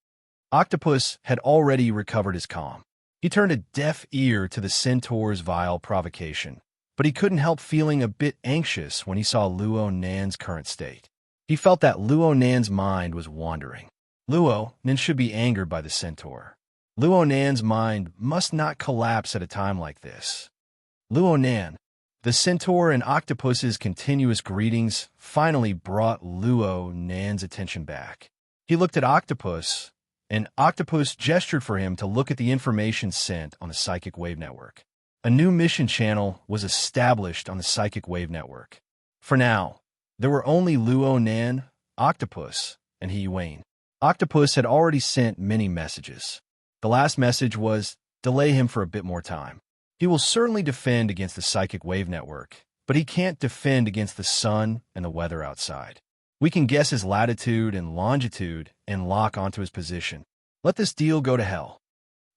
A: Octopus had already recovered his calm. He turned a deaf ear to the centaur's vile provocation, but he couldn't help feeling a bit anxious when he saw Luo Nan's current state. He felt that Luo Nan's mind was wandering. Luo Nan should be angered by the centaur. Luo Nan's mind must not collapse at a time like this. Luo Nan, the centaur and Octopus's continuous greetings finally brought Luo Nan's attention back. He looked at Octopus, and Octopus gestured for him to look at the information sent on the Psychic Wave Network. A new mission channel was established on the Psychic Wave Network. For now, there were only Luo Nan, Octopus, and He Yuan. Octopus had already sent many messages. The last message was, delay him for a bit more time. He will certainly defend against the Psychic Wave Network, but he can't defend against the sun and the weather outside. We can guess his latitude and longitude and lock onto his position. Let this deal go to hell.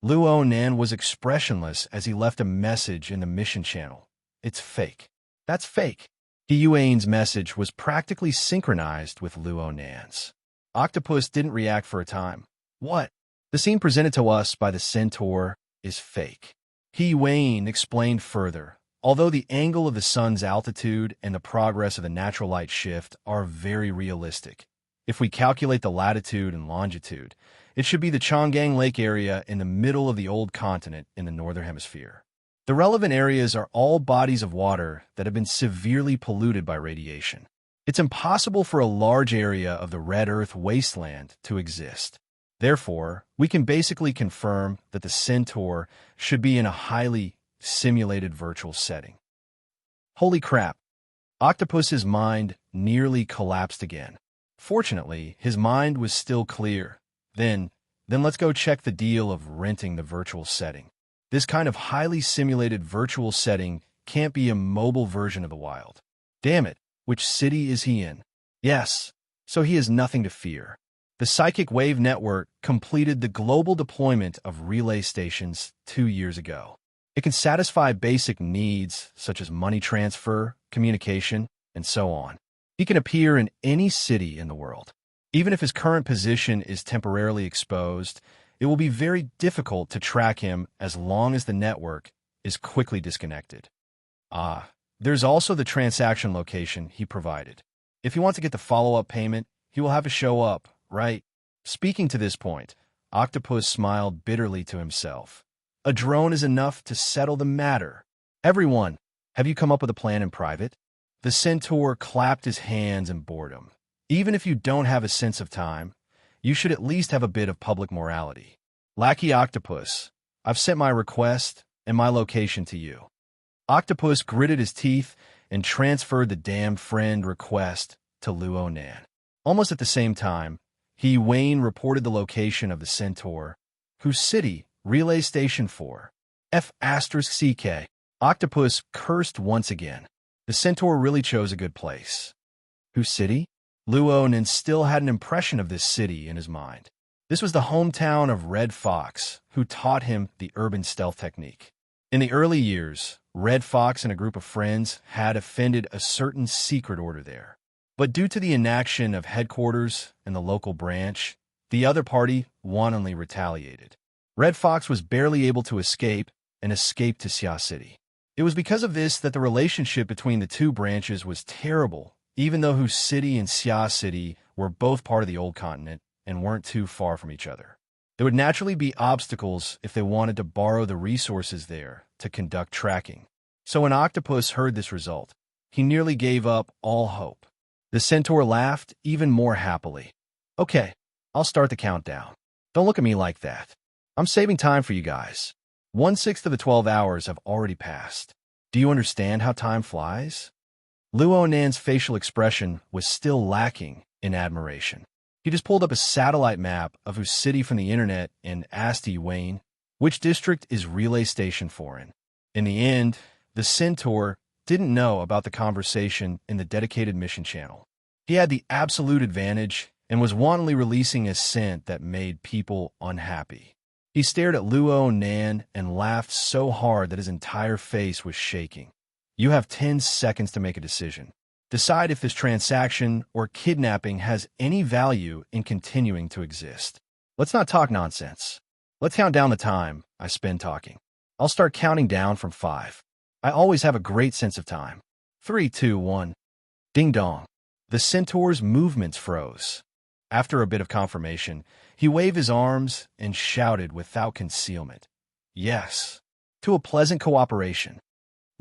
A: Luo Nan was expressionless as he left a message in the mission channel. It's fake. That's fake. Yuan's message was practically synchronized with Luo Nan's. Octopus didn't react for a time. What? The scene presented to us by the centaur is fake. Yuan explained further. Although the angle of the sun's altitude and the progress of the natural light shift are very realistic, if we calculate the latitude and longitude, it should be the Chang'an Lake area in the middle of the old continent in the northern hemisphere. The relevant areas are all bodies of water that have been severely polluted by radiation. It's impossible for a large area of the red earth wasteland to exist. Therefore, we can basically confirm that the centaur should be in a highly simulated virtual setting. Holy crap! Octopus's mind nearly collapsed again. Fortunately, his mind was still clear. Then let's go check the deal of renting the virtual setting. This kind of highly simulated virtual setting can't be a mobile version of the wild. Damn it, which city is he in? Yes, so he has nothing to fear. The Psychic Wave Network completed the global deployment of relay stations 2 years ago. It can satisfy basic needs such as money transfer, communication, and so on. He can appear in any city in the world. Even if his current position is temporarily exposed, it will be very difficult to track him as long as the network is quickly disconnected. There's also the transaction location he provided. If he wants to get the follow-up payment, he will have to show up, right? Speaking to this point, Octopus smiled bitterly to himself. A drone is enough to settle the matter. Everyone, have you come up with a plan in private? The centaur clapped his hands in boredom. Even if you don't have a sense of time, you should at least have a bit of public morality. Lackey Octopus, I've sent my request and my location to you. Octopus gritted his teeth and transferred the damned friend request to Luo Nan. Almost at the same time, Wayne reported the location of the centaur, whose city, Relay Station 4, F***CK. Octopus cursed once again. The centaur really chose a good place. Whose city? Luo Nan still had an impression of this city in his mind. This was the hometown of Red Fox, who taught him the urban stealth technique. In the early years, Red Fox and a group of friends had offended a certain secret order there. But due to the inaction of headquarters and the local branch, the other party wantonly retaliated. Red Fox was barely able to escape and escaped to Xia City. It was because of this that the relationship between the two branches was terrible, even though Hu City and Xia City were both part of the old continent and weren't too far from each other. There would naturally be obstacles if they wanted to borrow the resources there to conduct tracking. So when Octopus heard this result, he nearly gave up all hope. The centaur laughed even more happily. Okay, I'll start the countdown. Don't look at me like that. I'm saving time for you guys. 1/6 of the 12 hours have already passed. Do you understand how time flies? Luo Nan's facial expression was still lacking in admiration. He just pulled up a satellite map of Hu City from the internet and asked Wayne, which district is Relay Station 4 in? In the end, the centaur didn't know about the conversation in the dedicated mission channel. He had the absolute advantage and was wantonly releasing a scent that made people unhappy. He stared at Luo Nan and laughed so hard that his entire face was shaking. You have 10 seconds to make a decision. Decide if this transaction or kidnapping has any value in continuing to exist. Let's not talk nonsense. Let's count down the time I spend talking. I'll start counting down from 5. I always have a great sense of time. 3, 2, 1. Ding dong. The centaur's movements froze. After a bit of confirmation, he waved his arms and shouted without concealment, yes, to a pleasant cooperation.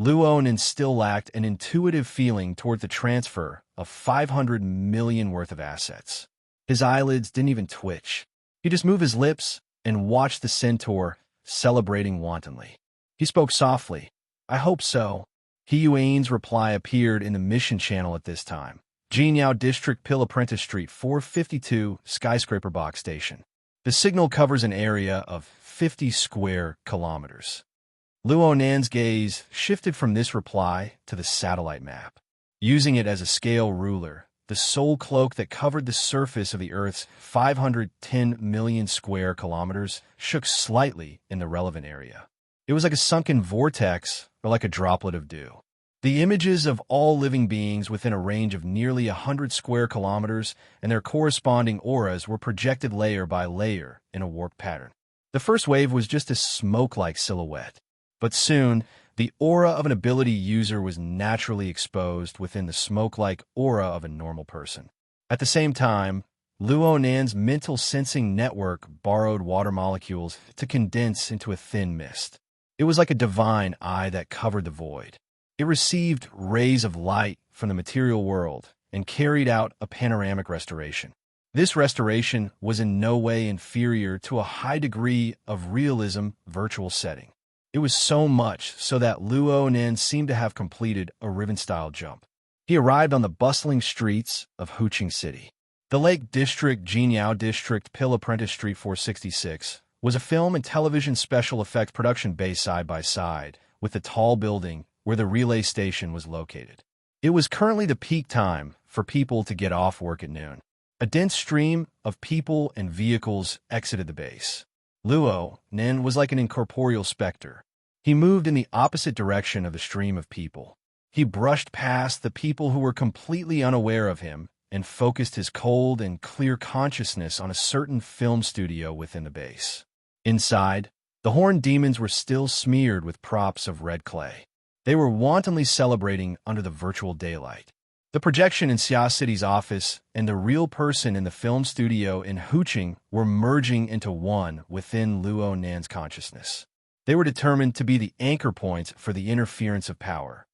A: Luo Nan still lacked an intuitive feeling toward the transfer of 500 million worth of assets. His eyelids didn't even twitch. He just moved his lips and watched the centaur celebrating wantonly. He spoke softly. I hope so. Yuan's reply appeared in the mission channel at this time. Jinyao District, Pill Apprentice Street, 452, Skyscraper Box Station. The signal covers an area of 50 square kilometers. Luo Nan's gaze shifted from this reply to the satellite map. Using it as a scale ruler, the soul cloak that covered the surface of the Earth's 510 million square kilometers, shook slightly in the relevant area. It was like a sunken vortex or like a droplet of dew. The images of all living beings within a range of nearly 100 square kilometers and their corresponding auras were projected layer by layer in a warped pattern. The first wave was just a smoke-like silhouette, but soon, the aura of an ability user was naturally exposed within the smoke-like aura of a normal person. At the same time, Luo Nan's mental sensing network borrowed water molecules to condense into a thin mist. It was like a divine eye that covered the void. It received rays of light from the material world and carried out a panoramic restoration. This restoration was in no way inferior to a high degree of realism virtual setting. It was so much so that Luo Nan seemed to have completed a Riven-style jump. He arrived on the bustling streets of Huqing City. The Lake District, Jinyao District, Pill Apprentice Street 466 was a film and television special effects production base side by side with the tall building where the relay station was located. It was currently the peak time for people to get off work at noon. A dense stream of people and vehicles exited the base. Luo Nan was like an incorporeal specter. He moved in the opposite direction of the stream of people. He brushed past the people who were completely unaware of him and focused his cold and clear consciousness on a certain film studio within the base. Inside, the horned demons were still smeared with props of red clay. They were wantonly celebrating under the virtual daylight. The projection in Xia City's office and the real person in the film studio in Huqing were merging into one within Luo Nan's consciousness. They were determined to be the anchor points for the interference of power.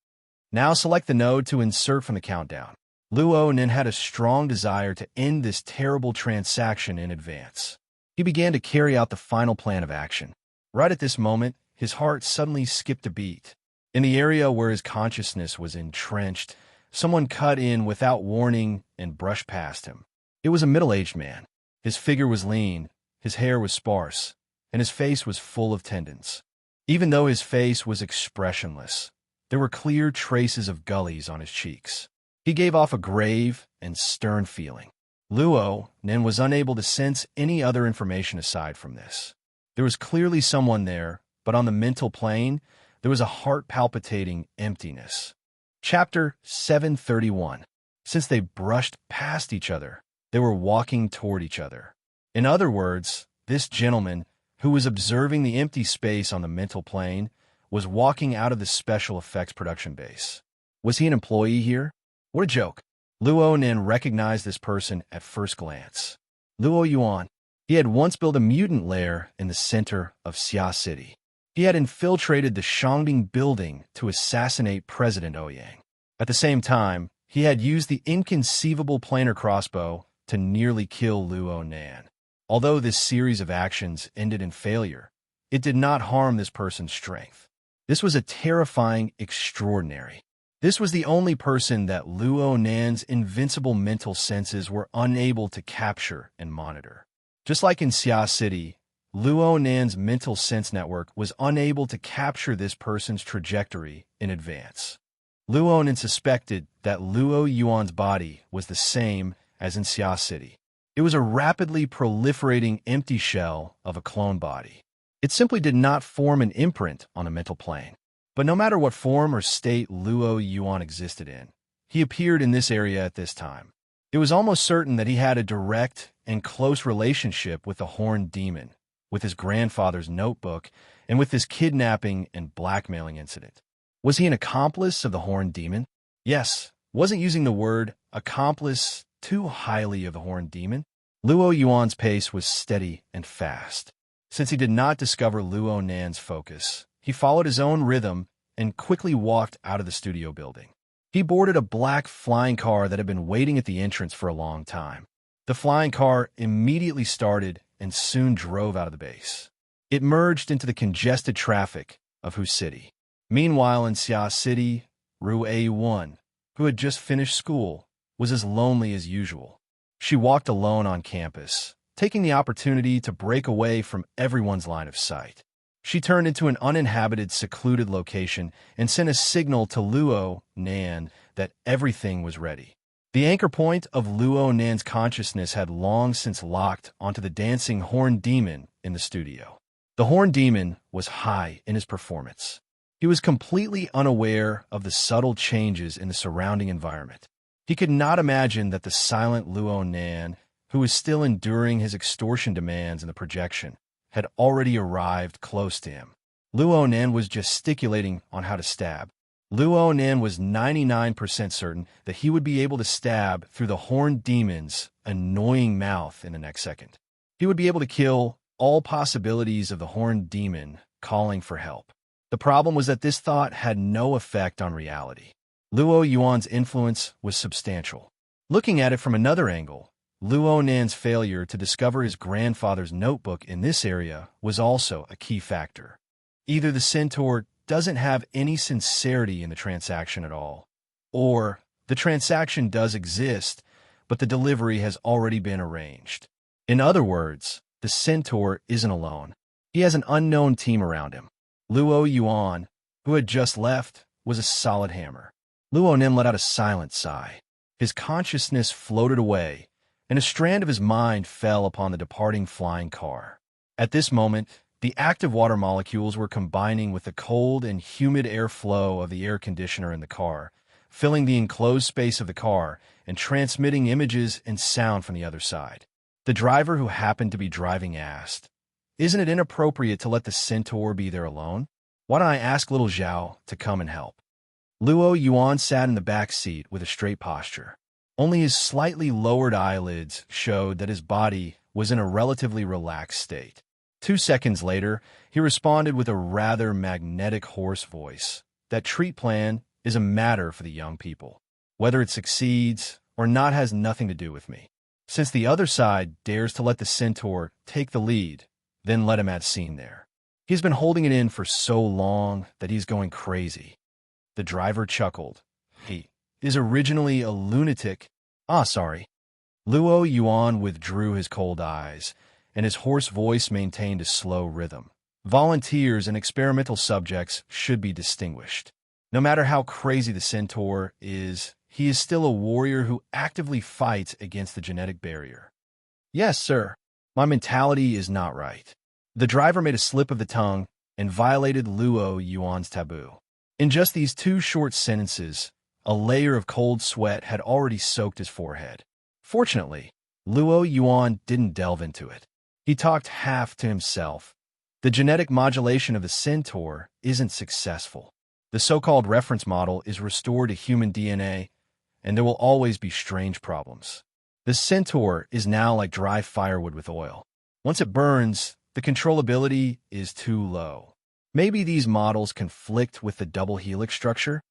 A: Now select the node to insert from the countdown. Luo Nan had a strong desire to end this terrible transaction in advance. He began to carry out the final plan of action. Right at this moment, his heart suddenly skipped a beat. In the area where his consciousness was entrenched, someone cut in without warning and brushed past him. It was a middle-aged man. His figure was lean, his hair was sparse, and his face was full of tendons. Even though his face was expressionless, there were clear traces of gullies on his cheeks. He gave off a grave and stern feeling. Luo Nan was unable to sense any other information aside from this. There was clearly someone there, but on the mental plane, there was a heart-palpitating emptiness. Chapter 731. Since they brushed past each other, they were walking toward each other. In other words, this gentleman, who was observing the empty space on the mental plane, was walking out of the special effects production base. Was he an employee here? What a joke. Luo Nan recognized this person at first glance. Luo Yuan. He had once built a mutant lair in the center of Xia City. He had infiltrated the Shangding building to assassinate President Ouyang. At the same time, he had used the inconceivable planar crossbow to nearly kill Luo Nan. Although this series of actions ended in failure, it did not harm this person's strength. This was a terrifying extraordinary. This was the only person that Luo Nan's invincible mental senses were unable to capture and monitor. Just like in Xia City, Luo Nan's mental sense network was unable to capture this person's trajectory in advance. Luo Nan suspected that Luo Yuan's body was the same as in Xia City. It was a rapidly proliferating empty shell of a clone body. It simply did not form an imprint on a mental plane. But no matter what form or state Luo Yuan existed in, he appeared in this area at this time. It was almost certain that he had a direct and close relationship with the Horned Demon, with his grandfather's notebook, and with this kidnapping and blackmailing incident. Was he an accomplice of the Horned Demon? Yes, wasn't using the word accomplice too highly of the Horned Demon. Luo Yuan's pace was steady and fast. Since he did not discover Luo Nan's focus, he followed his own rhythm and quickly walked out of the studio building. He boarded a black flying car that had been waiting at the entrance for a long time. The flying car immediately started and soon drove out of the base. It merged into the congested traffic of Hu City. Meanwhile, in Xia City, Ru A1, who had just finished school, was as lonely as usual. She walked alone on campus, taking the opportunity to break away from everyone's line of sight. She turned into an uninhabited, secluded location and sent a signal to Luo Nan that everything was ready. The anchor point of Luo Nan's consciousness had long since locked onto the dancing horned demon in the studio. The horned demon was high in his performance. He was completely unaware of the subtle changes in the surrounding environment. He could not imagine that the silent Luo Nan, who was still enduring his extortion demands in the projection, had already arrived close to him. Luo Nan was gesticulating on how to stab. Luo Nan was 99% certain that he would be able to stab through the horned demon's annoying mouth in the next second. He would be able to kill all possibilities of the horned demon calling for help. The problem was that this thought had no effect on reality. Luo Yuan's influence was substantial. Looking at it from another angle, Luo Nan's failure to discover his grandfather's notebook in this area was also a key factor. Either the centaur doesn't have any sincerity in the transaction at all, or the transaction does exist, but the delivery has already been arranged. In other words, the centaur isn't alone. He has an unknown team around him. Luo Yuan, who had just left, was a solid hammer. Luo Nan let out a silent sigh. His consciousness floated away, and a strand of his mind fell upon the departing flying car. At this moment, the active water molecules were combining with the cold and humid airflow of the air conditioner in the car, filling the enclosed space of the car and transmitting images and sound from the other side. The driver who happened to be driving asked, "Isn't it inappropriate to let the centaur be there alone? Why don't I ask little Zhao to come and help?" Luo Yuan sat in the back seat with a straight posture. Only his slightly lowered eyelids showed that his body was in a relatively relaxed state. 2 seconds later, he responded with a rather magnetic hoarse voice. "That treat plan is a matter for the young people. Whether it succeeds or not has nothing to do with me. Since the other side dares to let the centaur take the lead, then let him add scene there. He's been holding it in for so long that he's going crazy." The driver chuckled. "He is originally a lunatic." Sorry. Luo Yuan withdrew his cold eyes, and his hoarse voice maintained a slow rhythm. Volunteers and experimental subjects should be distinguished. No matter how crazy the centaur is, he is still a warrior who actively fights against the genetic barrier. "Yes, sir. My mentality is not right." The driver made a slip of the tongue and violated Luo Yuan's taboo. In just these 2 short sentences, a layer of cold sweat had already soaked his forehead. Fortunately, Luo Yuan didn't delve into it. He talked half to himself. The genetic modulation of the centaur isn't successful. The so-called reference model is restored to human DNA, and there will always be strange problems. The centaur is now like dry firewood with oil. Once it burns, the controllability is too low. Maybe these models conflict with the double helix structure?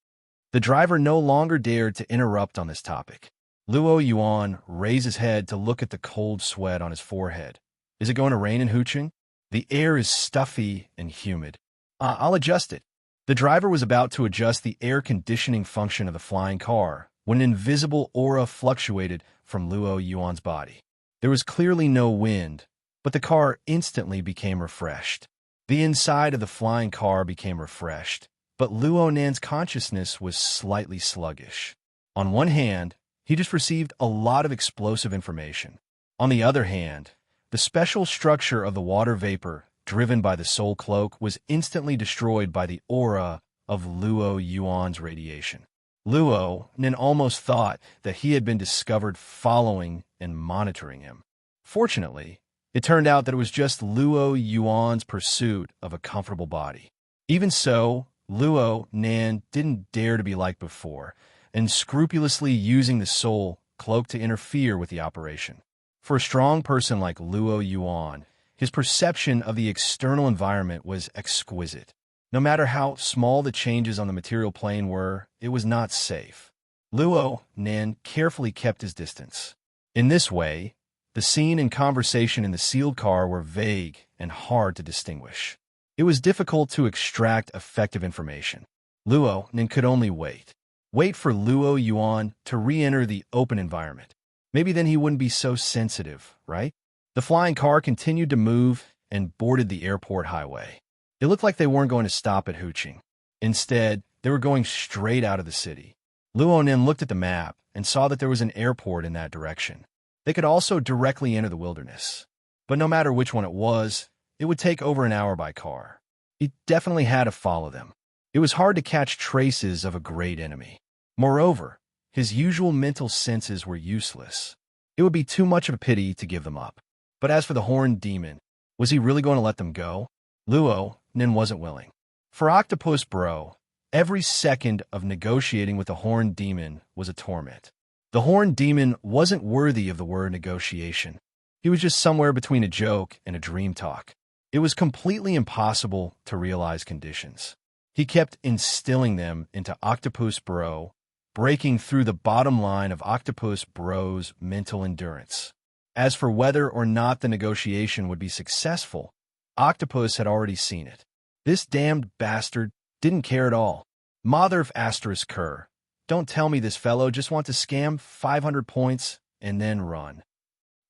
A: The driver no longer dared to interrupt on this topic. Luo Yuan raised his head to look at the cold sweat on his forehead. "Is it going to rain in Huqing? The air is stuffy and humid." I'll adjust it." The driver was about to adjust the air conditioning function of the flying car when an invisible aura fluctuated from Luo Yuan's body. There was clearly no wind, but the car instantly became refreshed. The inside of the flying car became refreshed, but Luo Nan's consciousness was slightly sluggish. On one hand, he just received a lot of explosive information. On the other hand, the special structure of the water vapor driven by the soul cloak was instantly destroyed by the aura of Luo Yuan's radiation. Luo Nan almost thought that he had been discovered following and monitoring him. Fortunately, it turned out that it was just Luo Yuan's pursuit of a comfortable body. Even so, Luo Nan didn't dare to be like before, and scrupulously using the soul cloak to interfere with the operation. For a strong person like Luo Yuan, his perception of the external environment was exquisite. No matter how small the changes on the material plane were, it was not safe. Luo Nan carefully kept his distance. In this way, the scene and conversation in the sealed car were vague and hard to distinguish. It was difficult to extract effective information. Luo Nan could only wait. Wait for Luo Yuan to re-enter the open environment. Maybe then he wouldn't be so sensitive, right? The flying car continued to move and boarded the airport highway. It looked like they weren't going to stop at Huqing. Instead, they were going straight out of the city. Luo Nan looked at the map and saw that there was an airport in that direction. They could also directly enter the wilderness. But no matter which one it would take over an hour by car. He definitely had to follow them. It was hard to catch traces of a great enemy. Moreover, his usual mental senses were useless. It would be too much of a pity to give them up. But as for the horned demon, was he really going to let them go? Luo Nin wasn't willing. For Octopus Bro, every second of negotiating with the horned demon was a torment. The horned demon wasn't worthy of the word negotiation. He was just somewhere between a joke and a dream talk. It was completely impossible to realize conditions. He kept instilling them into Octopus Bro, breaking through the bottom line of Octopus Bro's mental endurance. As for whether or not the negotiation would be successful, Octopus had already seen it. This damned bastard didn't care at all. Mother of asterisk cur, don't tell me this fellow just want to scam 500 points and then run.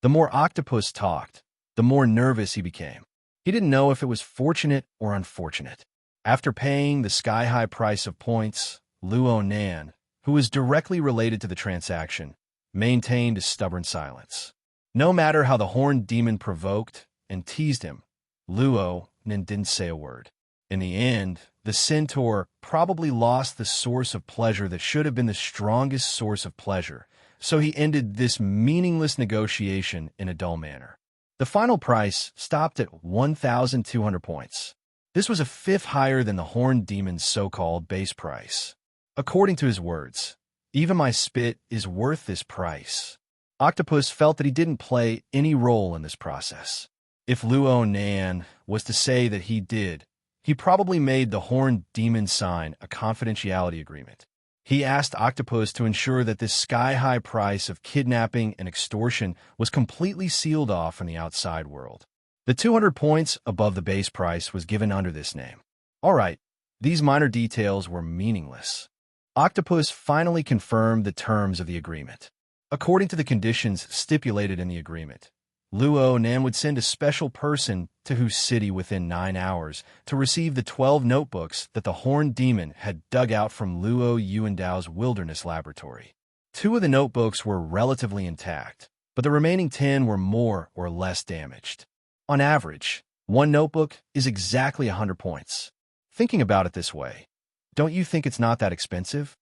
A: The more Octopus talked, the more nervous he became. He didn't know if it was fortunate or unfortunate. After paying the sky-high price of points, Luo Nan, who was directly related to the transaction, maintained a stubborn silence. No matter how the horned demon provoked and teased him, Luo Nan didn't say a word. In the end, the centaur probably lost the source of pleasure that should have been the strongest source of pleasure, so he ended this meaningless negotiation in a dull manner. The final price stopped at 1,200 points. This was a fifth higher than the horned demon's so-called base price. According to his words, even my spit is worth this price. Octopus felt that he didn't play any role in this process. If Luo Nan was to say that he did, he probably made the horned demon sign a confidentiality agreement. He asked Octopus to ensure that this sky-high price of kidnapping and extortion was completely sealed off from the outside world. The 200 points above the base price was given under this name. All right, these minor details were meaningless. Octopus finally confirmed the terms of the agreement. According to the conditions stipulated in the agreement, Luo Nan would send a special person to whose city within 9 hours to receive the 12 notebooks that the horned demon had dug out from Luo Yuandao's wilderness laboratory. 2 of the notebooks were relatively intact, but the remaining 10 were more or less damaged. On average, 1 notebook is exactly 100 points. Thinking about it this way, don't you think it's not that expensive?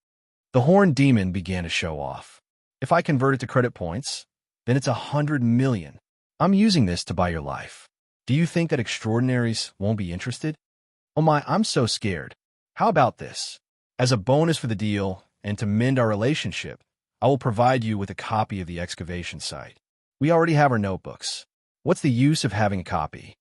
A: The horned demon began to show off. If I convert it to credit points, then it's 100 million. I'm using this to buy your life. Do you think that extraordinaries won't be interested? Oh my, I'm so scared. How about this? As a bonus for the deal and to mend our relationship, I will provide you with a copy of the excavation site. We already have our notebooks. What's the use of having a copy?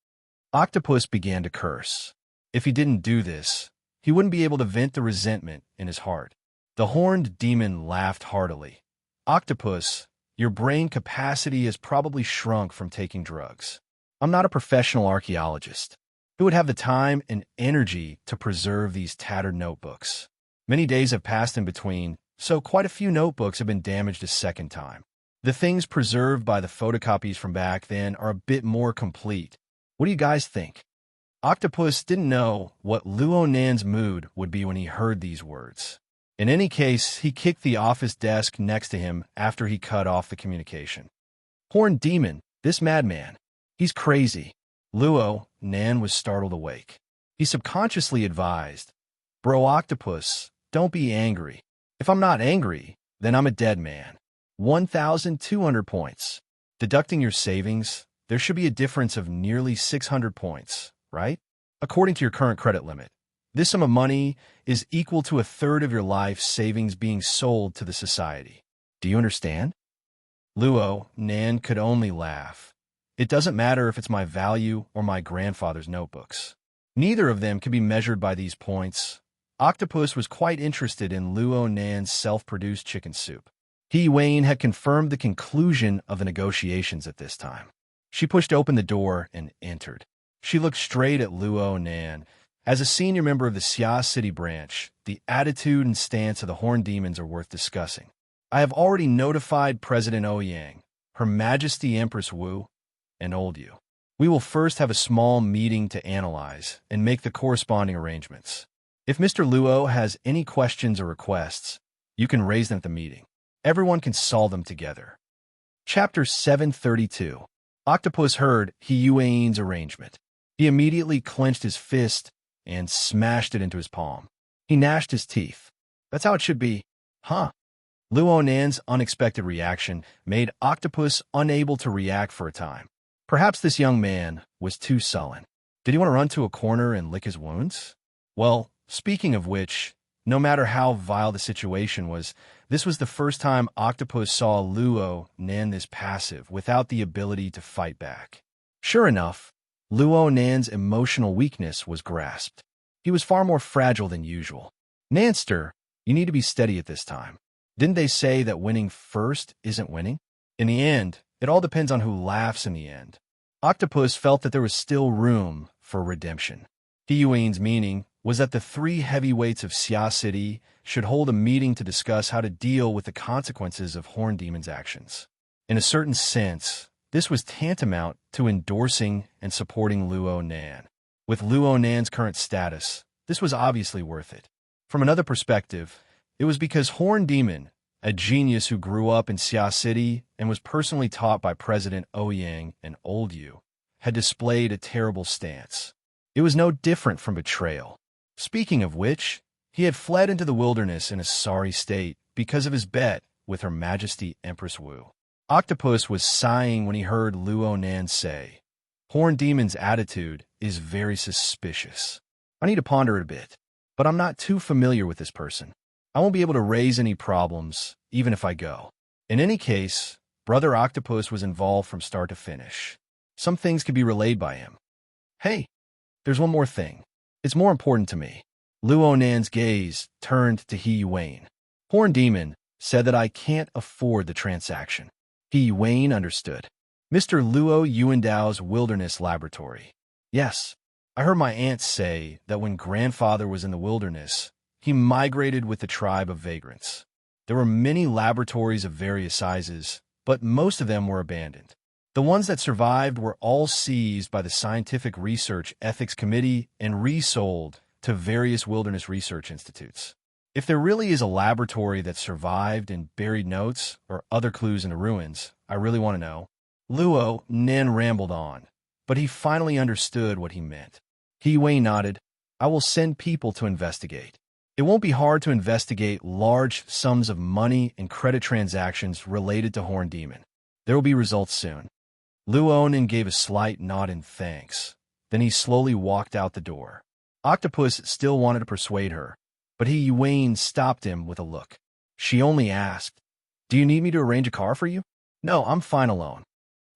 A: Octopus began to curse. If he didn't do this, he wouldn't be able to vent the resentment in his heart. The horned demon laughed heartily. Octopus, your brain capacity has probably shrunk from taking drugs. I'm not a professional archaeologist who would have the time and energy to preserve these tattered notebooks. Many days have passed in between, so quite a few notebooks have been damaged a second time. The things preserved by the photocopies from back then are a bit more complete. What do you guys think? Octopus didn't know what Luo Nan's mood would be when he heard these words. In any case, he kicked the office desk next to him after he cut off the communication. Horned demon, this madman. He's crazy. Luo Nan was startled awake. He subconsciously advised, Bro Octopus, don't be angry. If I'm not angry, then I'm a dead man. 1,200 points. Deducting your savings, there should be a difference of nearly 600 points, right? According to your current credit limit. This sum of money is equal to a third of your life savings being sold to the society. Do you understand? Luo Nan could only laugh. It doesn't matter if it's my value or my grandfather's notebooks. Neither of them can be measured by these points. Octopus was quite interested in Luo Nan's self-produced chicken soup. He Wayne had confirmed the conclusion of the negotiations at this time. She pushed open the door and entered. She looked straight at Luo Nan. As a senior member of the Xia City branch, the attitude and stance of the horned demons are worth discussing. I have already notified President Ouyang, Her Majesty Empress Wu, and Old Yu. We will first have a small meeting to analyze and make the corresponding arrangements. If Mr. Luo has any questions or requests, you can raise them at the meeting. Everyone can solve them together. Chapter 732. Octopus heard Hiyuain's arrangement. He immediately clenched his fist and smashed it into his palm. He gnashed his teeth. That's how it should be, huh? Luo Nan's unexpected reaction made Octopus unable to react for a time. Perhaps this young man was too sullen. Did he want to run to a corner and lick his wounds? Well, speaking of which, no matter how vile the situation was, this was the first time Octopus saw Luo Nan this passive, without the ability to fight back. Sure enough, Luo Nan's emotional weakness was grasped. He was far more fragile than usual. Nanster, you need to be steady at this time. Didn't they say that winning first isn't winning? In the end, it all depends on who laughs in the end. Octopus felt that there was still room for redemption. Hiyuain's meaning was that the three heavyweights of Xia City should hold a meeting to discuss how to deal with the consequences of Horn Demon's actions. In a certain sense, this was tantamount to endorsing and supporting Luo Nan. With Luo Nan's current status, this was obviously worth it. From another perspective, it was because Horn Demon, a genius who grew up in Xia City and was personally taught by President Ouyang and Old Yu, had displayed a terrible stance. It was no different from betrayal. Speaking of which, he had fled into the wilderness in a sorry state because of his bet with Her Majesty Empress Wu. Octopus was sighing when he heard Luo Nan say, Horn Demon's attitude is very suspicious. I need to ponder it a bit, but I'm not too familiar with this person. I won't be able to raise any problems, even if I go. In any case, Brother Octopus was involved from start to finish. Some things could be relayed by him. Hey, there's one more thing. It's more important to me. Luo Nan's gaze turned to Hiyuain. Horn Demon said that I can't afford the transaction. Hiyuain understood. Mr. Luo Yuandao's wilderness laboratory. Yes, I heard my aunt say that when grandfather was in the wilderness, he migrated with the tribe of vagrants. There were many laboratories of various sizes, but most of them were abandoned. The ones that survived were all seized by the Scientific Research Ethics Committee and resold to various wilderness research institutes. If there really is a laboratory that survived and buried notes or other clues in the ruins, I really want to know. Luo Nan rambled on, but he finally understood what he meant. Hiyuain nodded. I will send people to investigate. It won't be hard to investigate large sums of money and credit transactions related to Horn Demon. There will be results soon. Luo Nan gave a slight nod in thanks. Then he slowly walked out the door. Octopus still wanted to persuade her, but Hiyuain stopped him with a look. She only asked, Do you need me to arrange a car for you? No, I'm fine alone.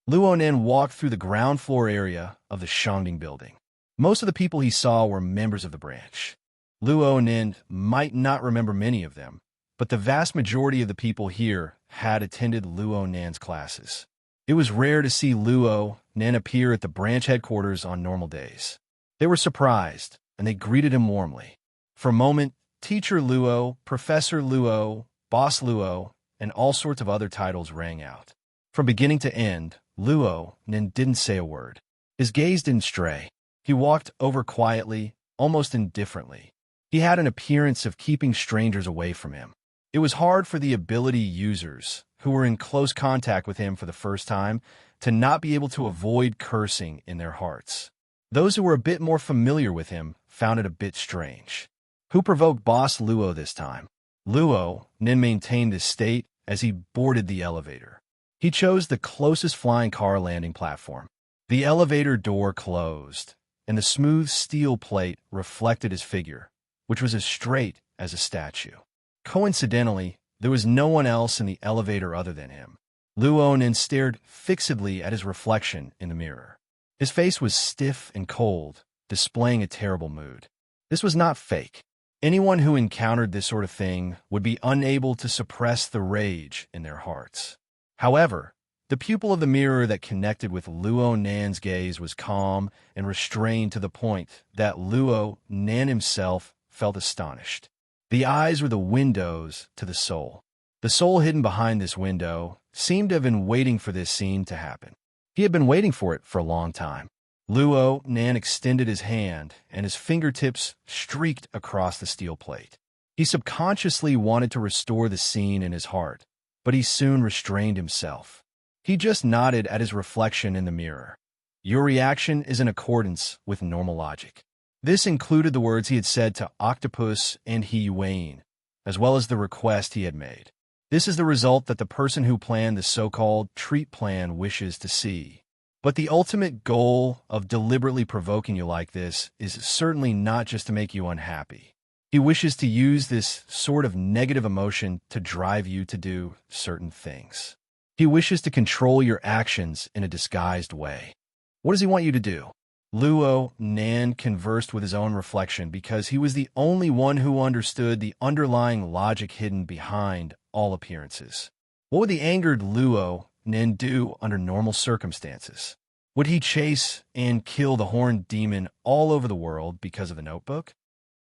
A: Luo Nan walked through the ground floor area of the Shangding building. Most of the people he saw were members of the branch. Luo Nan might not remember many of them, but the vast majority of the people here had attended Luo Nan's classes. It was rare to see Luo Nan appear at the branch headquarters on normal days. They were surprised, and they greeted him warmly. For a moment, Teacher Luo, Professor Luo, Boss Luo, and all sorts of other titles rang out. From beginning to end, Luo Nan didn't say a word. His gaze didn't stray. He walked over quietly, almost indifferently. He had an appearance of keeping strangers away from him. It was hard for the ability users, who were in close contact with him for the first time, to not be able to avoid cursing in their hearts. Those who were a bit more familiar with him found it a bit strange. Who provoked Boss Luo this time? Luo Nan maintained his state as he boarded the elevator. He chose the closest flying car landing platform. The elevator door closed, and the smooth steel plate reflected his figure, which was as straight as a statue. Coincidentally, there was no one else in the elevator other than him. Luo Nan stared fixedly at his reflection in the mirror. His face was stiff and cold, displaying a terrible mood. This was not fake. Anyone who encountered this sort of thing would be unable to suppress the rage in their hearts. However, the pupil of the mirror that connected with Luo Nan's gaze was calm and restrained to the point that Luo Nan himself felt astonished. The eyes were the windows to the soul. The soul hidden behind this window seemed to have been waiting for this scene to happen. He had been waiting for it for a long time. Luo Nan extended his hand, and his fingertips streaked across the steel plate. He subconsciously wanted to restore the scene in his heart, but he soon restrained himself. He just nodded at his reflection in the mirror. Your reaction is in accordance with normal logic. This included the words he had said to Octopus and Wayne, as well as the request he had made. This is the result that the person who planned the so-called treat plan wishes to see. But the ultimate goal of deliberately provoking you like this is certainly not just to make you unhappy. He wishes to use this sort of negative emotion to drive you to do certain things. He wishes to control your actions in a disguised way. What does he want you to do? Luo Nan conversed with his own reflection because he was the only one who understood the underlying logic hidden behind all appearances. What would the angered Luo Nan do under normal circumstances? Would he chase and kill the horned demon all over the world because of the notebook?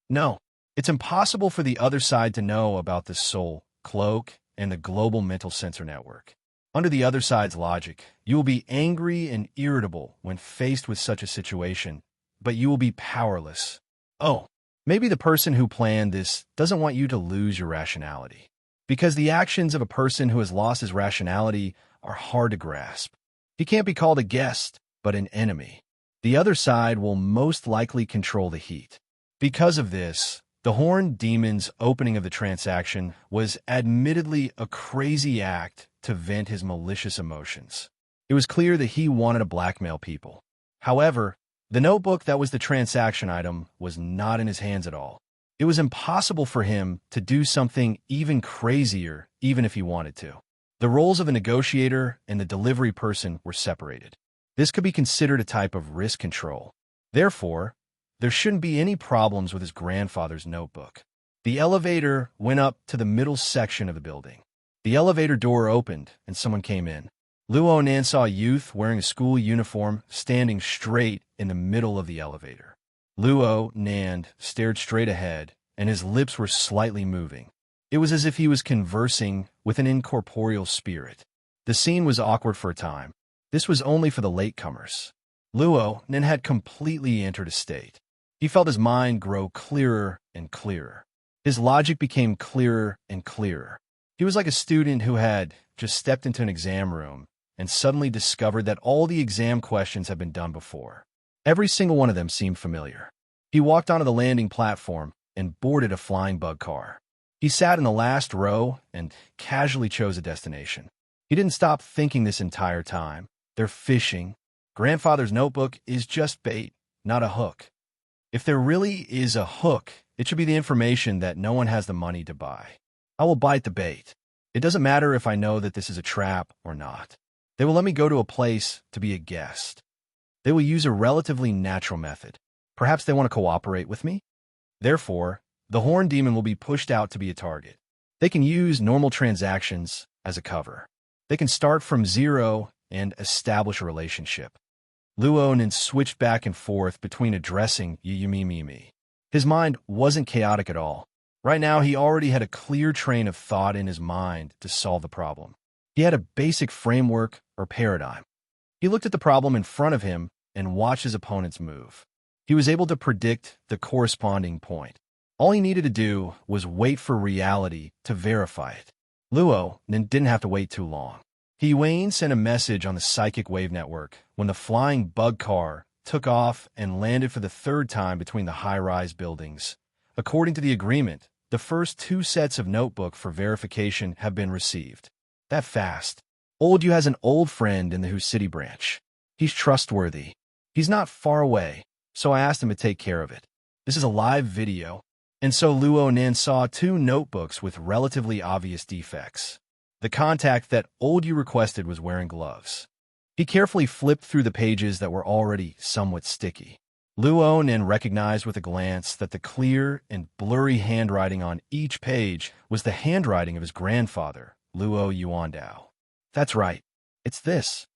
A: No. It's impossible for the other side to know about the soul, cloak, and the global mental sensor network. Under the other side's logic, you will be angry and irritable when faced with such a situation, but you will be powerless. Oh, maybe the person who planned this doesn't want you to lose your rationality. Because the actions of a person who has lost his rationality are hard to grasp. He can't be called a guest, but an enemy. The other side will most likely control the heat. Because of this, the Horned Demon's opening of the transaction was admittedly a crazy act to vent his malicious emotions. It was clear that he wanted to blackmail people. However, the notebook that was the transaction item was not in his hands at all. It was impossible for him to do something even crazier, even if he wanted to. The roles of the negotiator and the delivery person were separated. This could be considered a type of risk control. Therefore, there shouldn't be any problems with his grandfather's notebook. The elevator went up to the middle section of the building. The elevator door opened, and someone came in. Luo Nan saw a youth wearing a school uniform standing straight in the middle of the elevator. Luo Nan stared straight ahead, and his lips were slightly moving. It was as if he was conversing with an incorporeal spirit. The scene was awkward for a time. This was only for the latecomers. Luo Nan had completely entered a state. He felt his mind grow clearer and clearer. His logic became clearer and clearer. He was like a student who had just stepped into an exam room and suddenly discovered that all the exam questions had been done before. Every single one of them seemed familiar. He walked onto the landing platform and boarded a flying bug car. He sat in the last row and casually chose a destination. He didn't stop thinking this entire time. They're fishing. Grandfather's notebook is just bait, not a hook. If there really is a hook, it should be the information that no one has the money to buy. I will bite the bait. It doesn't matter if I know that this is a trap or not. They will let me go to a place to be a guest. They will use a relatively natural method. Perhaps they want to cooperate with me? Therefore, the Horned Demon will be pushed out to be a target. They can use normal transactions as a cover. They can start from zero and establish a relationship. Luo Nan switched back and forth between addressing me. His mind wasn't chaotic at all. Right now, he already had a clear train of thought in his mind to solve the problem. He had a basic framework or paradigm. He looked at the problem in front of him and watched his opponents move. He was able to predict the corresponding point. All he needed to do was wait for reality to verify it. Luo Nan didn't have to wait too long. Wayne sent a message on the psychic wave network when the flying bug car took off and landed for the third time between the high-rise buildings. According to the agreement, the first 2 sets of notebook for verification have been received. That fast. You has an old friend in the Who City branch. He's trustworthy. He's not far away, so I asked him to take care of it. This is a live video, and so Luo Nan saw 2 notebooks with relatively obvious defects. The contact that you requested was wearing gloves. He carefully flipped through the pages that were already somewhat sticky. Luo Nan recognized with a glance that the clear and blurry handwriting on each page was the handwriting of his grandfather, Luo Yuandao. That's right. It's this.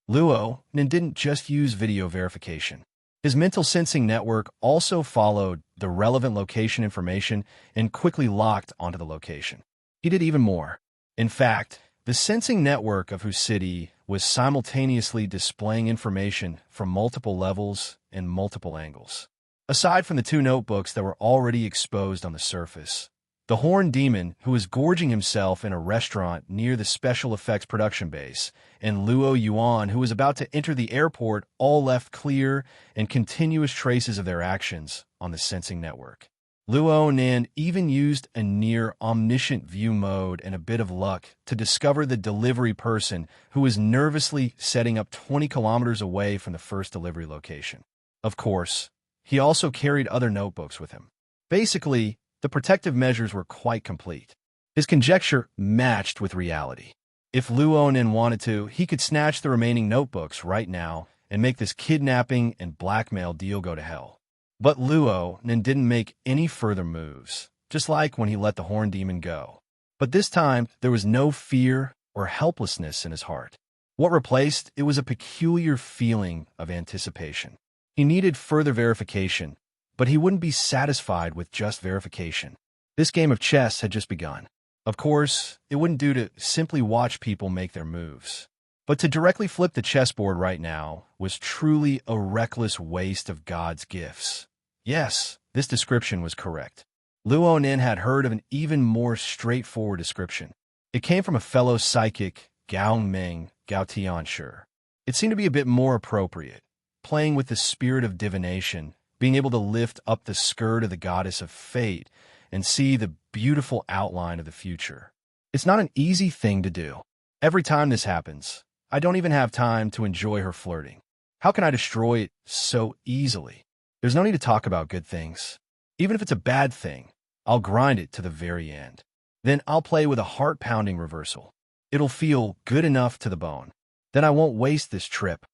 A: Luo Nan didn't just use video verification. His mental sensing network also followed the relevant location information and quickly locked onto the location. He did even more. In fact, the sensing network of Who City was simultaneously displaying information from multiple levels and multiple angles. Aside from the 2 notebooks that were already exposed on the surface, The Horned Demon, who was gorging himself in a restaurant near the special effects production base, and Luo Yuan, who was about to enter the airport, all left clear and continuous traces of their actions on the sensing network. Luo Nan even used a near-omniscient view mode and a bit of luck to discover the delivery person who was nervously setting up 20 kilometers away from the first delivery location. Of course, he also carried other notebooks with him. Basically, the protective measures were quite complete. His conjecture matched with reality. If Luo Nan wanted to, he could snatch the remaining notebooks right now and make this kidnapping and blackmail deal go to hell. But Luo Nan didn't make any further moves, just like when he let the Horned Demon go. But this time, there was no fear or helplessness in his heart. What replaced it was a peculiar feeling of anticipation. He needed further verification, but he wouldn't be satisfied with just verification. This game of chess had just begun. Of course, it wouldn't do to simply watch people make their moves. But to directly flip the chessboard right now was truly a reckless waste of God's gifts. Yes, this description was correct. Luo Nan had heard of an even more straightforward description. It came from a fellow psychic, Gao Ming Gao Tianshi. It seemed to be a bit more appropriate, playing with the spirit of divination, being able to lift up the skirt of the goddess of fate and see the beautiful outline of the future. It's not an easy thing to do. Every time this happens, I don't even have time to enjoy her flirting. How can I destroy it so easily? There's no need to talk about good things. Even if it's a bad thing, I'll grind it to the very end. Then I'll play with a heart-pounding reversal. It'll feel good enough to the bone. Then I won't waste this trip.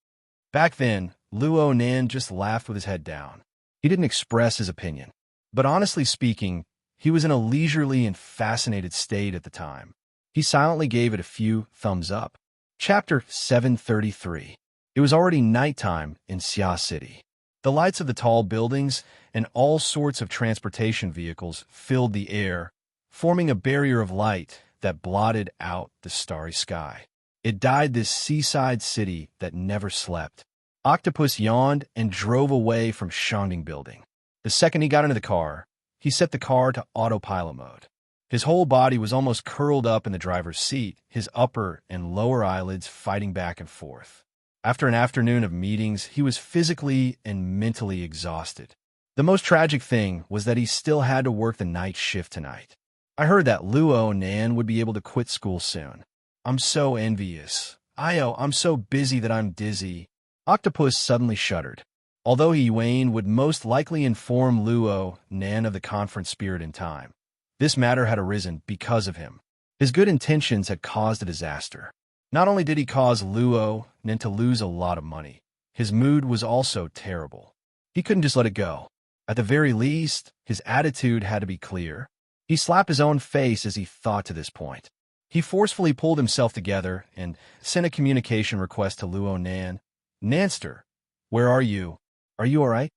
A: Back then, Luo Nan just laughed with his head down. He didn't express his opinion. But honestly speaking, he was in a leisurely and fascinated state at the time. He silently gave it a few thumbs up. Chapter 733. It was already nighttime in Xia City. The lights of the tall buildings and all sorts of transportation vehicles filled the air, forming a barrier of light that blotted out the starry sky. It died this seaside city that never slept. Octopus yawned and drove away from Shangding Building. The second he got into the car, he set the car to autopilot mode. His whole body was almost curled up in the driver's seat, his upper and lower eyelids fighting back and forth. After an afternoon of meetings, he was physically and mentally exhausted. The most tragic thing was that he still had to work the night shift tonight. I heard that Luo Nan would be able to quit school soon. I'm so envious. I'm so busy that I'm dizzy. Octopus suddenly shuddered. Although Yuan would most likely inform Luo Nan of the conference spirit in time, this matter had arisen because of him. His good intentions had caused a disaster. Not only did he cause Luo Nan to lose a lot of money, his mood was also terrible. He couldn't just let it go. At the very least, his attitude had to be clear. He slapped his own face as he thought to this point. He forcefully pulled himself together and sent a communication request to Luo Nan. Nanster, where are you? Are you all right?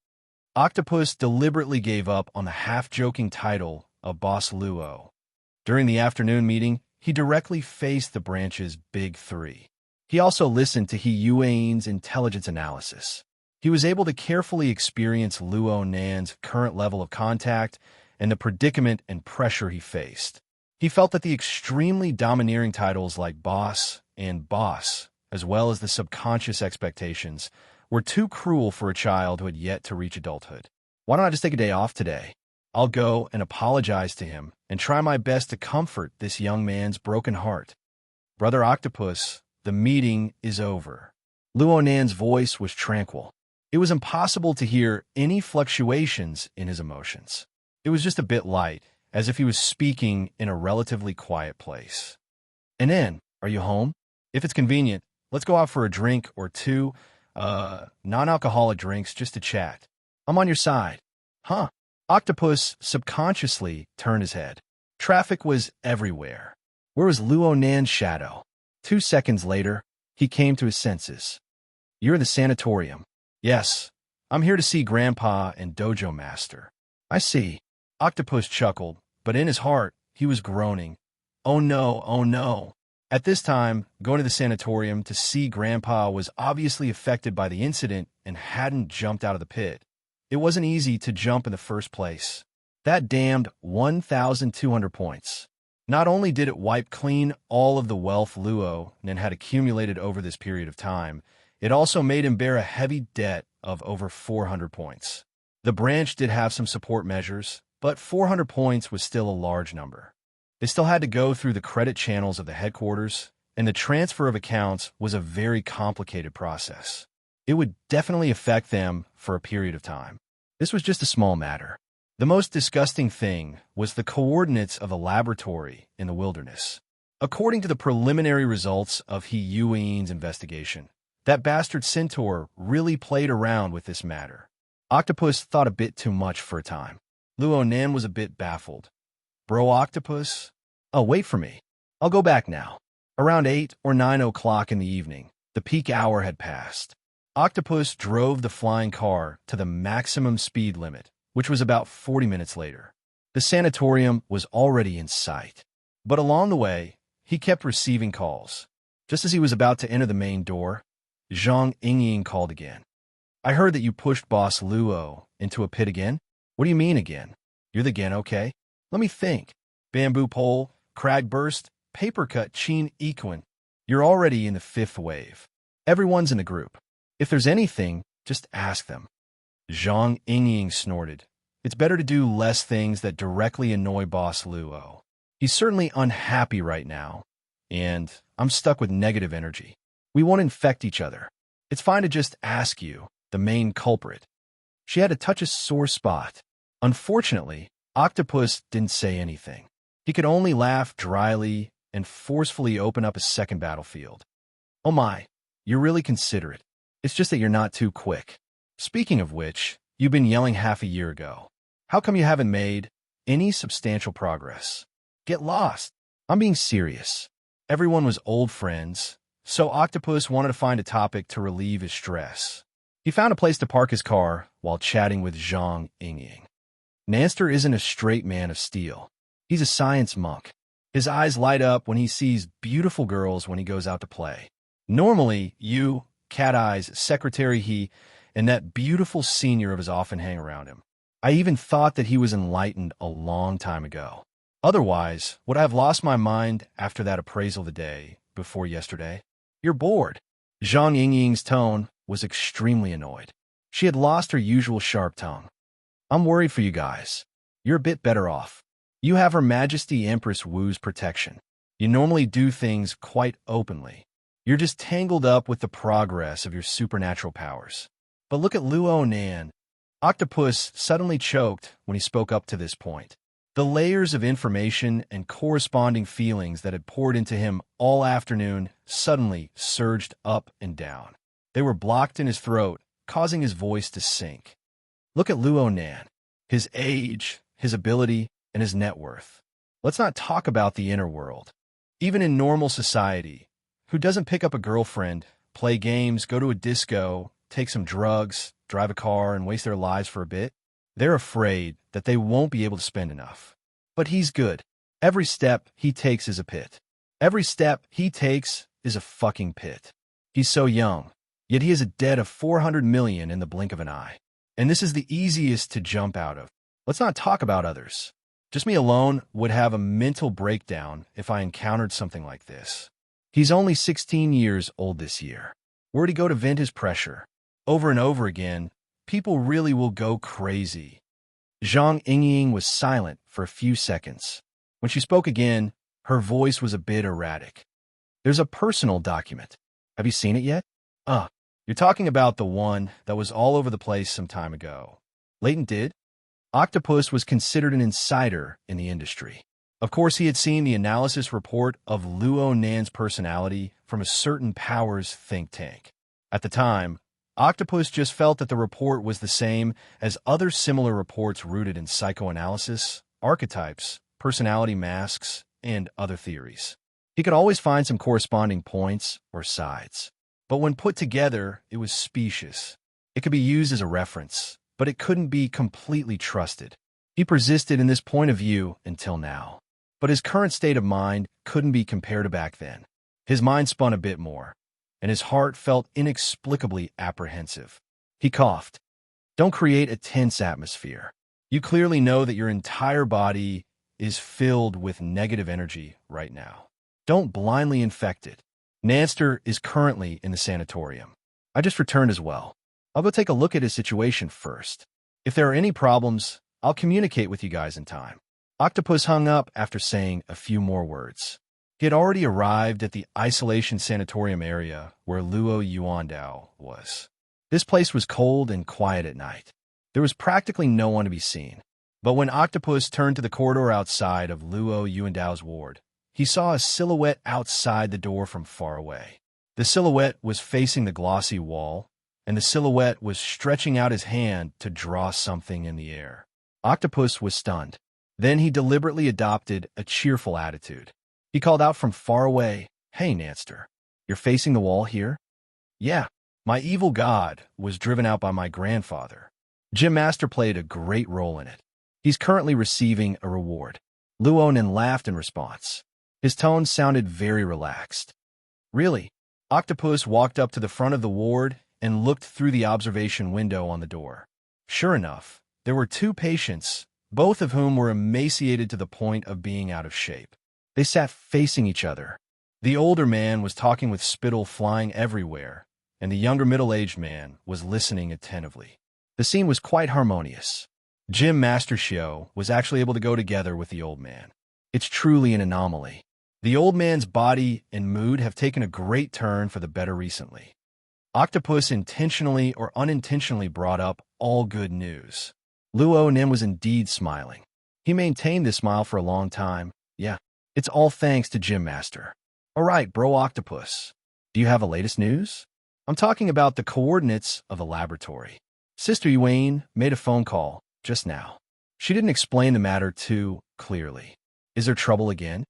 A: Octopus deliberately gave up on the half-joking title of Boss Luo. During the afternoon meeting, he directly faced the branch's big three. He also listened to Yuan's intelligence analysis. He was able to carefully experience Luo Nan's current level of contact and the predicament and pressure he faced. He felt that the extremely domineering titles like boss and boss, as well as the subconscious expectations, were too cruel for a child who had yet to reach adulthood. Why don't I just take a day off today? I'll go and apologize to him and try my best to comfort this young man's broken heart. Brother Octopus, the meeting is over. Luo Nan's voice was tranquil. It was impossible to hear any fluctuations in his emotions. It was just a bit light, as if he was speaking in a relatively quiet place. And then, are you home? If it's convenient, let's go out for a drink or two, non-alcoholic drinks just to chat. I'm on your side. Huh? Octopus subconsciously turned his head. Traffic was everywhere. Where was Luo Nan's shadow? 2 seconds later, he came to his senses. You're in the sanatorium. Yes, I'm here to see Grandpa and Dojo Master. I see. Octopus chuckled, but in his heart, he was groaning. Oh no, oh no. At this time, going to the sanatorium to see Grandpa was obviously affected by the incident and hadn't jumped out of the pit. It wasn't easy to jump in the first place. That damned 1,200 points. Not only did it wipe clean all of the wealth Luo had accumulated over this period of time, it also made him bear a heavy debt of over 400 points. The branch did have some support measures, but 400 points was still a large number. They still had to go through the credit channels of the headquarters, and the transfer of accounts was a very complicated process. It would definitely affect them for a period of time. This was just a small matter. The most disgusting thing was the coordinates of a laboratory in the wilderness. According to the preliminary results of He Yuan's investigation, that bastard centaur really played around with this matter. Octopus thought a bit too much for a time. Luo Nan was a bit baffled. Bro Octopus? Oh, wait for me. I'll go back now. Around 8 or 9 o'clock in the evening, the peak hour had passed. Octopus drove the flying car to the maximum speed limit, which was about 40 minutes later. The sanatorium was already in sight. But along the way, he kept receiving calls. Just as he was about to enter the main door, Zhang Yingying called again. I heard that you pushed Boss Luo into a pit again? What do you mean again? You're the again, okay? Let me think. Bamboo pole, crag burst, paper cut, Chin Equin. You're already in the 5th wave. Everyone's in the group. If there's anything, just ask them. Zhang Yingying snorted. It's better to do less things that directly annoy Boss Luo. He's certainly unhappy right now, and I'm stuck with negative energy. We won't infect each other. It's fine to just ask you, the main culprit. She had to touch a sore spot. Unfortunately, Octopus didn't say anything. He could only laugh dryly and forcefully open up a second battlefield. Oh my, you're really considerate. It's just that you're not too quick. Speaking of which, you've been yelling half a year ago. How come you haven't made any substantial progress? Get lost. I'm being serious. Everyone was old friends, so Octopus wanted to find a topic to relieve his stress. He found a place to park his car while chatting with Zhang Yingying. Nanster isn't a straight man of steel. He's a science monk. His eyes light up when he sees beautiful girls when he goes out to play. Normally, you, Cat Eye's secretary, he, and that beautiful senior of his often hang around him. I even thought that he was enlightened a long time ago. Otherwise, would I have lost my mind after that appraisal the day before yesterday? You're bored. Zhang Yingying's tone was extremely annoyed. She had lost her usual sharp tongue. I'm worried for you guys. You're a bit better off. You have Her Majesty Empress Wu's protection. You normally do things quite openly. You're just tangled up with the progress of your supernatural powers. But look at Luo Nan. Octopus suddenly choked when he spoke up to this point. The layers of information and corresponding feelings that had poured into him all afternoon suddenly surged up and down. They were blocked in his throat, causing his voice to sink. Look at Luo Nan. His age, his ability, and his net worth. Let's not talk about the inner world. Even in normal society, who doesn't pick up a girlfriend, play games, go to a disco, take some drugs, drive a car, and waste their lives for a bit? They're afraid that they won't be able to spend enough. But he's good. Every step he takes is a pit. Every step he takes is a fucking pit. He's so young, yet he has a debt of 400 million in the blink of an eye. And this is the easiest to jump out of. Let's not talk about others. Just me alone would have a mental breakdown if I encountered something like this. He's only 16 years old this year. Where'd he go to vent his pressure? Over and over again, people really will go crazy. Zhang Yingying was silent for a few seconds. When she spoke again, her voice was a bit erratic. There's a personal document. Have you seen it yet? You're talking about the one that was all over the place some time ago. Leighton did? Octopus was considered an insider in the industry. Of course, he had seen the analysis report of Luo Nan's personality from a certain powers think tank. At the time, Octopus just felt that the report was the same as other similar reports rooted in psychoanalysis, archetypes, personality masks, and other theories. He could always find some corresponding points or sides. But when put together, it was specious. It could be used as a reference, but it couldn't be completely trusted. He persisted in this point of view until now. But his current state of mind couldn't be compared to back then. His mind spun a bit more, and his heart felt inexplicably apprehensive. He coughed. Don't create a tense atmosphere. You clearly know that your entire body is filled with negative energy right now. Don't blindly infect it. Nanster is currently in the sanatorium. I just returned as well. I'll go take a look at his situation first. If there are any problems, I'll communicate with you guys in time. Octopus hung up after saying a few more words. He had already arrived at the isolation sanatorium area where Luo Yuandao was. This place was cold and quiet at night. There was practically no one to be seen. But when Octopus turned to the corridor outside of Luo Yuandao's ward, he saw a silhouette outside the door from far away. The silhouette was facing the glossy wall, and the silhouette was stretching out his hand to draw something in the air. Octopus was stunned. Then he deliberately adopted a cheerful attitude. He called out from far away, "Hey, Nanster, you're facing the wall here?" "Yeah, my evil god was driven out by my grandfather. Jim Master played a great role in it. He's currently receiving a reward." Luonin laughed in response. His tone sounded very relaxed. "Really?" Octopus walked up to the front of the ward and looked through the observation window on the door. Sure enough, there were two patients, both of whom were emaciated to the point of being out of shape. They sat facing each other. The older man was talking with spittle flying everywhere, and the younger middle-aged man was listening attentively. The scene was quite harmonious. Jim Mastershio was actually able to go together with the old man. It's truly an anomaly. The old man's body and mood have taken a great turn for the better recently. Octopus intentionally or unintentionally brought up all good news. Luo Nim was indeed smiling. He maintained this smile for a long time. "Yeah, it's all thanks to Jim Master." "All right, bro Octopus. Do you have the latest news?" "I'm talking about the coordinates of the laboratory. Sister Yuane made a phone call just now. She didn't explain the matter too clearly. Is there trouble again?"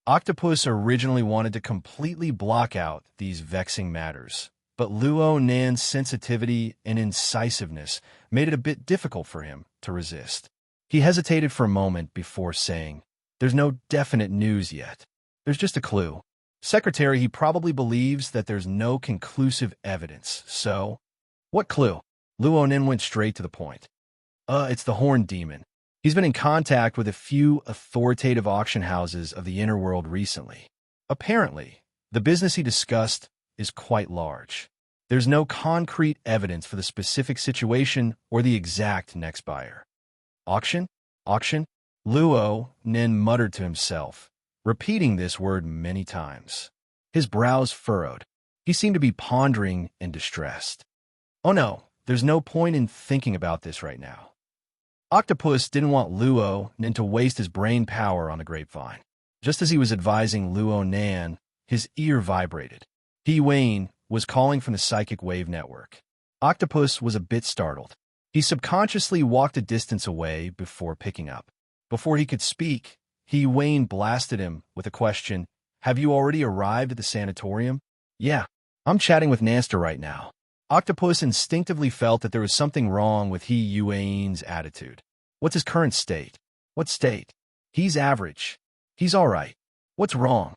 A: Octopus originally wanted to completely block out these vexing matters, but Luo Nan's sensitivity and incisiveness made it a bit difficult for him to resist. He hesitated for a moment before saying, "There's no definite news yet. There's just a clue. Secretary, he probably believes that there's no conclusive evidence, so—" "What clue?" Luo Nin went straight to the point. It's the Horned Demon. He's been in contact with a few authoritative auction houses of the inner world recently. Apparently, the business he discussed is quite large. There's no concrete evidence for the specific situation or the exact next buyer." "Auction? Auction?" Luo Nin muttered to himself, repeating this word many times. His brows furrowed. He seemed to be pondering and distressed. "Oh no, there's no point in thinking about this right now." Octopus didn't want Luo Nin to waste his brain power on the grapevine. Just as he was advising Luo Nan, his ear vibrated. He Wayne was calling from the psychic wave network. Octopus was a bit startled. He subconsciously walked a distance away before picking up. Before he could speak, He Wayne blasted him with a question. "Have you already arrived at the sanatorium?" "Yeah, I'm chatting with Nanster right now." Octopus instinctively felt that there was something wrong with He Wayne's attitude. What's his current state? What state? He's average. He's all right. What's wrong?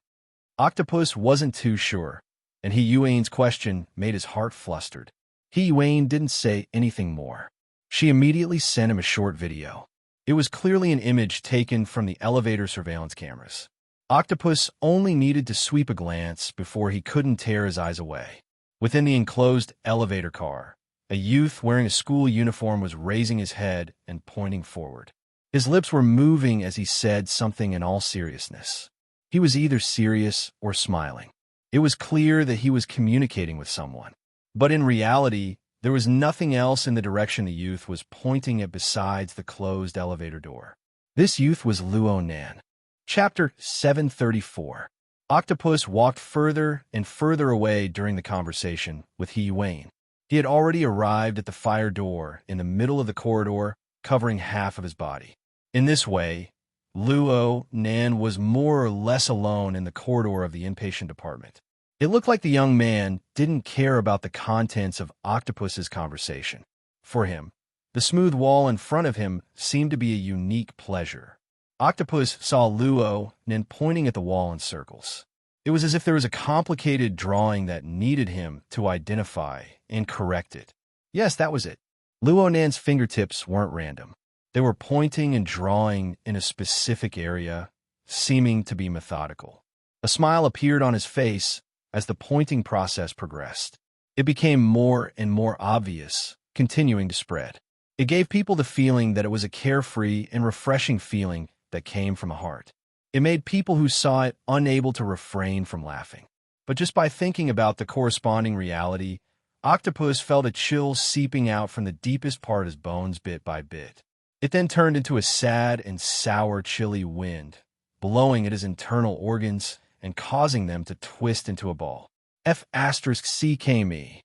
A: Octopus wasn't too sure, and He Wayne's question made his heart flustered. He Wayne didn't say anything more. She immediately sent him a short video. It was clearly an image taken from the elevator surveillance cameras. Octopus only needed to sweep a glance before he couldn't tear his eyes away. Within the enclosed elevator car, a youth wearing a school uniform was raising his head and pointing forward. His lips were moving as he said something in all seriousness. He was either serious or smiling. It was clear that he was communicating with someone. But in reality, there was nothing else in the direction the youth was pointing at besides the closed elevator door. This youth was Luo Nan. Chapter 734. Octopus walked further and further away during the conversation with He Wayne. He had already arrived at the fire door in the middle of the corridor, covering half of his body. In this way, Luo Nan was more or less alone in the corridor of the inpatient department. It looked like the young man didn't care about the contents of Octopus's conversation. For him, the smooth wall in front of him seemed to be a unique pleasure. Octopus saw Luo Nan pointing at the wall in circles. It was as if there was a complicated drawing that needed him to identify and correct it. Yes, that was it. Luo Nan's fingertips weren't random. They were pointing and drawing in a specific area, seeming to be methodical. A smile appeared on his face as the pointing process progressed. It became more and more obvious, continuing to spread. It gave people the feeling that it was a carefree and refreshing feeling that came from the heart. It made people who saw it unable to refrain from laughing. But just by thinking about the corresponding reality, Octopus felt a chill seeping out from the deepest part of his bones bit by bit. It then turned into a sad and sour chilly wind, blowing at his internal organs and causing them to twist into a ball. F***me.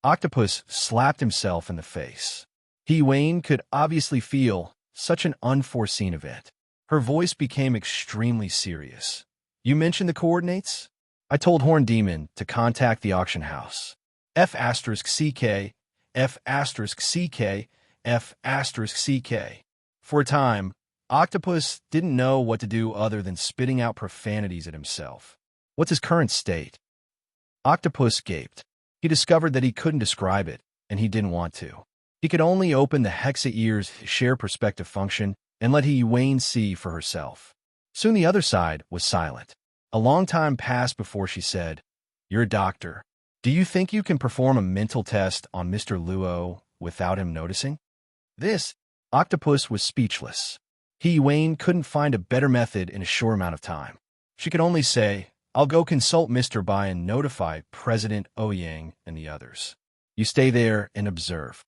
A: Octopus slapped himself in the face. Wayne could obviously feel such an unforeseen event. Her voice became extremely serious. You mentioned the coordinates? I told Horn Demon to contact the auction house. F***CK, F***CK, F***CK. For a time, Octopus didn't know what to do other than spitting out profanities at himself. What's his current state? Octopus gaped. He discovered that he couldn't describe it, and he didn't want to. He could only open the Hexa-Ear's share perspective function and let Wayne see for herself. Soon the other side was silent. A long time passed before she said, You're a doctor. Do you think you can perform a mental test on Mr. Luo without him noticing? Octopus was speechless. Wayne couldn't find a better method in a short amount of time. She could only say, I'll go consult Mr. Bai and notify President Ouyang and the others. You stay there and observe.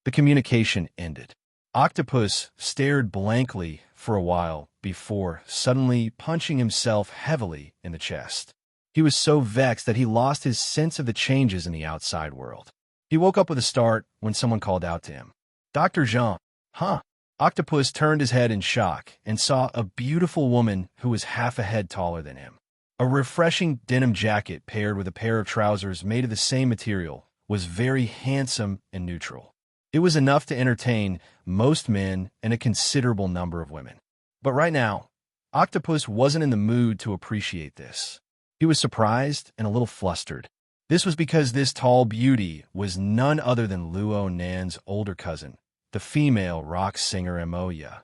A: The communication ended. Octopus stared blankly for a while before suddenly punching himself heavily in the chest. He was so vexed that he lost his sense of the changes in the outside world. He woke up with a start when someone called out to him. Dr. Zhang. Huh? Octopus turned his head in shock and saw a beautiful woman who was half a head taller than him. A refreshing denim jacket paired with a pair of trousers made of the same material was very handsome and neutral. It was enough to entertain most men and a considerable number of women. But right now, Octopus wasn't in the mood to appreciate this. He was surprised and a little flustered. This was because this tall beauty was none other than Luo Nan's older cousin, the female rock singer Emoya.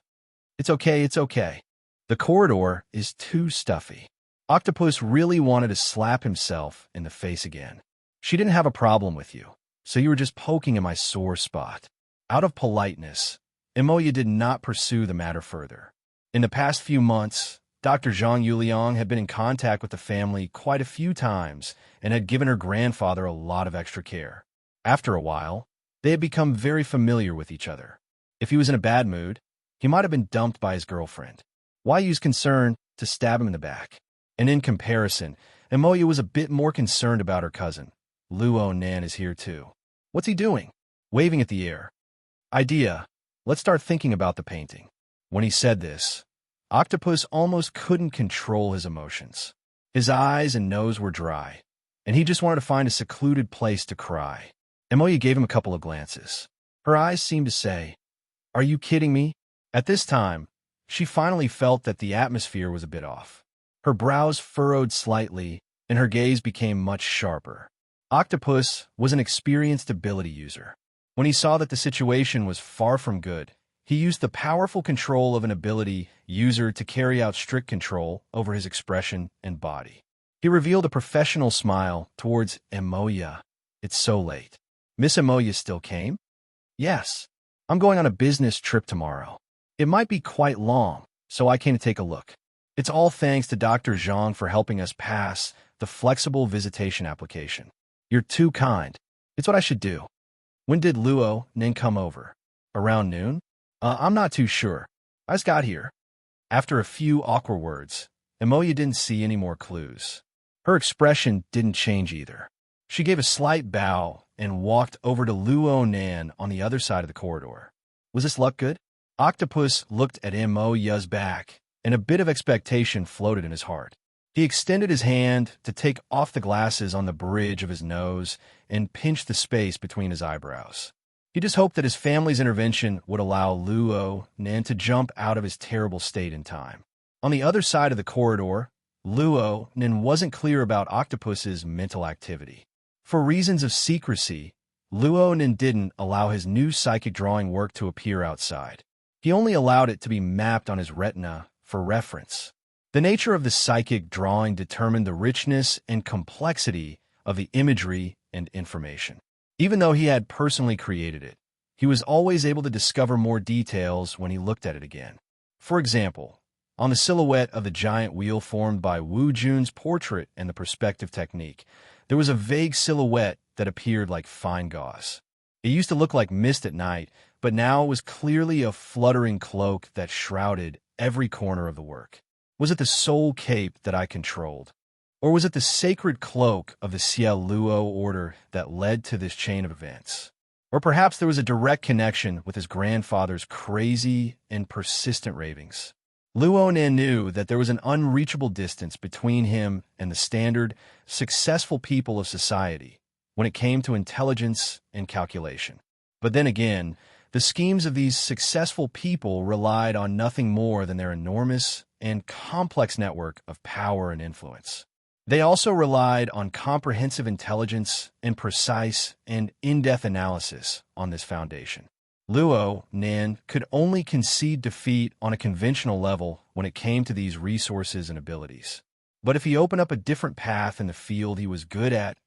A: It's okay. The corridor is too stuffy. Octopus really wanted to slap himself in the face again. She didn't have a problem with you, so you were just poking at my sore spot. Out of politeness, Emoya did not pursue the matter further. In the past few months, Dr. Zhang Yuliang had been in contact with the family quite a few times and had given her grandfather a lot of extra care. After a while, they had become very familiar with each other. If he was in a bad mood, he might have been dumped by his girlfriend. Why use concern to stab him in the back? And in comparison, Emoya was a bit more concerned about her cousin. Luo Nan is here too. What's he doing? Waving at the air. Idea. Let's start thinking about the painting. When he said this, Octopus almost couldn't control his emotions. His eyes and nose were dry, and he just wanted to find a secluded place to cry. Emoya gave him a couple of glances. Her eyes seemed to say, Are you kidding me? At this time, she finally felt that the atmosphere was a bit off. Her brows furrowed slightly, and her gaze became much sharper. Octopus was an experienced ability user. When he saw that the situation was far from good, he used the powerful control of an ability user to carry out strict control over his expression and body. He revealed a professional smile towards Emoya. It's so late. Miss Emoya still came? Yes. I'm going on a business trip tomorrow. It might be quite long, so I came to take a look. It's all thanks to Dr. Zhang for helping us pass the flexible visitation application. You're too kind. It's what I should do. When did Luo Nin come over? Around noon? I'm not too sure. I just got here. After a few awkward words, Emoya didn't see any more clues. Her expression didn't change either. She gave a slight bow and walked over to Luo Nan on the other side of the corridor. Was this luck good? Octopus looked at Emoya's back, and a bit of expectation floated in his heart. He extended his hand to take off the glasses on the bridge of his nose and pinch the space between his eyebrows. He just hoped that his family's intervention would allow Luo Nan to jump out of his terrible state in time. On the other side of the corridor, Luo Nan wasn't clear about Octopus's mental activity. For reasons of secrecy, Luo Nan didn't allow his new psychic drawing work to appear outside. He only allowed it to be mapped on his retina for reference. The nature of the psychic drawing determined the richness and complexity of the imagery and information. Even though he had personally created it, he was always able to discover more details when he looked at it again. For example, on the silhouette of the giant wheel formed by Wu Jun's portrait and the perspective technique, there was a vague silhouette that appeared like fine gauze. It used to look like mist at night, but now it was clearly a fluttering cloak that shrouded every corner of the work. Was it the soul cape that I controlled? Or was it the sacred cloak of the Ciel Luo order that led to this chain of events? Or perhaps there was a direct connection with his grandfather's crazy and persistent ravings. Luo Nan knew that there was an unreachable distance between him and the standard, successful people of society when it came to intelligence and calculation. But then again, the schemes of these successful people relied on nothing more than their enormous and complex network of power and influence. They also relied on comprehensive intelligence and precise and in-depth analysis on this foundation. Luo Nan could only concede defeat on a conventional level when it came to these resources and abilities. But if he opened up a different path in the field he was good at,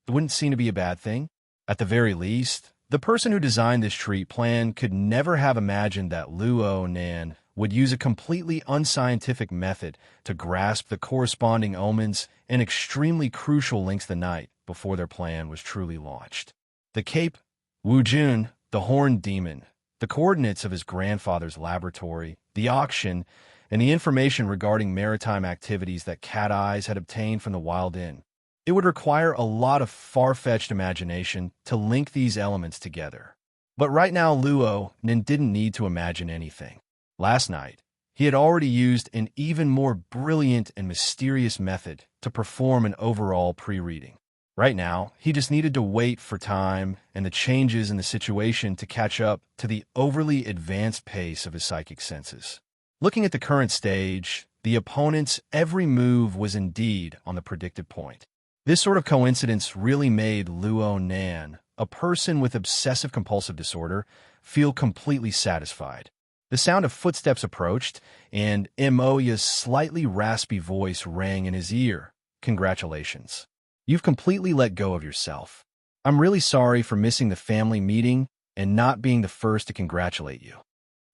A: it wouldn't seem to be a bad thing. At the very least, the person who designed this treat plan could never have imagined that Luo Nan would use a completely unscientific method to grasp the corresponding omens and extremely crucial links of the night before their plan was truly launched. The cape, Wu Jun, the horned demon, the coordinates of his grandfather's laboratory, the auction, and the information regarding maritime activities that Cat Eyes had obtained from the Wild Inn. It would require a lot of far-fetched imagination to link these elements together. But right now, Luo Nan didn't need to imagine anything. Last night, he had already used an even more brilliant and mysterious method to perform an overall pre-reading. Right now, he just needed to wait for time and the changes in the situation to catch up to the overly advanced pace of his psychic senses. Looking at the current stage, the opponent's every move was indeed on the predicted point. This sort of coincidence really made Luo Nan, a person with obsessive-compulsive disorder, feel completely satisfied. The sound of footsteps approached, and Moya's slightly raspy voice rang in his ear. "Congratulations. You've completely let go of yourself. I'm really sorry for missing the family meeting and not being the first to congratulate you."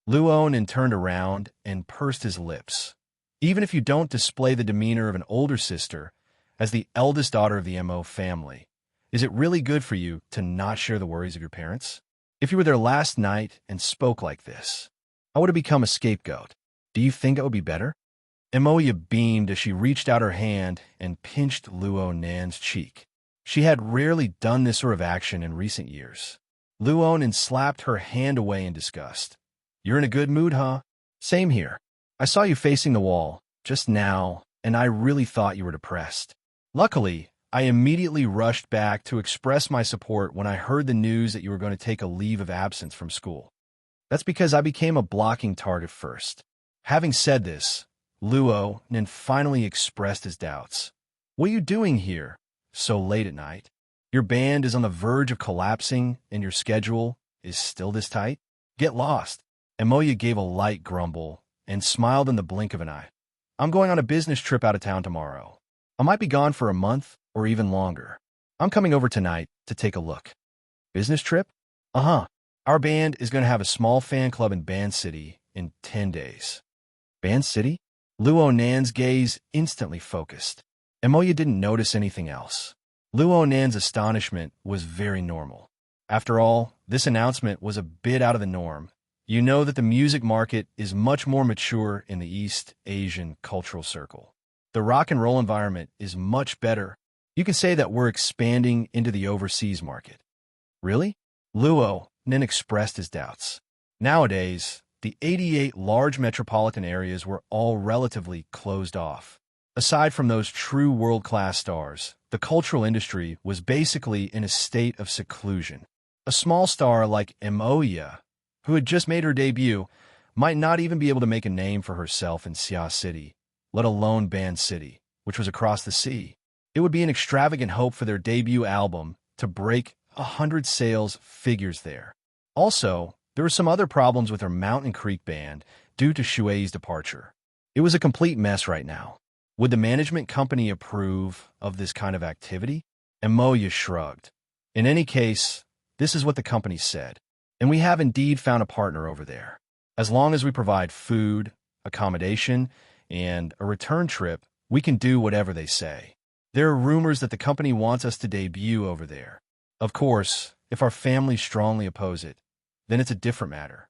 A: Luo Nan turned around and pursed his lips. Even if you don't display the demeanor of an older sister, as the eldest daughter of the Mo family, is it really good for you to not share the worries of your parents? If you were there last night and spoke like this, I would have become a scapegoat. Do you think it would be better? Moya beamed as she reached out her hand and pinched Luo Nan's cheek. She had rarely done this sort of action in recent years. Luo Nan slapped her hand away in disgust. "You're in a good mood, huh? Same here. I saw you facing the wall just now, and I really thought you were depressed. Luckily, I immediately rushed back to express my support when I heard the news that you were going to take a leave of absence from school. That's because I became a blocking target first." Having said this, Luo Nan finally expressed his doubts. "What are you doing here so late at night? Your band is on the verge of collapsing and your schedule is still this tight? Get lost." Moya gave a light grumble and smiled in the blink of an eye. "I'm going on a business trip out of town tomorrow. I might be gone for a month or even longer. I'm coming over tonight to take a look." "Business trip?" "Uh-huh. Our band is going to have a small fan club in Band City in 10 days. "Band City?" Luo Nan's gaze instantly focused. Moya didn't notice anything else. Luo Nan's astonishment was very normal. After all, this announcement was a bit out of the norm. You know that the music market is much more mature in the East Asian cultural circle. The rock and roll environment is much better. You can say that we're expanding into the overseas market. "Really?" Luo Nan expressed his doubts. Nowadays, the 88 large metropolitan areas were all relatively closed off. Aside from those true world-class stars, the cultural industry was basically in a state of seclusion. A small star like Moya, who had just made her debut, might not even be able to make a name for herself in Xia City, let alone Band City, which was across the sea. It would be an extravagant hope for their debut album to break 100 sales figures there. Also, There were some other problems with her Mountain Creek band due to Shuei's departure. It was a complete mess right now. Would the management company approve of this kind of activity? And Moya shrugged. In any case, this is what the company said. And we have indeed found a partner over there. As long as we provide food, accommodation, and a return trip, we can do whatever they say. There are rumors that the company wants us to debut over there. Of course, if our families strongly oppose it, then it's a different matter.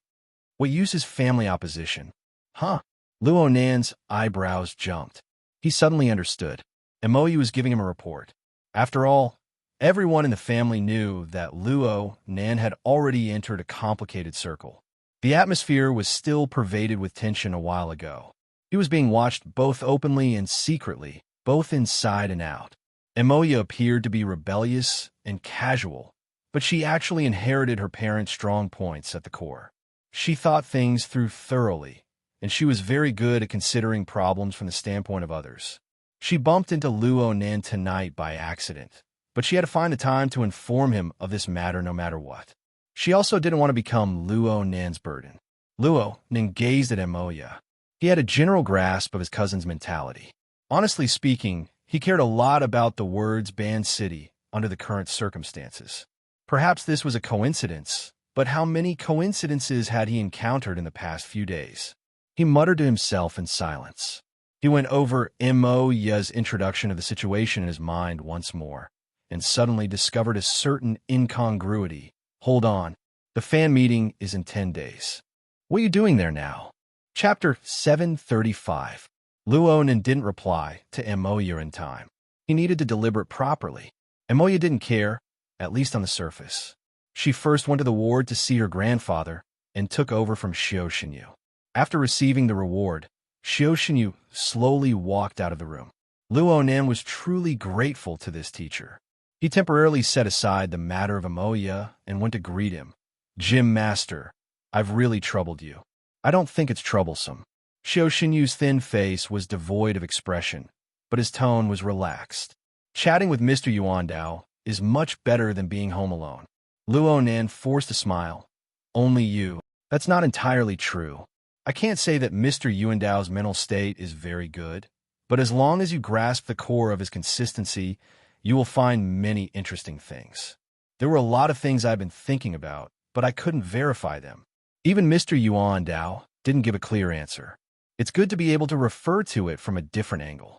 A: What use is family opposition? Huh? Luo Nan's eyebrows jumped. He suddenly understood. Moyu was giving him a report. After all, everyone in the family knew that Luo Nan had already entered a complicated circle. The atmosphere was still pervaded with tension a while ago. He was being watched both openly and secretly, both inside and out. Emoya appeared to be rebellious and casual, but she actually inherited her parents' strong points at the core. She thought things through thoroughly, and she was very good at considering problems from the standpoint of others. She bumped into Luo Nan tonight by accident, but she had to find the time to inform him of this matter no matter what. She also didn't want to become Luo Nan's burden. Luo Nan gazed at Emoya. He had a general grasp of his cousin's mentality. Honestly speaking, he cared a lot about the words Ban City under the current circumstances. Perhaps this was a coincidence, but how many coincidences had he encountered in the past few days? He muttered to himself in silence. He went over Emoya's introduction of the situation in his mind once more, and suddenly discovered a certain incongruity. Hold on. The fan meeting is in 10 days. What are you doing there now? Chapter 735. Luo Nan didn't reply to Emoya in time. He needed to deliberate properly. Emoya didn't care, at least on the surface. She first went to the ward to see her grandfather and took over from Xiao Xinyu. After receiving the reward, Xiao Xinyu slowly walked out of the room. Luo Nan was truly grateful to this teacher. He temporarily set aside the matter of Emoya and went to greet him. Gym Master, I've really troubled you. I don't think it's troublesome. Xiao Xinyu's thin face was devoid of expression, but his tone was relaxed. Chatting with Mr. Yuandao is much better than being home alone. Luo Nan forced a smile. Only you. That's not entirely true. I can't say that Mr. Yuandao's mental state is very good, but as long as you grasp the core of his consistency, you will find many interesting things. There were a lot of things I've been thinking about, but I couldn't verify them. Even Mr. Yuandao didn't give a clear answer. It's good to be able to refer to it from a different angle.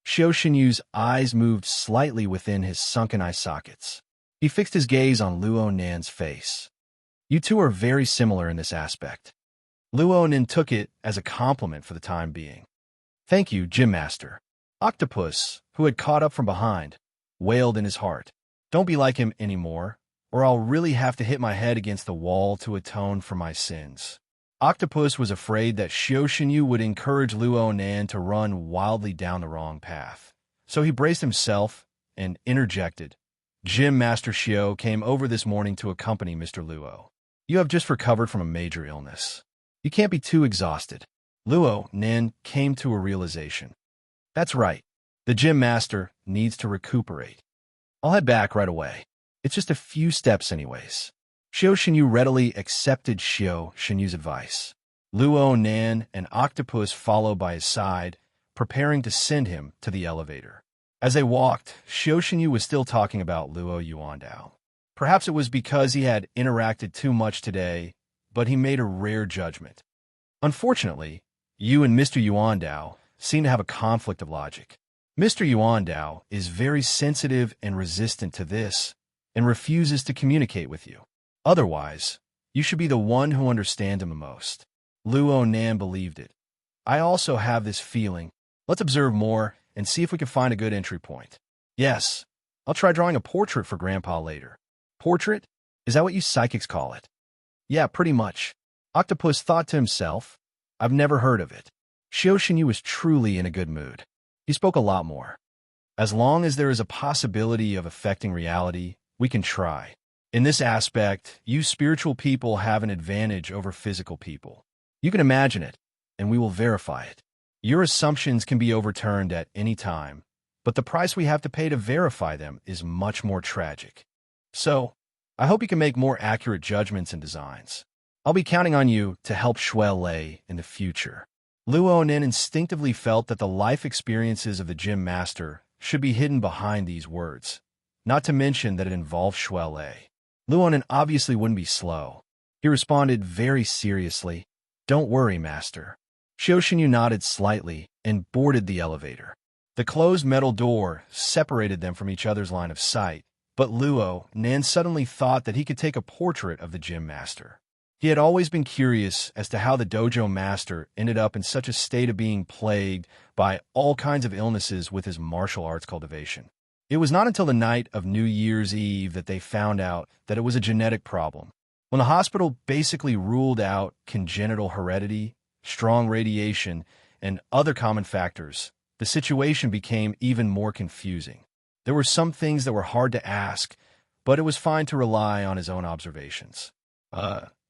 A: Xiao Xinyu's eyes moved slightly within his sunken eye sockets. He fixed his gaze on Luo Nan's face. You two are very similar in this aspect. Luo Nan took it as a compliment for the time being. Thank you, Gym Master. Octopus, who had caught up from behind, wailed in his heart. Don't be like him anymore, or I'll really have to hit my head against the wall to atone for my sins. Octopus was afraid that Xiao Xinyu would encourage Luo Nan to run wildly down the wrong path. So he braced himself and interjected. Gym Master Xiao came over this morning to accompany Mr. Luo. You have just recovered from a major illness. You can't be too exhausted. Luo Nan came to a realization. That's right. The Gym Master needs to recuperate. I'll head back right away. It's just a few steps anyways. Xiao Xinyu readily accepted Xiao Xinyu's advice. Luo Nan and Octopus followed by his side, preparing to send him to the elevator. As they walked, Xiao Xinyu was still talking about Luo Yuandao. Perhaps it was because he had interacted too much today, but he made a rare judgment. Unfortunately, you and Mr. Yuandao seem to have a conflict of logic. Mr. Yuandao is very sensitive and resistant to this, and refuses to communicate with you. Otherwise, you should be the one who understands him the most. Luo Nan believed it. I also have this feeling. Let's observe more and see if we can find a good entry point. Yes, I'll try drawing a portrait for Grandpa later. Portrait? Is that what you psychics call it? Yeah, pretty much. Octopus thought to himself. I've never heard of it. Xiao Xinyu was truly in a good mood. He spoke a lot more. As long as there is a possibility of affecting reality, we can try. In this aspect, you spiritual people have an advantage over physical people. You can imagine it, and we will verify it. Your assumptions can be overturned at any time, but the price we have to pay to verify them is much more tragic. So, I hope you can make more accurate judgments and designs. I'll be counting on you to help Shui Lei in the future. Luo Nin instinctively felt that the life experiences of the gym master should be hidden behind these words, not to mention that it involved Shui Lei. Luo Nin obviously wouldn't be slow. He responded very seriously, "Don't worry, master." Xiao nodded slightly and boarded the elevator. The closed metal door separated them from each other's line of sight, but Luo Nin suddenly thought that he could take a portrait of the gym master. He had always been curious as to how the dojo master ended up in such a state of being plagued by all kinds of illnesses with his martial arts cultivation. It was not until the night of New Year's Eve that they found out that it was a genetic problem. When the hospital basically ruled out congenital heredity, strong radiation, and other common factors, the situation became even more confusing. There were some things that were hard to ask, but it was fine to rely on his own observations.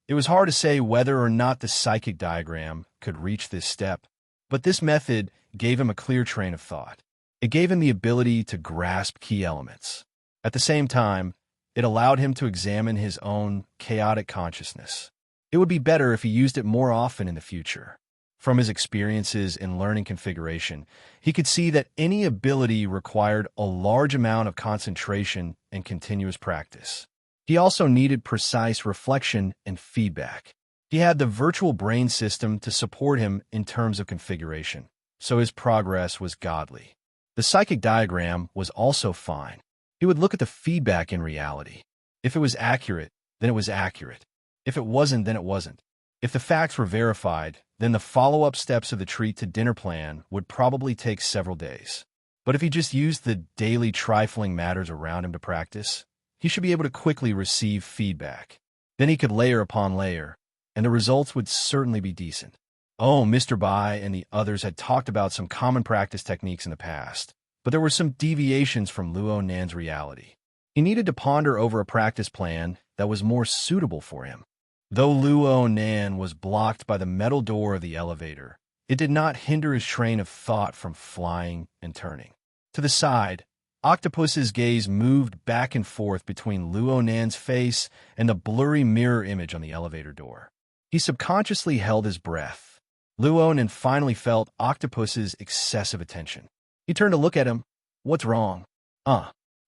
A: It was hard to say whether or not the psychic diagram could reach this step, but this method gave him a clear train of thought. It gave him the ability to grasp key elements. At the same time, it allowed him to examine his own chaotic consciousness. It would be better if he used it more often in the future. From his experiences in learning configuration, he could see that any ability required a large amount of concentration and continuous practice. He also needed precise reflection and feedback. He had the virtual brain system to support him in terms of configuration, so his progress was godly. The psychic diagram was also fine. He would look at the feedback in reality. If it was accurate, then it was accurate. If it wasn't, then it wasn't. If the facts were verified, then the follow-up steps of the treat to dinner plan would probably take several days. But if he just used the daily trifling matters around him to practice, he should be able to quickly receive feedback. Then he could layer upon layer, and the results would certainly be decent. Oh, Mr. Bai and the others had talked about some common practice techniques in the past, but there were some deviations from Luo Nan's reality. He needed to ponder over a practice plan that was more suitable for him. Though Luo Nan was blocked by the metal door of the elevator, it did not hinder his train of thought from flying and turning. To the side, Octopus's gaze moved back and forth between Luo Nan's face and the blurry mirror image on the elevator door. He subconsciously held his breath. Luo Nan finally felt Octopus's excessive attention. He turned to look at him. "What's wrong?"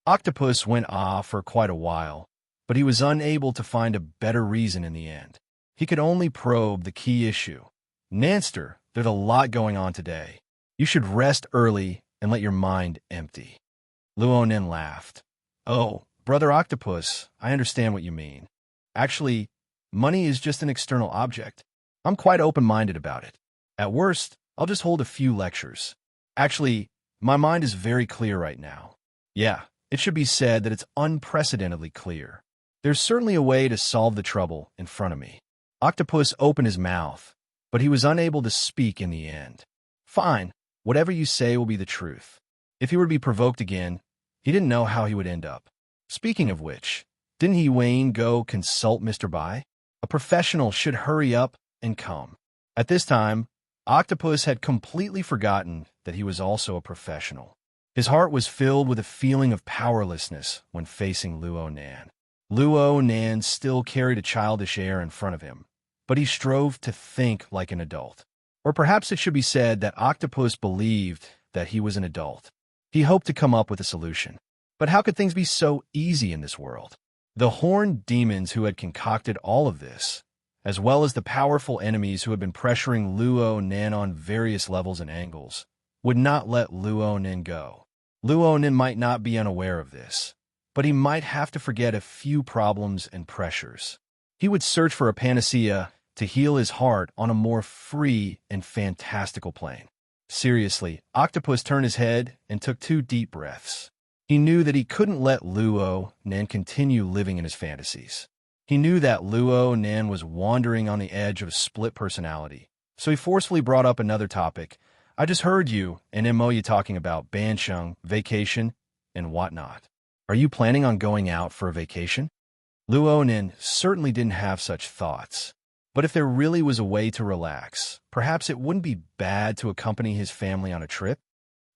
A: Octopus went for quite a while, but he was unable to find a better reason in the end. He could only probe the key issue. "Nanster, there's a lot going on today. You should rest early and let your mind empty." Luo Nin laughed. "Oh, Brother Octopus, I understand what you mean. Actually, money is just an external object. I'm quite open-minded about it. At worst, I'll just hold a few lectures. Actually, my mind is very clear right now. Yeah, it should be said that it's unprecedentedly clear. There's certainly a way to solve the trouble in front of me." Octopus opened his mouth, but he was unable to speak in the end. "Fine, whatever you say will be the truth." If he were to be provoked again, he didn't know how he would end up. Speaking of which, didn't he Wayne go consult Mr. Bai? A professional should hurry up and come. At this time, Octopus had completely forgotten that he was also a professional. His heart was filled with a feeling of powerlessness when facing Luo Nan. Luo Nan still carried a childish air in front of him, but he strove to think like an adult. Or perhaps it should be said that Octopus believed that he was an adult. He hoped to come up with a solution. But how could things be so easy in this world? The horned demons who had concocted all of this, as well as the powerful enemies who had been pressuring Luo Nan on various levels and angles, would not let Luo Nan go. Luo Nan might not be unaware of this, but he might have to forget a few problems and pressures. He would search for a panacea to heal his heart on a more free and fantastical plane. Seriously, Octopus turned his head and took 2 deep breaths. He knew that he couldn't let Luo Nan continue living in his fantasies. He knew that Luo Nan was wandering on the edge of a split personality, so he forcefully brought up another topic. "I just heard you and Moya talking about Bansheng, vacation, and whatnot. Are you planning on going out for a vacation?" Luo Nan certainly didn't have such thoughts. But if there really was a way to relax, perhaps it wouldn't be bad to accompany his family on a trip?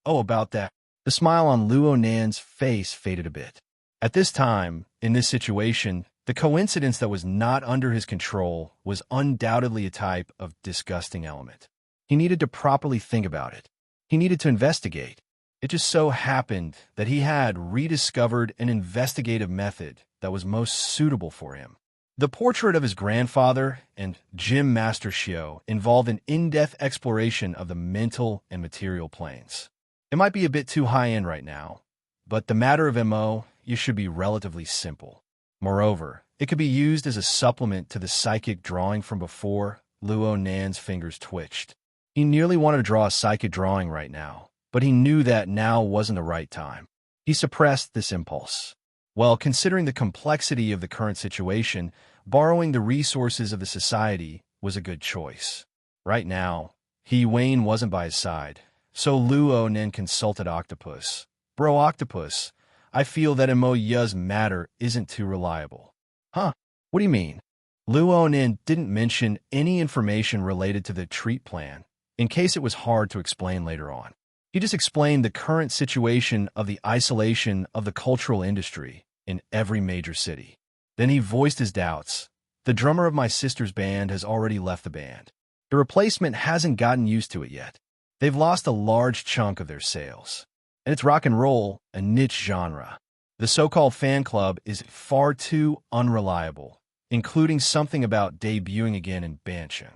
A: Oh, about that. The smile on Luo Nan's face faded a bit. At this time, in this situation, The coincidence that was not under his control was undoubtedly a type of disgusting element. He needed to properly think about it. He needed to investigate. It just so happened that he had rediscovered an investigative method that was most suitable for him. The portrait of his grandfather and Jim Mastershio involved an in-depth exploration of the mental and material planes. It might be a bit too high-end right now, but the matter of MO, you should be relatively simple. Moreover, it could be used as a supplement to the psychic drawing from before. Luo Nan's fingers twitched. He nearly wanted to draw a psychic drawing right now, but he knew that now wasn't the right time. He suppressed this impulse. Well, considering the complexity of the current situation, borrowing the resources of the society was a good choice. Right now, Wayne wasn't by his side, so Luo Nen consulted Octopus. Bro Octopus, I feel that Moya's matter isn't too reliable. Huh? What do you mean? Luo Nen didn't mention any information related to the treat plan, in case it was hard to explain later on. He just explained the current situation of the isolation of the cultural industry in every major city. Then he voiced his doubts. The drummer of my sister's band has already left the band. The replacement hasn't gotten used to it yet. They've lost a large chunk of their sales. And it's rock and roll, a niche genre. The so-called fan club is far too unreliable, including something about debuting again in Bansheng.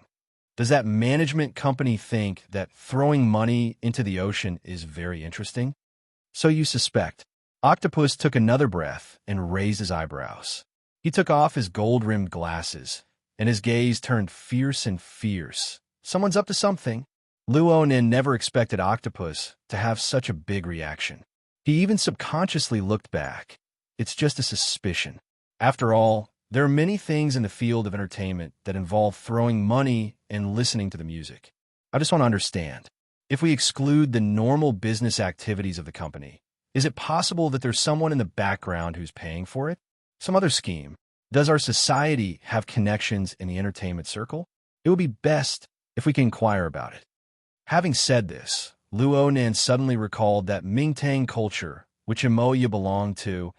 A: Does that management company think that throwing money into the ocean is very interesting? So you suspect. Octopus took another breath and raised his eyebrows. He took off his gold-rimmed glasses, and his gaze turned fierce and fierce. Someone's up to something. Luo Nen never expected Octopus to have such a big reaction. He even subconsciously looked back. It's just a suspicion. After all, there are many things in the field of entertainment that involve throwing money and listening to the music. I just want to understand. If we exclude the normal business activities of the company, is it possible that there's someone in the background who's paying for it? Some other scheme? Does our society have connections in the entertainment circle? It would be best if we can inquire about it. Having said this, Luo Nen suddenly recalled that Mingtang culture, which Emoya belonged to,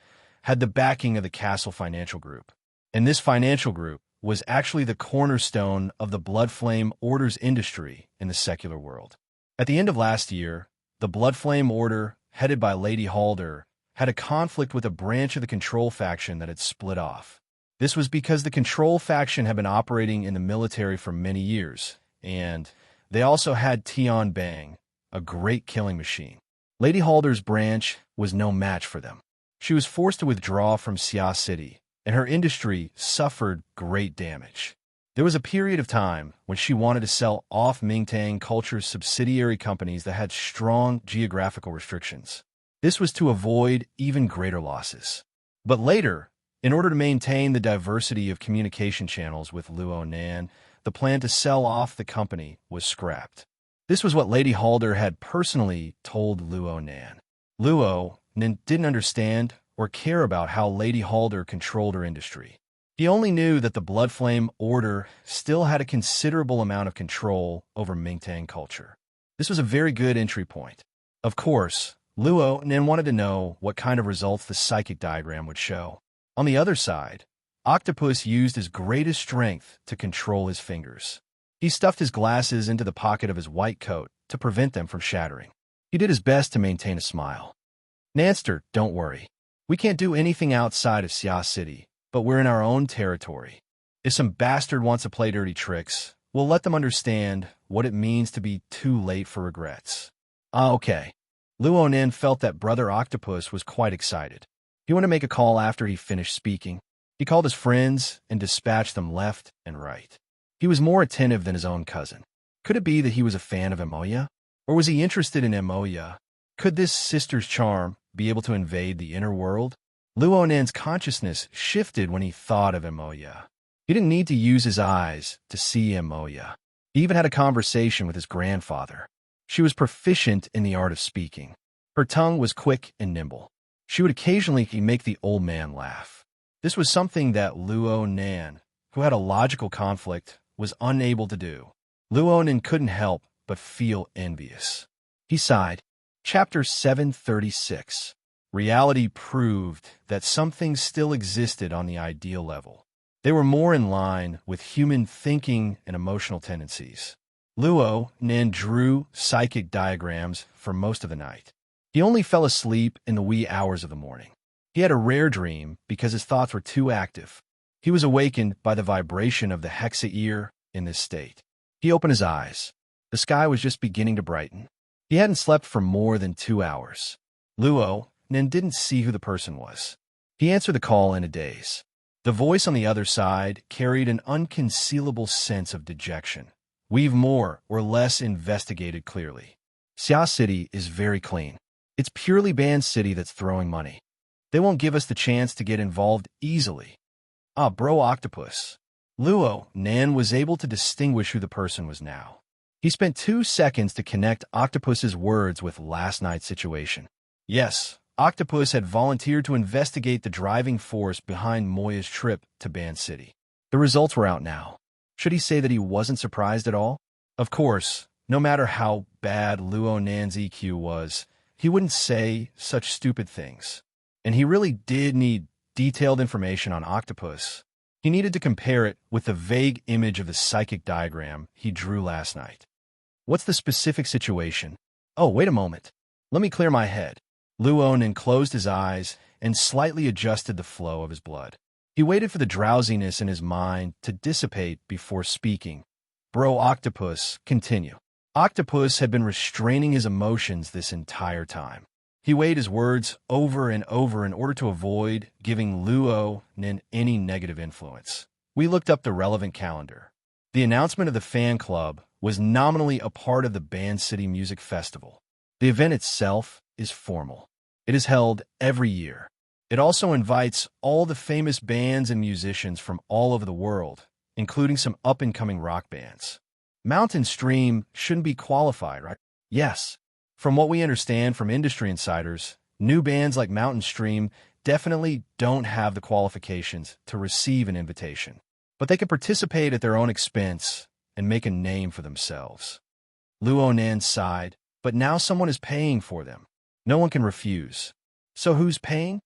A: had the backing of the Castle Financial Group. And this financial group was actually the cornerstone of the Blood Flame Order's industry in the secular world. At the end of last year, the Blood Flame Order, headed by Lady Halder, had a conflict with a branch of the Control faction that had split off. This was because the Control faction had been operating in the military for many years, and they also had Tian Bang, a great killing machine. Lady Halder's branch was no match for them. She was forced to withdraw from Xia City, and her industry suffered great damage. There was a period of time when she wanted to sell off Mingtang Culture's subsidiary companies that had strong geographical restrictions. This was to avoid even greater losses. But later, in order to maintain the diversity of communication channels with Luo Nan, the plan to sell off the company was scrapped. This was what Lady Halder had personally told Luo Nan. Luo Nan didn't understand or care about how Lady Halder controlled her industry. He only knew that the Blood Flame Order still had a considerable amount of control over Mingtang culture. This was a very good entry point. Of course, Luo Nan wanted to know what kind of results the psychic diagram would show. On the other side, Octopus used his greatest strength to control his fingers. He stuffed his glasses into the pocket of his white coat to prevent them from shattering. He did his best to maintain a smile. Nanster, don't worry. We can't do anything outside of Xia City, but we're in our own territory. If some bastard wants to play dirty tricks, we'll let them understand what it means to be too late for regrets. Okay. Luo Nen felt that Brother Octopus was quite excited. He wanted to make a call after he finished speaking. He called his friends and dispatched them left and right. He was more attentive than his own cousin. Could it be that he was a fan of Emoya? Or was he interested in Emoya? Could this sister's charm be able to invade the inner world? Luo Nan's consciousness shifted when he thought of Emoya. He didn't need to use his eyes to see Emoya. He even had a conversation with his grandfather. She was proficient in the art of speaking. Her tongue was quick and nimble. She would occasionally make the old man laugh. This was something that Luo Nan, who had a logical conflict, was unable to do. Luo Nan couldn't help but feel envious. He sighed. Chapter 736. Reality proved that some things still existed on the ideal level. They were more in line with human thinking and emotional tendencies. Luo Nen drew psychic diagrams for most of the night. He only fell asleep in the wee hours of the morning. He had a rare dream because his thoughts were too active. He was awakened by the vibration of the hexa in this state. He opened his eyes. The sky was just beginning to brighten. He hadn't slept for more than 2 hours. Luo Nen didn't see who the person was. He answered the call in a daze. The voice on the other side carried an unconcealable sense of dejection. We've more or less investigated clearly. Xia City is very clean. It's purely Ban City that's throwing money. They won't give us the chance to get involved easily. Ah, bro octopus. Luo Nan was able to distinguish who the person was now. He spent 2 seconds to connect Octopus's words with last night's situation. Yes, Octopus had volunteered to investigate the driving force behind Moya's trip to Ban City. The results were out now. Should he say that he wasn't surprised at all? Of course, no matter how bad Luo Nan's EQ was, he wouldn't say such stupid things. And he really did need detailed information on Octopus. He needed to compare it with the vague image of the psychic diagram he drew last night. What's the specific situation? Oh, wait a moment. Let me clear my head. Luo Nan closed his eyes and slightly adjusted the flow of his blood. He waited for the drowsiness in his mind to dissipate before speaking. Bro Octopus, continue. Octopus had been restraining his emotions this entire time. He weighed his words over and over in order to avoid giving Luo Nan any negative influence. We looked up the relevant calendar. The announcement of the fan club was nominally a part of the Ban City Music Festival. The event itself is formal. It is held every year. It also invites all the famous bands and musicians from all over the world, including some up-and-coming rock bands. Mountain Stream shouldn't be qualified, right? Yes. From what we understand from industry insiders, new bands like Mountain Stream definitely don't have the qualifications to receive an invitation. But they can participate at their own expense and make a name for themselves. Luo Nan sighed, but now someone is paying for them. No one can refuse. So who's paying?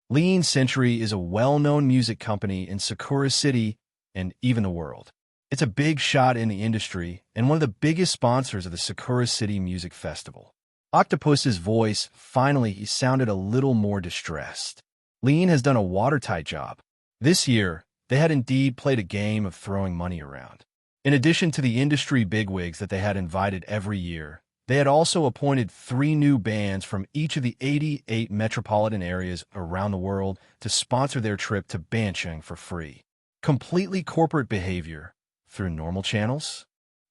A: Lean Century is a well-known music company in Sakura City and even the world. It's a big shot in the industry and one of the biggest sponsors of the Sakura City Music Festival. Octopus's voice finally sounded a little more distressed. Lean has done a watertight job. This year, they had indeed played a game of throwing money around. In addition to the industry bigwigs that they had invited every year, they had also appointed 3 new bands from each of the 88 metropolitan areas around the world to sponsor their trip to Bancheng for free. Completely corporate behavior through normal channels?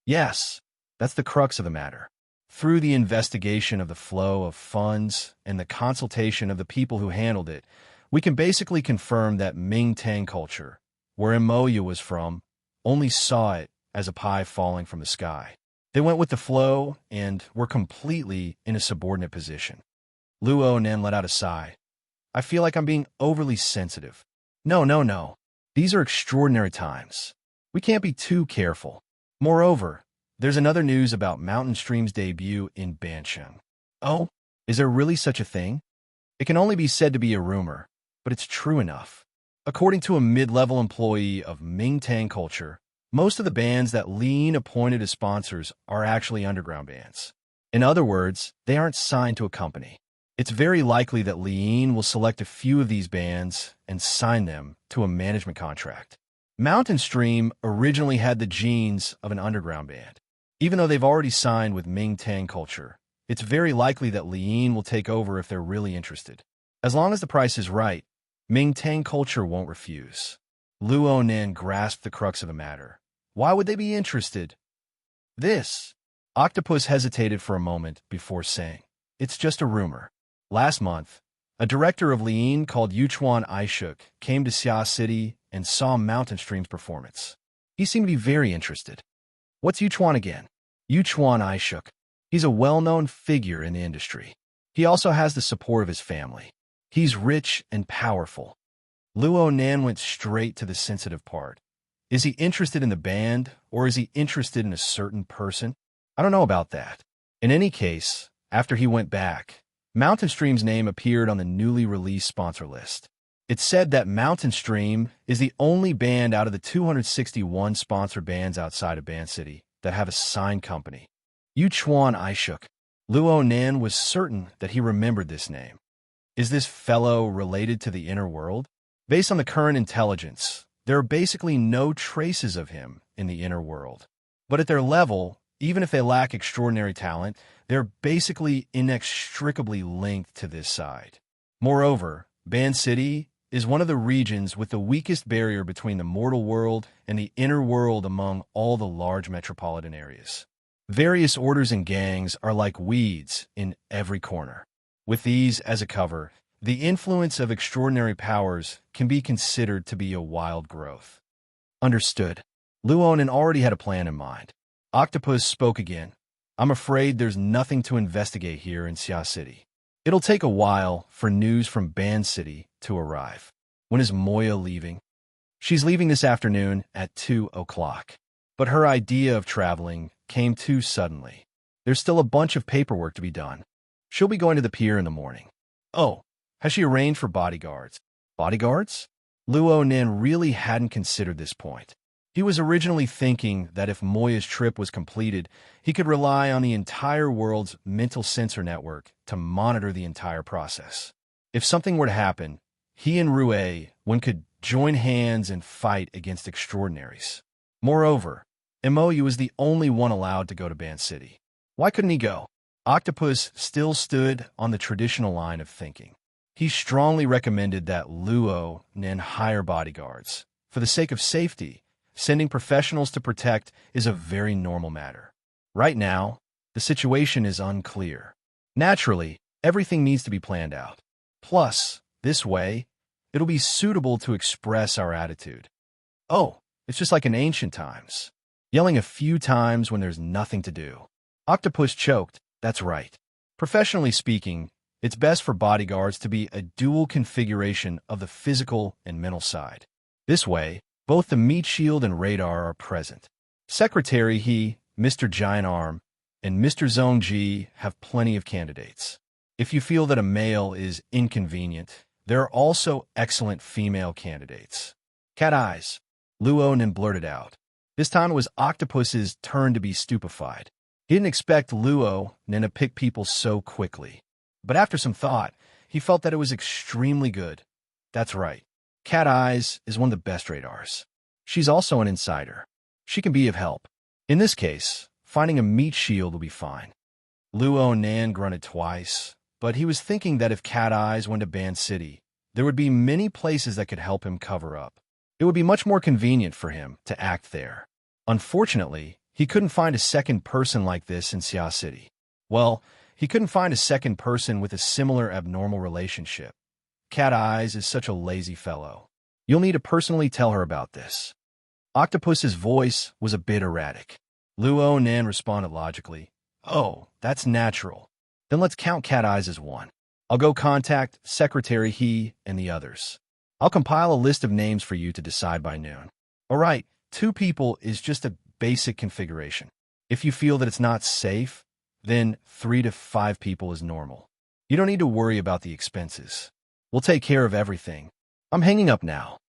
A: Yes, that's the crux of the matter. Through the investigation of the flow of funds and the consultation of the people who handled it, we can basically confirm that Ming Tang culture, where Moya was from, only saw it as a pie falling from the sky. They went with the flow and were completely in a subordinate position. Luo Nan let out a sigh. I feel like I'm being overly sensitive. No. These are extraordinary times. We can't be too careful. Moreover, there's another news about Mountain Stream's debut in Bancheng. Oh, is there really such a thing? It can only be said to be a rumor, but it's true enough. According to a mid-level employee of Ming Tang culture, most of the bands that Lean appointed as sponsors are actually underground bands. In other words, they aren't signed to a company. It's very likely that Lean will select a few of these bands and sign them to a management contract. Mountain Stream originally had the genes of an underground band. Even though they've already signed with Ming Tang culture, it's very likely that Lean will take over if they're really interested. As long as the price is right, Ming Tang culture won't refuse. Luo Nan grasped the crux of the matter. Why would they be interested? This. Octopus hesitated for a moment before saying, it's just a rumor. Last month, a director of Lean called Yuchuan Aishuk came to Xia City and saw Mountain Stream's performance. He seemed to be very interested. What's Yuchuan again? Yuchuan Aishuk. He's a well-known figure in the industry. He also has the support of his family. He's rich and powerful. Luo Nan went straight to the sensitive part. Is he interested in the band, or is he interested in a certain person? I don't know about that. In any case, after he went back, Mountain Stream's name appeared on the newly released sponsor list. It said that Mountain Stream is the only band out of the 261 sponsored bands outside of Band City that have a signed company. Yu Chuan Aishuk. Luo Nan was certain that he remembered this name. Is this fellow related to the inner world? Based on the current intelligence, there are basically no traces of him in the inner world. But at their level, even if they lack extraordinary talent, they're basically inextricably linked to this side. Moreover, Band City is one of the regions with the weakest barrier between the mortal world and the inner world among all the large metropolitan areas. Various orders and gangs are like weeds in every corner. With these as a cover, the influence of extraordinary powers can be considered to be a wild growth. Understood. Luonan already had a plan in mind. Octopus spoke again. I'm afraid there's nothing to investigate here in Xia City. It'll take a while for news from Band City to arrive. When is Moya leaving? She's leaving this afternoon at 2 o'clock. But her idea of traveling came too suddenly. There's still a bunch of paperwork to be done. She'll be going to the pier in the morning. Oh, has she arranged for bodyguards? Bodyguards? Luo Nin really hadn't considered this point. He was originally thinking that if Moya's trip was completed, he could rely on the entire world's mental sensor network to monitor the entire process. If something were to happen, he and Rue could join hands and fight against extraordinaries. Moreover, Moyu was the only one allowed to go to Band City. Why couldn't he go? Octopus still stood on the traditional line of thinking. He strongly recommended that Luo Nin hire bodyguards. For the sake of safety, sending professionals to protect is a very normal matter. Right now, the situation is unclear. Naturally, everything needs to be planned out. Plus, this way, it'll be suitable to express our attitude. Oh, it's just like in ancient times. Yelling a few times when there's nothing to do. Octopus choked. That's right. Professionally speaking, it's best for bodyguards to be a dual configuration of the physical and mental side. This way, both the meat shield and radar are present. Secretary He, Mr. Giant Arm, and Mr. Zong Ji have plenty of candidates. If you feel that a male is inconvenient, there are also excellent female candidates. Cat eyes. Luo Nin blurted out. This time it was Octopus's turn to be stupefied. He didn't expect Luo Nin to pick people so quickly. But after some thought, he felt that it was extremely good. That's right. Cat Eyes is one of the best radars. She's also an insider. She can be of help. In this case, finding a meat shield will be fine. Luo Nan grunted twice, but he was thinking that if Cat Eyes went to Band City, there would be many places that could help him cover up. It would be much more convenient for him to act there. Unfortunately, he couldn't find a second person like this in Xia City. Well, he couldn't find a second person with a similar abnormal relationship. Cat Eyes is such a lazy fellow. You'll need to personally tell her about this. Octopus's voice was a bit erratic. Luo Nan responded logically. Oh, that's natural. Then let's count Cat Eyes as one. I'll go contact Secretary He and the others. I'll compile a list of names for you to decide by noon. All right, 2 people is just a basic configuration. If you feel that it's not safe, then 3 to 5 people is normal. You don't need to worry about the expenses. We'll take care of everything. I'm hanging up now.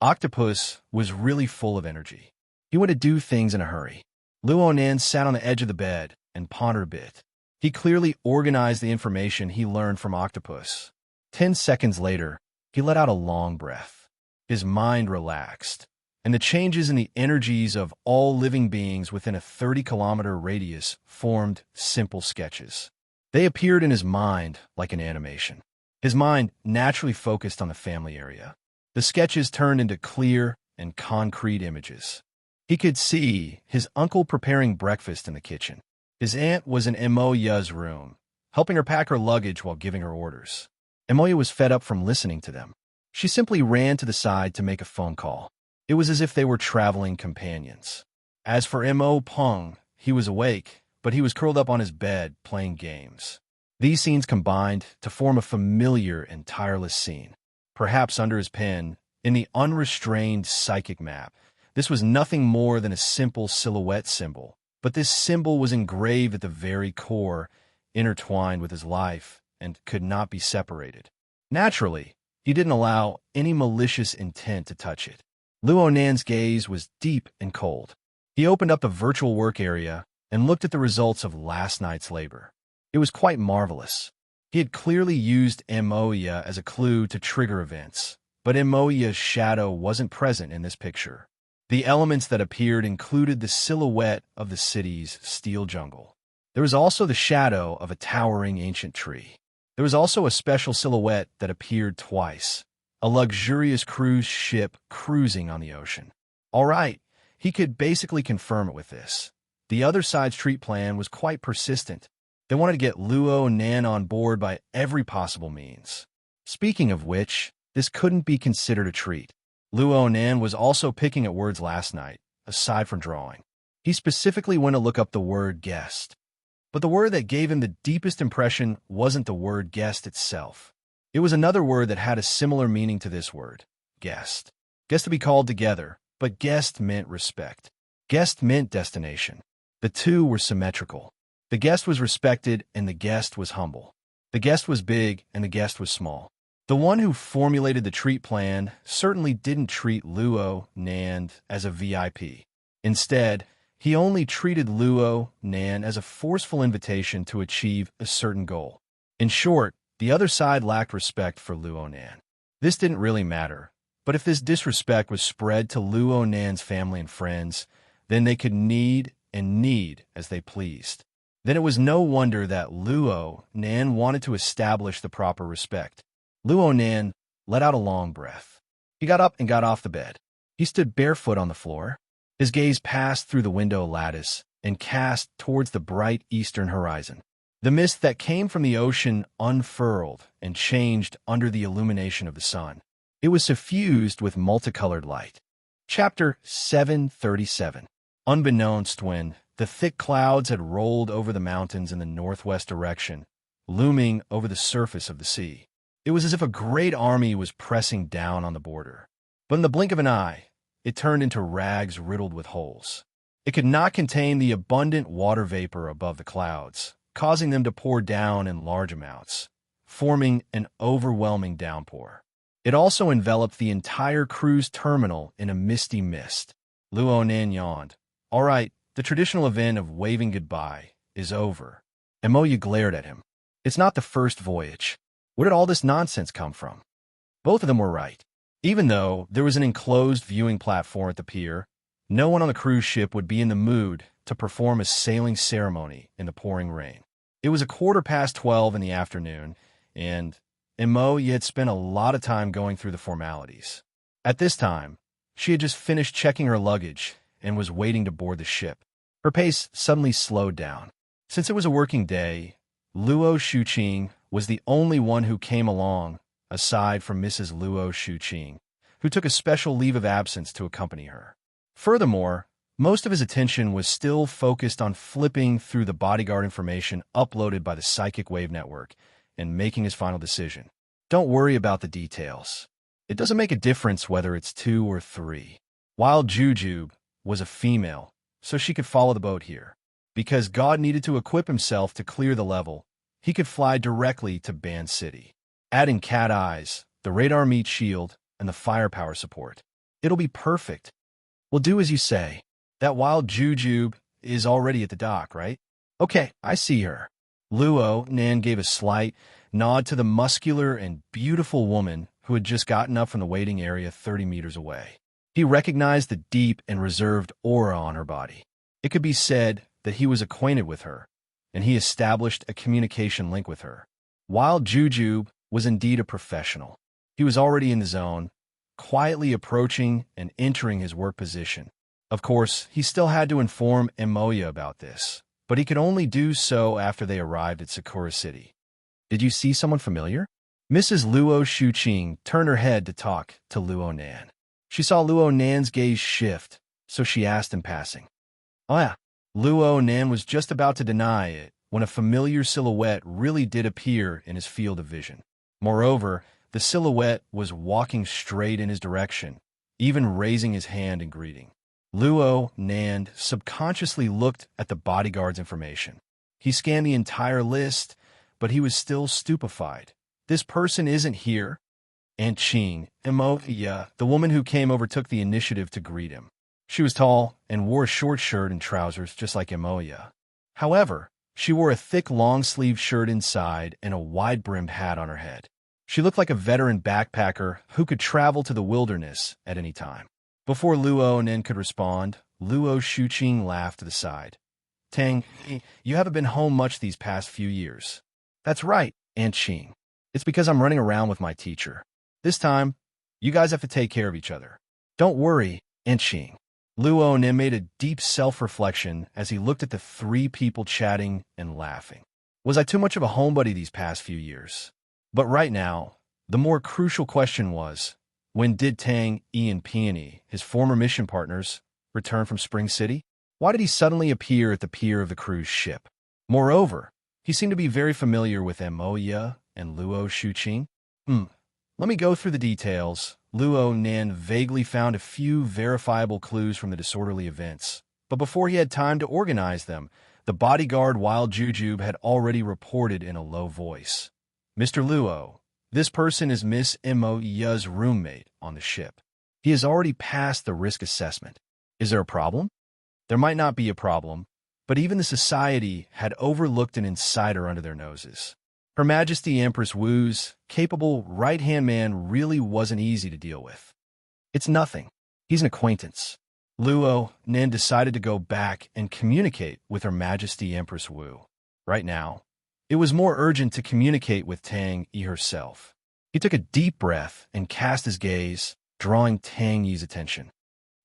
A: Octopus was really full of energy. He wanted to do things in a hurry. Luo Nan sat on the edge of the bed and pondered a bit. He clearly organized the information he learned from Octopus. 10 seconds later, he let out a long breath. His mind relaxed, and the changes in the energies of all living beings within a 30-kilometer radius formed simple sketches. They appeared in his mind like an animation. His mind naturally focused on the family area. The sketches turned into clear and concrete images. He could see his uncle preparing breakfast in the kitchen. His aunt was in Emoya's room, helping her pack her luggage while giving her orders. Emoya was fed up from listening to them. She simply ran to the side to make a phone call. It was as if they were traveling companions. As for Mo Peng, he was awake, but he was curled up on his bed playing games. These scenes combined to form a familiar and tireless scene. Perhaps under his pen, in the unrestrained psychic map, this was nothing more than a simple silhouette symbol, but this symbol was engraved at the very core, intertwined with his life and could not be separated. Naturally, he didn't allow any malicious intent to touch it. Luo Nan's gaze was deep and cold. He opened up the virtual work area and looked at the results of last night's labor. It was quite marvelous. He had clearly used Emoya as a clue to trigger events, but Emoya's shadow wasn't present in this picture. The elements that appeared included the silhouette of the city's steel jungle. There was also the shadow of a towering ancient tree. There was also a special silhouette that appeared twice, a luxurious cruise ship cruising on the ocean. All right, he could basically confirm it with this. The other side's treat plan was quite persistent. They wanted to get Luo Nan on board by every possible means. Speaking of which, this couldn't be considered a treat. Luo Nan was also picking at words last night, aside from drawing. He specifically went to look up the word guest. But the word that gave him the deepest impression wasn't the word guest itself. It was another word that had a similar meaning to this word, guest. Guest to be called together, but guest meant respect. Guest meant destination. The two were symmetrical. The guest was respected and the guest was humble. The guest was big and the guest was small. The one who formulated the treat plan certainly didn't treat Luo Nan as a VIP. Instead, he only treated Luo Nan as a forceful invitation to achieve a certain goal. In short, the other side lacked respect for Luo Nan. This didn't really matter, but if this disrespect was spread to Luo Nan's family and friends, then they could need as they pleased. Then it was no wonder that Luo Nan wanted to establish the proper respect. Luo Nan let out a long breath. He got up and got off the bed. He stood barefoot on the floor. His gaze passed through the window lattice and cast towards the bright eastern horizon. The mist that came from the ocean unfurled and changed under the illumination of the sun. It was suffused with multicolored light. Chapter 737. Unbeknownst when the thick clouds had rolled over the mountains in the northwest direction, looming over the surface of the sea. It was as if a great army was pressing down on the border. But in the blink of an eye, it turned into rags riddled with holes. It could not contain the abundant water vapor above the clouds, causing them to pour down in large amounts, forming an overwhelming downpour. It also enveloped the entire cruise terminal in a misty mist. Luo Nan yawned. All right, the traditional event of waving goodbye is over. Emoya glared at him. It's not the first voyage. Where did all this nonsense come from? Both of them were right. Even though there was an enclosed viewing platform at the pier, no one on the cruise ship would be in the mood to perform a sailing ceremony in the pouring rain. It was 12:15 in the afternoon, and Emoya had spent a lot of time going through the formalities. At this time, she had just finished checking her luggage and was waiting to board the ship. Her pace suddenly slowed down. Since it was a working day, Luo Shuqing was the only one who came along, aside from Mrs. Luo Shuqing, who took a special leave of absence to accompany her. Furthermore, most of his attention was still focused on flipping through the bodyguard information uploaded by the Psychic Wave Network and making his final decision. Don't worry about the details. It doesn't make a difference whether it's 2 or 3. Wild Jujube was a female, so she could follow the boat here. Because God needed to equip himself to clear the level, he could fly directly to Ban City. Adding cat eyes, the radar meat shield, and the firepower support. It'll be perfect. We'll do as you say. That wild Jujube is already at the dock, right? Okay, I see her. Luo Nan gave a slight nod to the muscular and beautiful woman who had just gotten up from the waiting area 30 meters away. He recognized the deep and reserved aura on her body. It could be said that he was acquainted with her, and he established a communication link with her. Wild Jujube was indeed a professional. He was already in the zone, quietly approaching and entering his work position. Of course, he still had to inform Emoya about this, but he could only do so after they arrived at Sakura City. Did you see someone familiar? Mrs. Luo Shuqing turned her head to talk to Luo Nan. She saw Luo Nan's gaze shift, so she asked in passing. Oh yeah. Luo Nan was just about to deny it when a familiar silhouette really did appear in his field of vision. Moreover, the silhouette was walking straight in his direction, even raising his hand in greeting. Luo Nan subconsciously looked at the bodyguard's information. He scanned the entire list, but he was still stupefied. This person isn't here. Aunt Ching, Emoya, the woman who came over, took the initiative to greet him. She was tall and wore a short shirt and trousers just like Emoya. However, she wore a thick long-sleeved shirt inside and a wide-brimmed hat on her head. She looked like a veteran backpacker who could travel to the wilderness at any time. Before Luo Nen could respond, Luo Shuqing laughed to the side. Tang, you haven't been home much these past few years. That's right, Aunt Ching. It's because I'm running around with my teacher. This time, you guys have to take care of each other. Don't worry, Aunt Ching. Luo Nen made a deep self-reflection as he looked at the three people chatting and laughing. Was I too much of a homebody these past few years? But right now, the more crucial question was, when did Tang, E, and Peony, his former mission partners, return from Spring City? Why did he suddenly appear at the pier of the cruise ship? Moreover, he seemed to be very familiar with Emoya and Luo Shuqing. Let me go through the details. Luo Nen vaguely found a few verifiable clues from the disorderly events, but before he had time to organize them, the bodyguard Wild Jujube had already reported in a low voice. Mr. Luo, this person is Miss Emoya's roommate on the ship. He has already passed the risk assessment. Is there a problem? There might not be a problem, but even the society had overlooked an insider under their noses. Her Majesty Empress Wu's capable right-hand man really wasn't easy to deal with. It's nothing. He's an acquaintance. Luo Nen decided to go back and communicate with Her Majesty Empress Wu. Right now, it was more urgent to communicate with Tang Yi herself. He took a deep breath and cast his gaze, drawing Tang Yi's attention.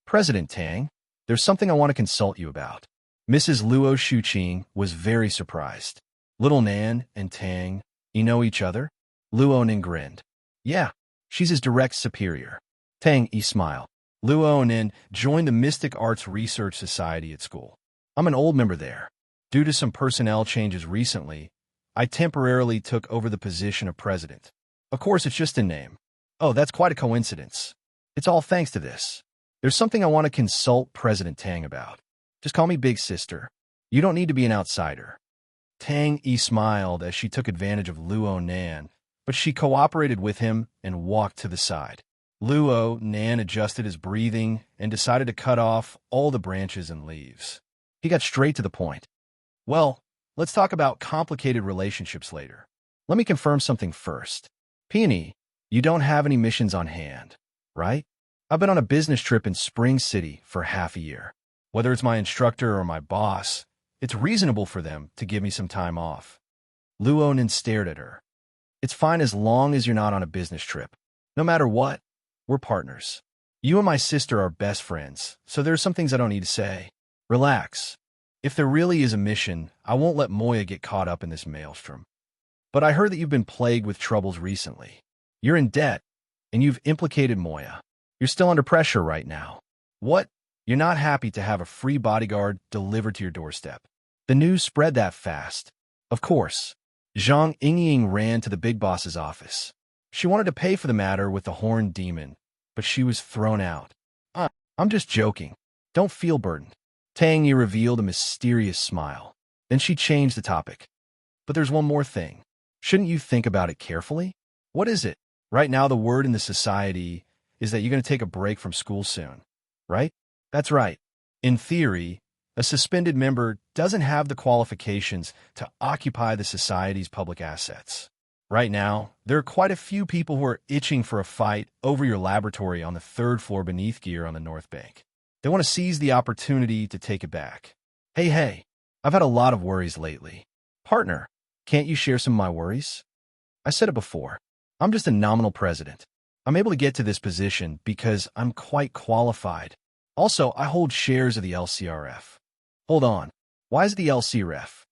A: President Tang, there's something I want to consult you about. Mrs. Luo Shuqing was very surprised. Little Nan and Tang, you know each other? Luo Nen grinned. Yeah, she's his direct superior. Tang Yi smiled. Luo Nen joined the Mystic Arts Research Society at school. I'm an old member there. Due to some personnel changes recently, I temporarily took over the position of president. Of course, it's just a name. Oh, that's quite a coincidence. It's all thanks to this. There's something I want to consult President Tang about. Just call me Big Sister. You don't need to be an outsider. Tang Yi smiled as she took advantage of Luo Nan, but she cooperated with him and walked to the side. Luo Nan adjusted his breathing and decided to cut off all the branches and leaves. He got straight to the point. Well, let's talk about complicated relationships later. Let me confirm something first. Peony, you don't have any missions on hand, right? I've been on a business trip in Spring City for half a year. Whether it's my instructor or my boss, it's reasonable for them to give me some time off. Luo Nen stared at her. It's fine as long as you're not on a business trip. No matter what, we're partners. You and my sister are best friends, so there's some things I don't need to say. Relax. If there really is a mission, I won't let Moya get caught up in this maelstrom. But I heard that you've been plagued with troubles recently. You're in debt, and you've implicated Moya. You're still under pressure right now. What? You're not happy to have a free bodyguard delivered to your doorstep. The news spread that fast. Of course. Zhang Yingying ran to the big boss's office. She wanted to pay for the matter with the horned demon, but she was thrown out. I'm just joking. Don't feel burdened. Tang Yi revealed a mysterious smile. Then she changed the topic. But there's one more thing. Shouldn't you think about it carefully? What is it? Right now, the word in the society is that you're going to take a break from school soon, right? That's right. In theory, a suspended member doesn't have the qualifications to occupy the society's public assets. Right now, there are quite a few people who are itching for a fight over your laboratory on the third floor beneath gear on the North Bank. They want to seize the opportunity to take it back. Hey, I've had a lot of worries lately. Partner, can't you share some of my worries? I said it before. I'm just a nominal president. I'm able to get to this position because I'm quite qualified. Also, I hold shares of the LCRF. Hold on. Why is the LCRF?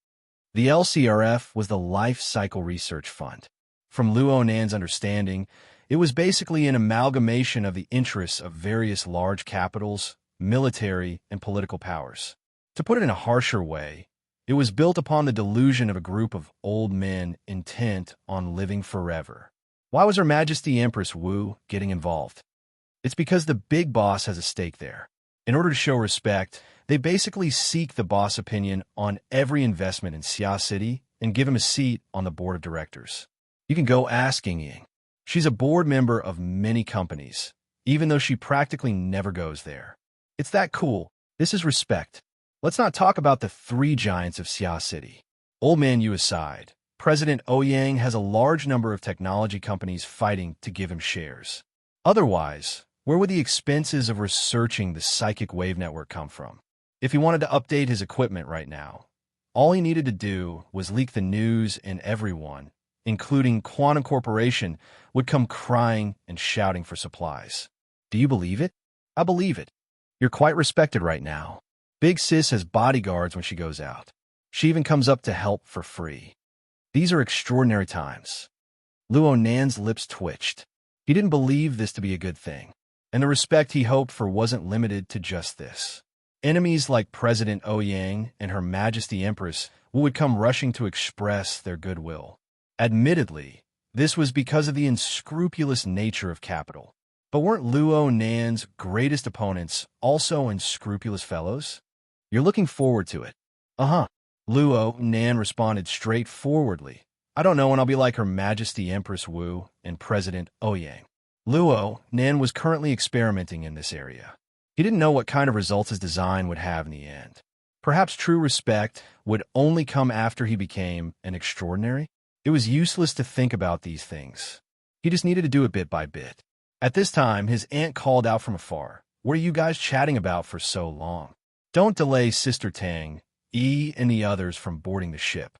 A: The LCRF was the Life Cycle Research Fund. From Luo Nan's understanding, it was basically an amalgamation of the interests of various large capitals, military, and political powers. To put it in a harsher way, it was built upon the delusion of a group of old men intent on living forever. Why was Her Majesty Empress Wu getting involved? It's because the big boss has a stake there. In order to show respect, they basically seek the boss opinion on every investment in Xia City and give him a seat on the board of directors. You can go asking Ying. She's a board member of many companies, even though she practically never goes there. It's that cool. This is respect. Let's not talk about the three giants of Xia City. Old man Yu aside, President Ouyang has a large number of technology companies fighting to give him shares. Otherwise, where would the expenses of researching the psychic wave network come from? If he wanted to update his equipment right now, all he needed to do was leak the news and everyone, including Quantum Corporation, would come crying and shouting for supplies. Do you believe it? I believe it. You're quite respected right now. Big Sis has bodyguards when she goes out. She even comes up to help for free. These are extraordinary times. Luo Nan's lips twitched. He didn't believe this to be a good thing, and the respect he hoped for wasn't limited to just this. Enemies like President Ouyang and Her Majesty Empress would come rushing to express their goodwill. Admittedly, this was because of the unscrupulous nature of capital. But weren't Luo Nan's greatest opponents also unscrupulous fellows? You're looking forward to it. Uh-huh. Luo Nan responded straightforwardly. I don't know when I'll be like Her Majesty Empress Wu and President Ouyang. Luo Nan was currently experimenting in this area. He didn't know what kind of results his design would have in the end. Perhaps true respect would only come after he became an extraordinary? It was useless to think about these things. He just needed to do it bit by bit. At this time, his aunt called out from afar. What are you guys chatting about for so long? Don't delay Sister Tang, E, and the others from boarding the ship.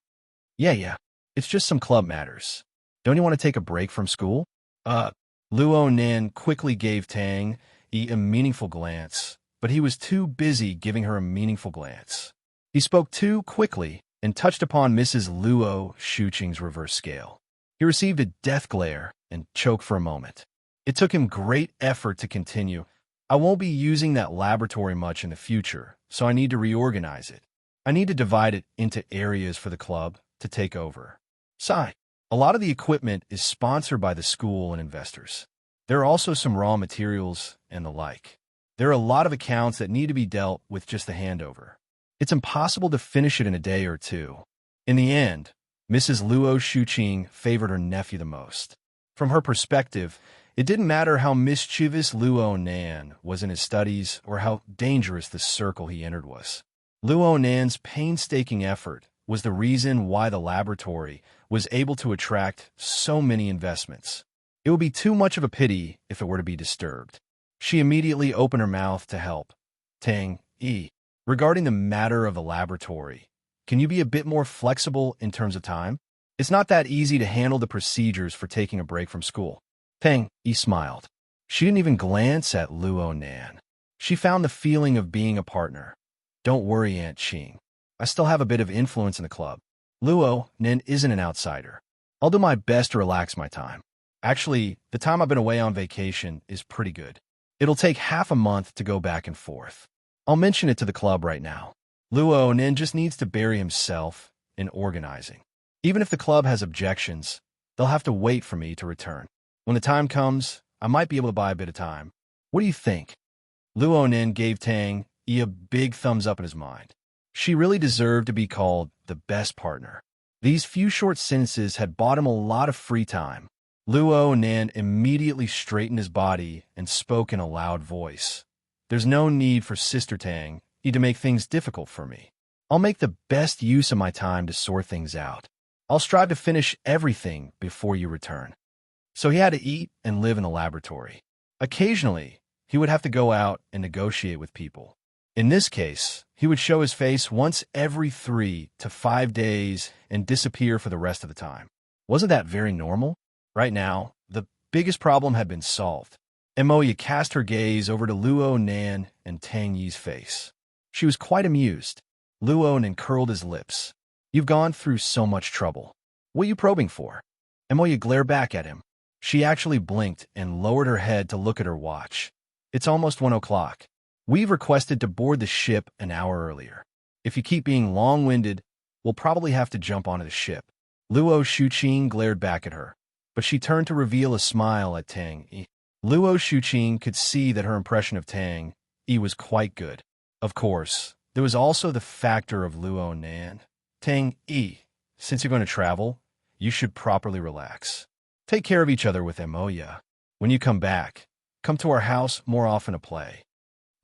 A: Yeah. It's just some club matters. Don't you want to take a break from school? Luo Nan quickly gave Tang E a meaningful glance, but he was too busy giving her a meaningful glance. He spoke too quickly and touched upon Mrs. Luo Shuqing's reverse scale. He received a death glare and choked for a moment. It took him great effort to continue. I won't be using that laboratory much in the future, so I need to reorganize it. I need to divide it into areas for the club to take over. Sigh. A lot of the equipment is sponsored by the school and investors. There are also some raw materials and the like. There are a lot of accounts that need to be dealt with just the handover. It's impossible to finish it in a day or two. In the end, Mrs. Luo Shuqing favored her nephew the most. From her perspective, it didn't matter how mischievous Luo Nan was in his studies or how dangerous the circle he entered was. Luo Nan's painstaking effort was the reason why the laboratory was able to attract so many investments. It would be too much of a pity if it were to be disturbed. She immediately opened her mouth to help. Tang E, regarding the matter of the laboratory, can you be a bit more flexible in terms of time? It's not that easy to handle the procedures for taking a break from school. Tang E smiled. She didn't even glance at Luo Nan. She found the feeling of being a partner. Don't worry, Aunt Qing. I still have a bit of influence in the club. Luo Nan isn't an outsider. I'll do my best to relax my time. Actually, the time I've been away on vacation is pretty good. It'll take half a month to go back and forth. I'll mention it to the club right now. Luo Nan just needs to bury himself in organizing. Even if the club has objections, they'll have to wait for me to return. When the time comes, I might be able to buy a bit of time. What do you think? Luo Nan gave Tang E a big thumbs up in his mind. She really deserved to be called the best partner. These few short sentences had bought him a lot of free time. Luo Nan immediately straightened his body and spoke in a loud voice. There's no need for Sister Tang E to make things difficult for me. I'll make the best use of my time to sort things out. I'll strive to finish everything before you return. So he had to eat and live in the laboratory. Occasionally, he would have to go out and negotiate with people. In this case, he would show his face once every 3 to 5 days and disappear for the rest of the time. Wasn't that very normal? Right now, the biggest problem had been solved. Emoya cast her gaze over to Luo Nan and Tang Yi's face. She was quite amused. Luo Nan curled his lips. You've gone through so much trouble. What are you probing for? Emoya glared back at him. She actually blinked and lowered her head to look at her watch. It's almost 1 o'clock. We've requested to board the ship an hour earlier. If you keep being long-winded, we'll probably have to jump onto the ship. Luo Shuqing glared back at her, but she turned to reveal a smile at Tang E. Luo Shuqing could see that her impression of Tang E was quite good. Of course, there was also the factor of Luo Nan. Tang E since you're going to travel, you should properly relax. Take care of each other with Emoya. When you come back, come to our house more often to play.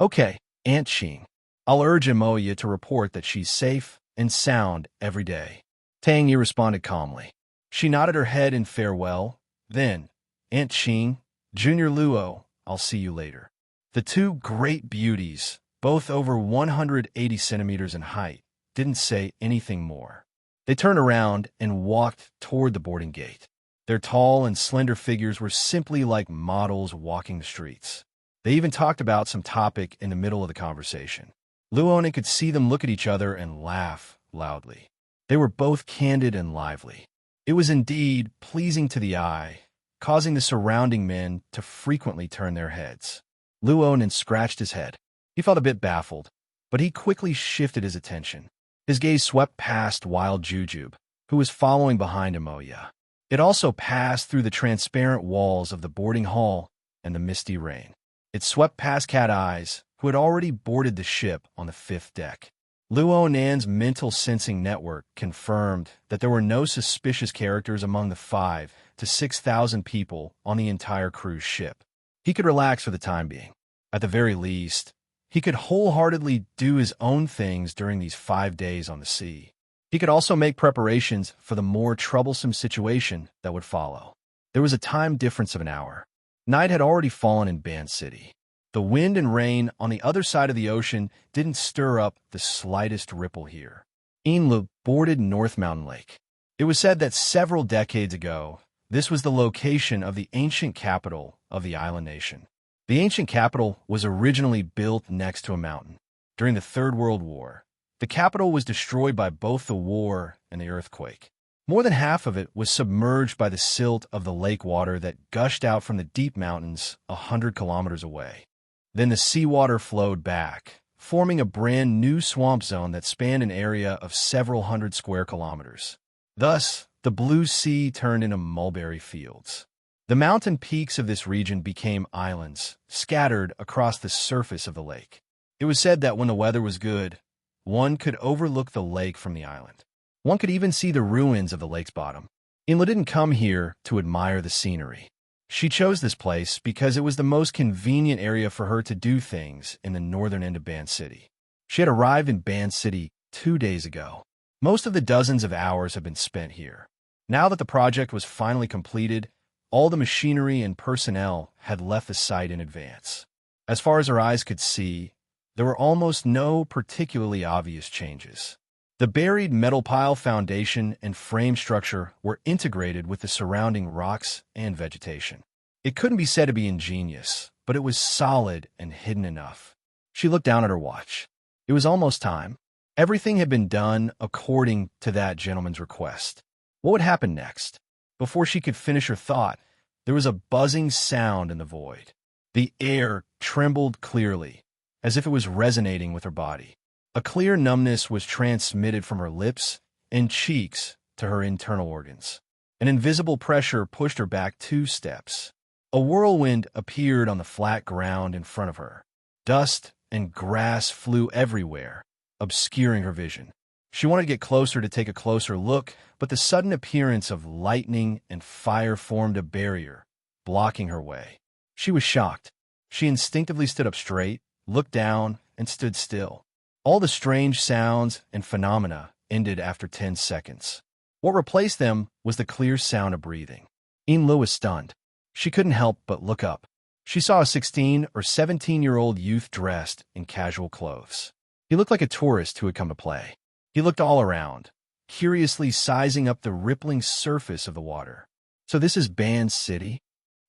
A: Okay, Aunt Xing. I'll urge Emoya to report that she's safe and sound every day. Tang Yi responded calmly. She nodded her head in farewell. Then, Aunt Xing, Junior Luo, I'll see you later. The two great beauties, both over 180 centimeters in height, didn't say anything more. They turned around and walked toward the boarding gate. Their tall and slender figures were simply like models walking the streets. They even talked about some topic in the middle of the conversation. Luonin could see them look at each other and laugh loudly. They were both candid and lively. It was indeed pleasing to the eye, causing the surrounding men to frequently turn their heads. Luonin scratched his head. He felt a bit baffled, but he quickly shifted his attention. His gaze swept past Wild Jujube, who was following behind Emoya. It also passed through the transparent walls of the boarding hall and the misty rain. It swept past Cat Eyes, who had already boarded the ship on the 5th deck. Luo Nan's mental sensing network confirmed that there were no suspicious characters among the 5,000 to 6,000 people on the entire cruise ship. He could relax for the time being. At the very least, he could wholeheartedly do his own things during these 5 days on the sea. He could also make preparations for the more troublesome situation that would follow. There was a time difference of an hour. Night had already fallen in Ban City. The wind and rain on the other side of the ocean didn't stir up the slightest ripple here. Inlu boarded North Mountain Lake. It was said that several decades ago, this was the location of the ancient capital of the island nation. The ancient capital was originally built next to a mountain. During the Third World War, the capital was destroyed by both the war and the earthquake. More than half of it was submerged by the silt of the lake water that gushed out from the deep mountains 100 kilometers away. Then the seawater flowed back, forming a brand new swamp zone that spanned an area of several hundred square kilometers. Thus, the blue sea turned into mulberry fields. The mountain peaks of this region became islands, scattered across the surface of the lake. It was said that when the weather was good, one could overlook the lake from the island. One could even see the ruins of the lake's bottom. Inla didn't come here to admire the scenery. She chose this place because it was the most convenient area for her to do things in the northern end of Ban City. She had arrived in Ban City 2 days ago. Most of the dozens of hours had been spent here. Now that the project was finally completed, all the machinery and personnel had left the site in advance. As far as her eyes could see, there were almost no particularly obvious changes. The buried metal pile foundation and frame structure were integrated with the surrounding rocks and vegetation. It couldn't be said to be ingenious, but it was solid and hidden enough. She looked down at her watch. It was almost time. Everything had been done according to that gentleman's request. What would happen next? Before she could finish her thought, there was a buzzing sound in the void. The air trembled clearly, as if it was resonating with her body. A clear numbness was transmitted from her lips and cheeks to her internal organs. An invisible pressure pushed her back 2 steps. A whirlwind appeared on the flat ground in front of her. Dust and grass flew everywhere, obscuring her vision. She wanted to get closer to take a closer look, but the sudden appearance of lightning and fire formed a barrier, blocking her way. She was shocked. She instinctively stood up straight, looked down, and stood still. All the strange sounds and phenomena ended after 10 seconds. What replaced them was the clear sound of breathing. Inlu was stunned. She couldn't help but look up. She saw a 16 or 17-year-old youth dressed in casual clothes. He looked like a tourist who had come to play. He looked all around, curiously sizing up the rippling surface of the water. So this is Ban City?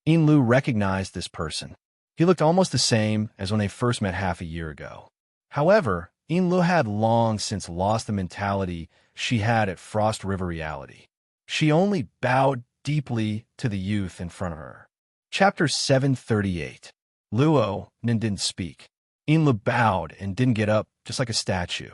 A: Inlu recognized this person. He looked almost the same as when they first met half a year ago. However, Inlu had long since lost the mentality she had at Frost River Reality. She only bowed deeply to the youth in front of her. Chapter 738. Luo Nin didn't speak. Inlu bowed and didn't get up, just like a statue.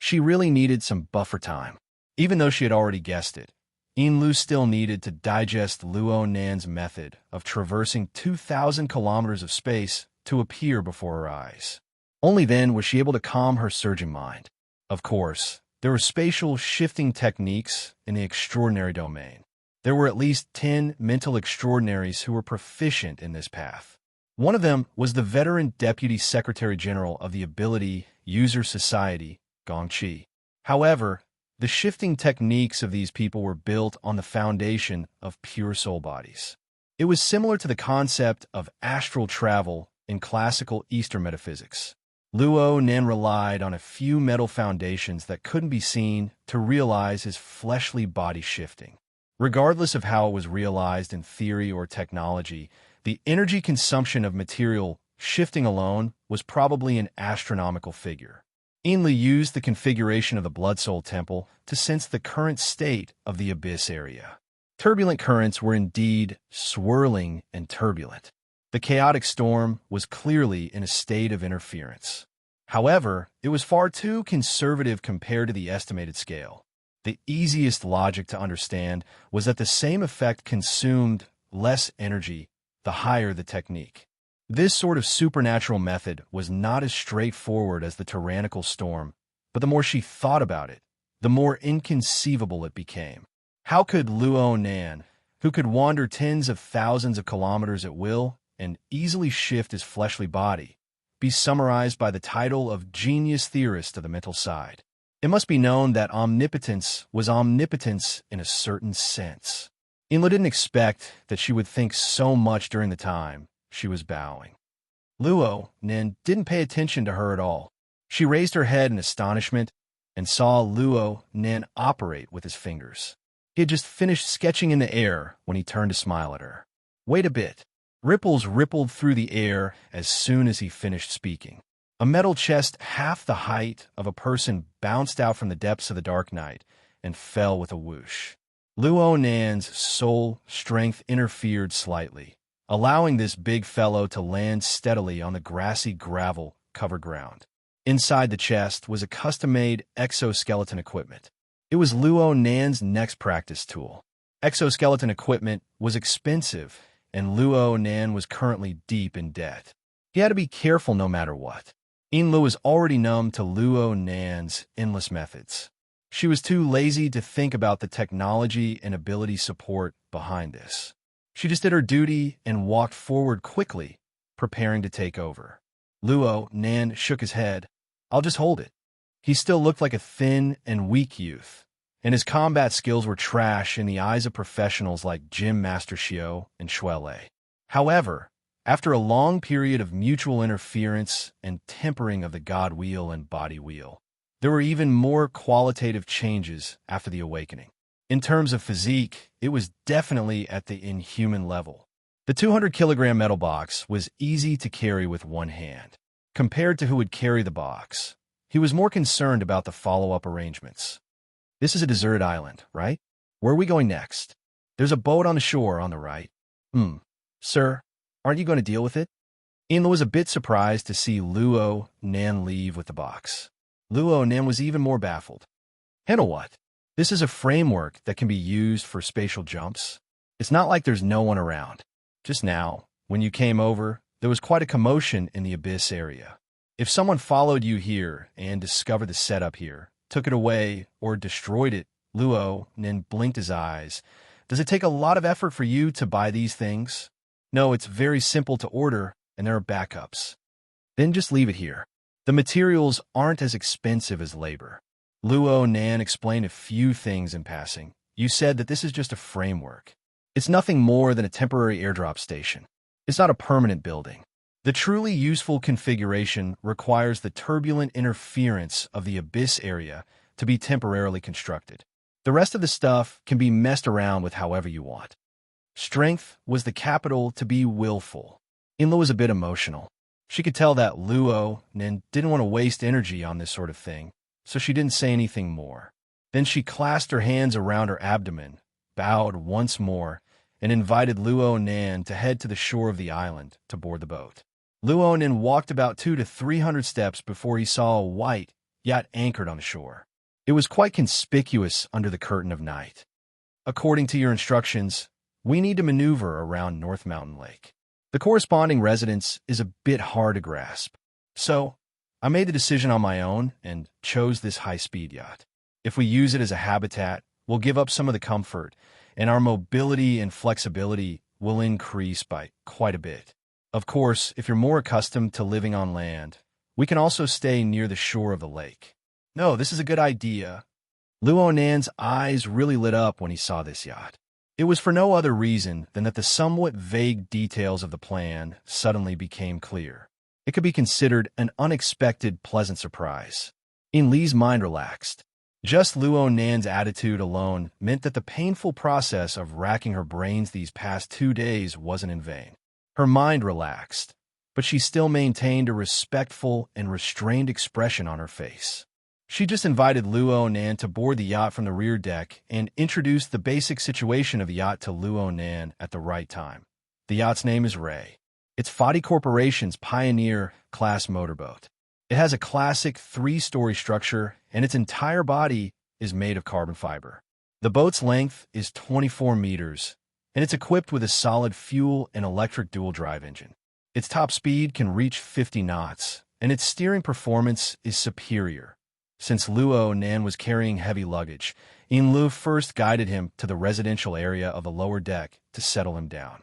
A: She really needed some buffer time. Even though she had already guessed it, Inlu still needed to digest Luo Nan's method of traversing 2,000 kilometers of space to appear before her eyes. Only then was she able to calm her surging mind. Of course, There were spatial shifting techniques in the extraordinary domain. There were at least 10 mental extraordinaries who were proficient in this path. One of them was the veteran Deputy Secretary General of the Ability User Society, Gongqi. However, the shifting techniques of these people were built on the foundation of pure soul bodies. It was similar to the concept of astral travel in classical Eastern metaphysics. Luo Nen relied on a few metal foundations that couldn't be seen to realize his fleshly body shifting. Regardless of how it was realized in theory or technology, the energy consumption of material shifting alone was probably an astronomical figure. Ainli used the configuration of the Blood Soul Temple to sense the current state of the abyss area. Turbulent currents were indeed swirling and turbulent. The chaotic storm was clearly in a state of interference. However, it was far too conservative compared to the estimated scale. The easiest logic to understand was that the same effect consumed less energy the higher the technique. This sort of supernatural method was not as straightforward as the tyrannical storm, but the more she thought about it, the more inconceivable it became. How could Luo Nan, who could wander tens of thousands of kilometers at will and easily shift his fleshly body, be summarized by the title of genius theorist of the mental side? It must be known that omnipotence was omnipotence in a certain sense. Inla didn't expect that she would think so much during the time she was bowing. Luo Nen didn't pay attention to her at all. She raised her head in astonishment and saw Luo Nen operate with his fingers. He had just finished sketching in the air when he turned to smile at her. Wait a bit. Ripples rippled through the air as soon as he finished speaking. A metal chest half the height of a person bounced out from the depths of the dark night and fell with a whoosh. Luo Nan's soul strength interfered slightly, allowing this big fellow to land steadily on the grassy gravel-covered ground. Inside the chest was a custom-made exoskeleton equipment. It was Luo Nan's next practice tool. Exoskeleton equipment was expensive, and Luo Nan was currently deep in debt. He had to be careful no matter what. Inlu was already numb to Luo Nan's endless methods. She was too lazy to think about the technology and ability support behind this. She just did her duty and walked forward quickly, preparing to take over. Luo Nan shook his head. I'll just hold it. He still looked like a thin and weak youth, and his combat skills were trash in the eyes of professionals like Jim Master Xiao and Shuele. However, after a long period of mutual interference and tempering of the God Wheel and Body Wheel, there were even more qualitative changes after the awakening. In terms of physique, it was definitely at the inhuman level. The 200-kilogram metal box was easy to carry with one hand. Compared to who would carry the box, he was more concerned about the follow-up arrangements. This is a deserted island, right? Where are we going next? There's a boat on the shore on the right. Sir, aren't you going to deal with it? Inla was a bit surprised to see Luo Nan leave with the box. Luo Nan was even more baffled. Handle what? This is a framework that can be used for spatial jumps. It's not like there's no one around. Just now, when you came over, there was quite a commotion in the abyss area. If someone followed you here and discovered the setup here, took it away, or destroyed it, Luo Nan blinked his eyes. Does it take a lot of effort for you to buy these things? No, it's very simple to order, and there are backups. Then just leave it here. The materials aren't as expensive as labor. Luo Nan explained a few things in passing. You said that this is just a framework. It's nothing more than a temporary airdrop station. It's not a permanent building. The truly useful configuration requires the turbulent interference of the abyss area to be temporarily constructed. The rest of the stuff can be messed around with however you want. Strength was the capital to be willful. Inla was a bit emotional. She could tell that Luo Nan didn't want to waste energy on this sort of thing, so she didn't say anything more. Then she clasped her hands around her abdomen, bowed once more, and invited Luo Nan to head to the shore of the island to board the boat. Luo Nan walked about 200 to 300 steps before he saw a white yacht anchored on the shore. It was quite conspicuous under the curtain of night. According to your instructions, we need to maneuver around North Mountain Lake. The corresponding residence is a bit hard to grasp. So, I made the decision on my own and chose this high-speed yacht. If we use it as a habitat, we'll give up some of the comfort, and our mobility and flexibility will increase by quite a bit. Of course, if you're more accustomed to living on land, we can also stay near the shore of the lake. No, this is a good idea. Luo Nan's eyes really lit up when he saw this yacht. It was for no other reason than that the somewhat vague details of the plan suddenly became clear. It could be considered an unexpected, pleasant surprise. In Li's mind relaxed. Just Luo Nan's attitude alone meant that the painful process of racking her brains these past 2 days wasn't in vain. Her mind relaxed, but she still maintained a respectful and restrained expression on her face. She just invited Luo Nan to board the yacht from the rear deck and introduced the basic situation of the yacht to Luo Nan at the right time. The yacht's name is Ray. It's Fadi Corporation's Pioneer-class motorboat. It has a classic 3-story structure, and its entire body is made of carbon fiber. The boat's length is 24 meters, and it's equipped with a solid fuel and electric dual-drive engine. Its top speed can reach 50 knots, and its steering performance is superior. Since Luo Nan was carrying heavy luggage, Lu first guided him to the residential area of the lower deck to settle him down.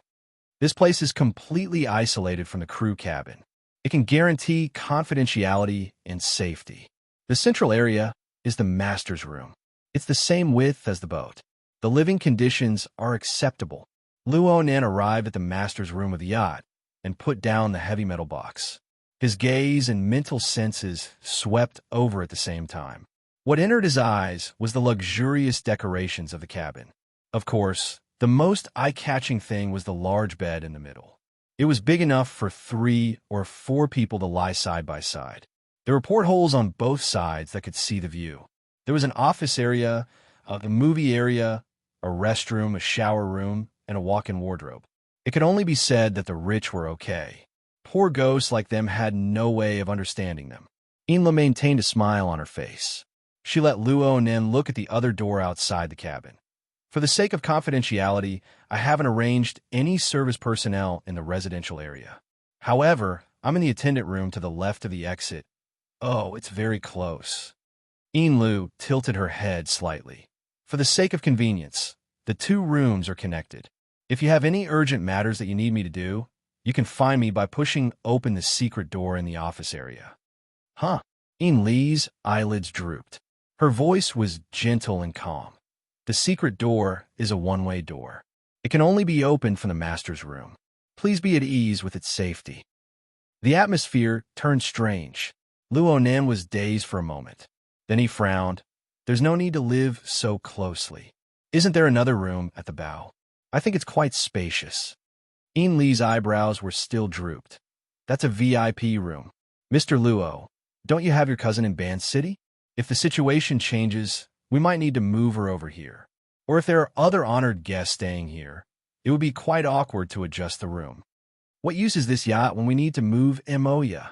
A: This place is completely isolated from the crew cabin. It can guarantee confidentiality and safety. The central area is the master's room. It's the same width as the boat. The living conditions are acceptable. Luo Nan arrived at the master's room of the yacht and put down the heavy metal box. His gaze and mental senses swept over at the same time. What entered his eyes was the luxurious decorations of the cabin. Of course, the most eye-catching thing was the large bed in the middle. It was big enough for 3 or 4 people to lie side by side. There were portholes on both sides that could see the view. There was an office area, a movie area, a restroom, a shower room, and a walk-in wardrobe. It could only be said that the rich were okay. Poor ghosts like them had no way of understanding them. Inla maintained a smile on her face. She let Luo Nan look at the other door outside the cabin. For the sake of confidentiality, I haven't arranged any service personnel in the residential area. However, I'm in the attendant room to the left of the exit. Oh, it's very close. Lu tilted her head slightly. For the sake of convenience, the 2 rooms are connected. If you have any urgent matters that you need me to do, you can find me by pushing open the secret door in the office area. Huh? Li's eyelids drooped. Her voice was gentle and calm. The secret door is a one-way door. It can only be opened from the master's room. Please be at ease with its safety. The atmosphere turned strange. Luo Nan was dazed for a moment. Then he frowned. There's no need to live so closely. Isn't there another room at the bow? I think it's quite spacious. Li's eyebrows were still drooped. That's a VIP room. Mr. Luo, don't you have your cousin in Band City? If the situation changes, we might need to move her over here. Or if there are other honored guests staying here, it would be quite awkward to adjust the room. What use is this yacht when we need to move Moya?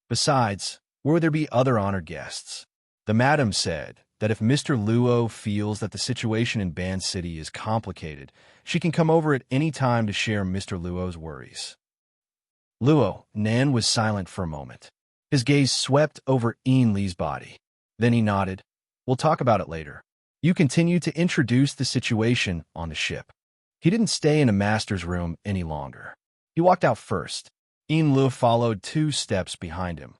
A: Besides, where would there be other honored guests? The madam said that if Mr. Luo feels that the situation in Band City is complicated, she can come over at any time to share Mr. Luo's worries. Luo Nan was silent for a moment. His gaze swept over Li's body. Then he nodded. We'll talk about it later. You continue to introduce the situation on the ship. He didn't stay in a master's room any longer. He walked out first. Lu followed 2 steps behind him.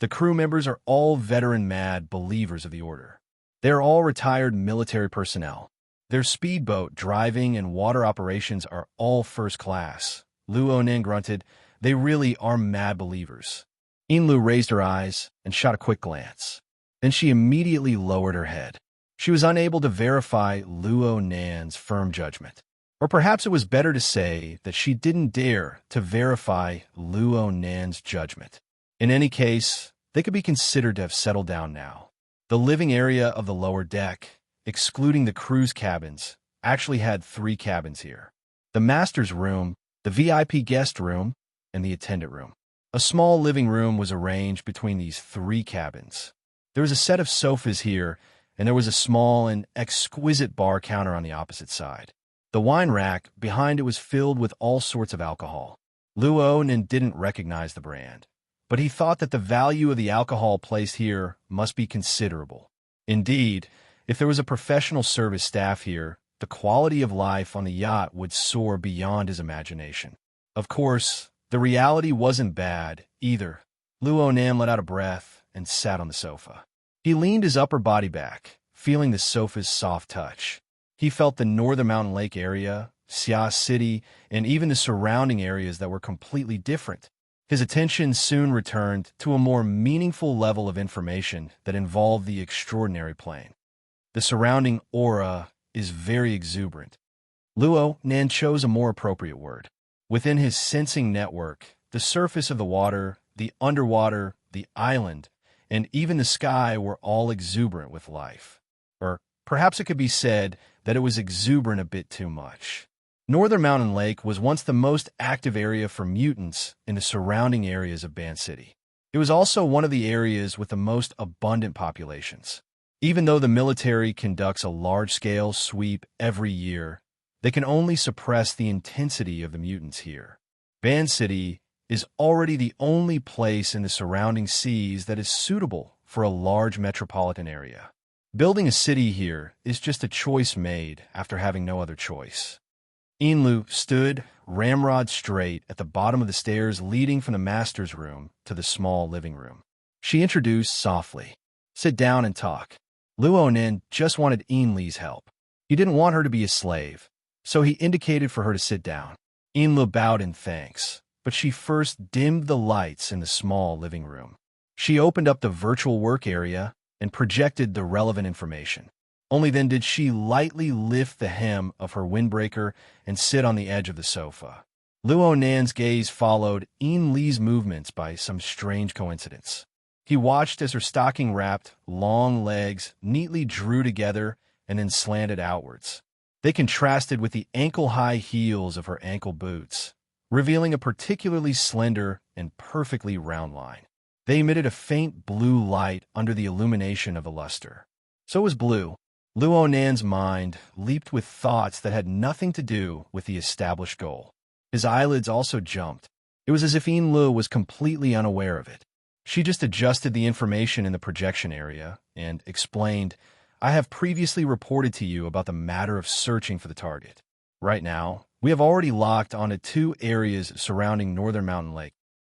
A: The crew members are all veteran mad believers of the order. They are all retired military personnel. Their speedboat driving and water operations are all first class. Luo Nan grunted. They really are mad believers. Lu raised her eyes and shot a quick glance. Then she immediately lowered her head. She was unable to verify Luo Nan's firm judgment. Or perhaps it was better to say that she didn't dare to verify Luo Nan's judgment. In any case, they could be considered to have settled down now. The living area of the lower deck, excluding the crew's cabins, actually had 3 cabins here. The master's room, the VIP guest room, and the attendant room. A small living room was arranged between these 3 cabins. There was a set of sofas here, and there was a small and exquisite bar counter on the opposite side. The wine rack behind it was filled with all sorts of alcohol. Luo Nan didn't recognize the brand, but he thought that the value of the alcohol placed here must be considerable. Indeed, If there was a professional service staff here, the quality of life on the yacht would soar beyond his imagination. Of course, the reality wasn't bad, either. Luo Nam let out a breath and sat on the sofa. He leaned his upper body back, feeling the sofa's soft touch. He felt the northern mountain lake area, Xia City, and even the surrounding areas that were completely different. His attention soon returned to a more meaningful level of information that involved the extraordinary plane. The surrounding aura is very exuberant. Luo Nan chose a more appropriate word. Within his sensing network, the surface of the water, the underwater, the island, and even the sky were all exuberant with life. Or perhaps it could be said that it was exuberant a bit too much. Northern Mountain Lake was once the most active area for mutants in the surrounding areas of Ban City. It was also one of the areas with the most abundant populations. Even though the military conducts a large-scale sweep every year, they can only suppress the intensity of the mutants here. Ban City is already the only place in the surrounding seas that is suitable for a large metropolitan area. Building a city here is just a choice made after having no other choice. Inlu stood, ramrod straight, at the bottom of the stairs leading from the master's room to the small living room. She introduced softly. "Sit down and talk." Luo Nin just wanted Inli's help. He didn't want her to be a slave, so he indicated for her to sit down. Inlu bowed in thanks, but she first dimmed the lights in the small living room. She opened up the virtual work area and projected the relevant information. Only then did she lightly lift the hem of her windbreaker and sit on the edge of the sofa. Luo Nan's gaze followed Li's movements by some strange coincidence. He watched as her stocking-wrapped, long legs neatly drew together and then slanted outwards. They contrasted with the ankle-high heels of her ankle boots, revealing a particularly slender and perfectly round line. They emitted a faint blue light under the illumination of a luster. So was blue. Luo Nan's mind leaped with thoughts that had nothing to do with the established goal. His eyelids also jumped. It was as if Inlu was completely unaware of it. She just adjusted the information in the projection area and explained, "I have previously reported to you about the matter of searching for the target. Right now, we have already locked onto 2 areas surrounding Northern Mountain Lake.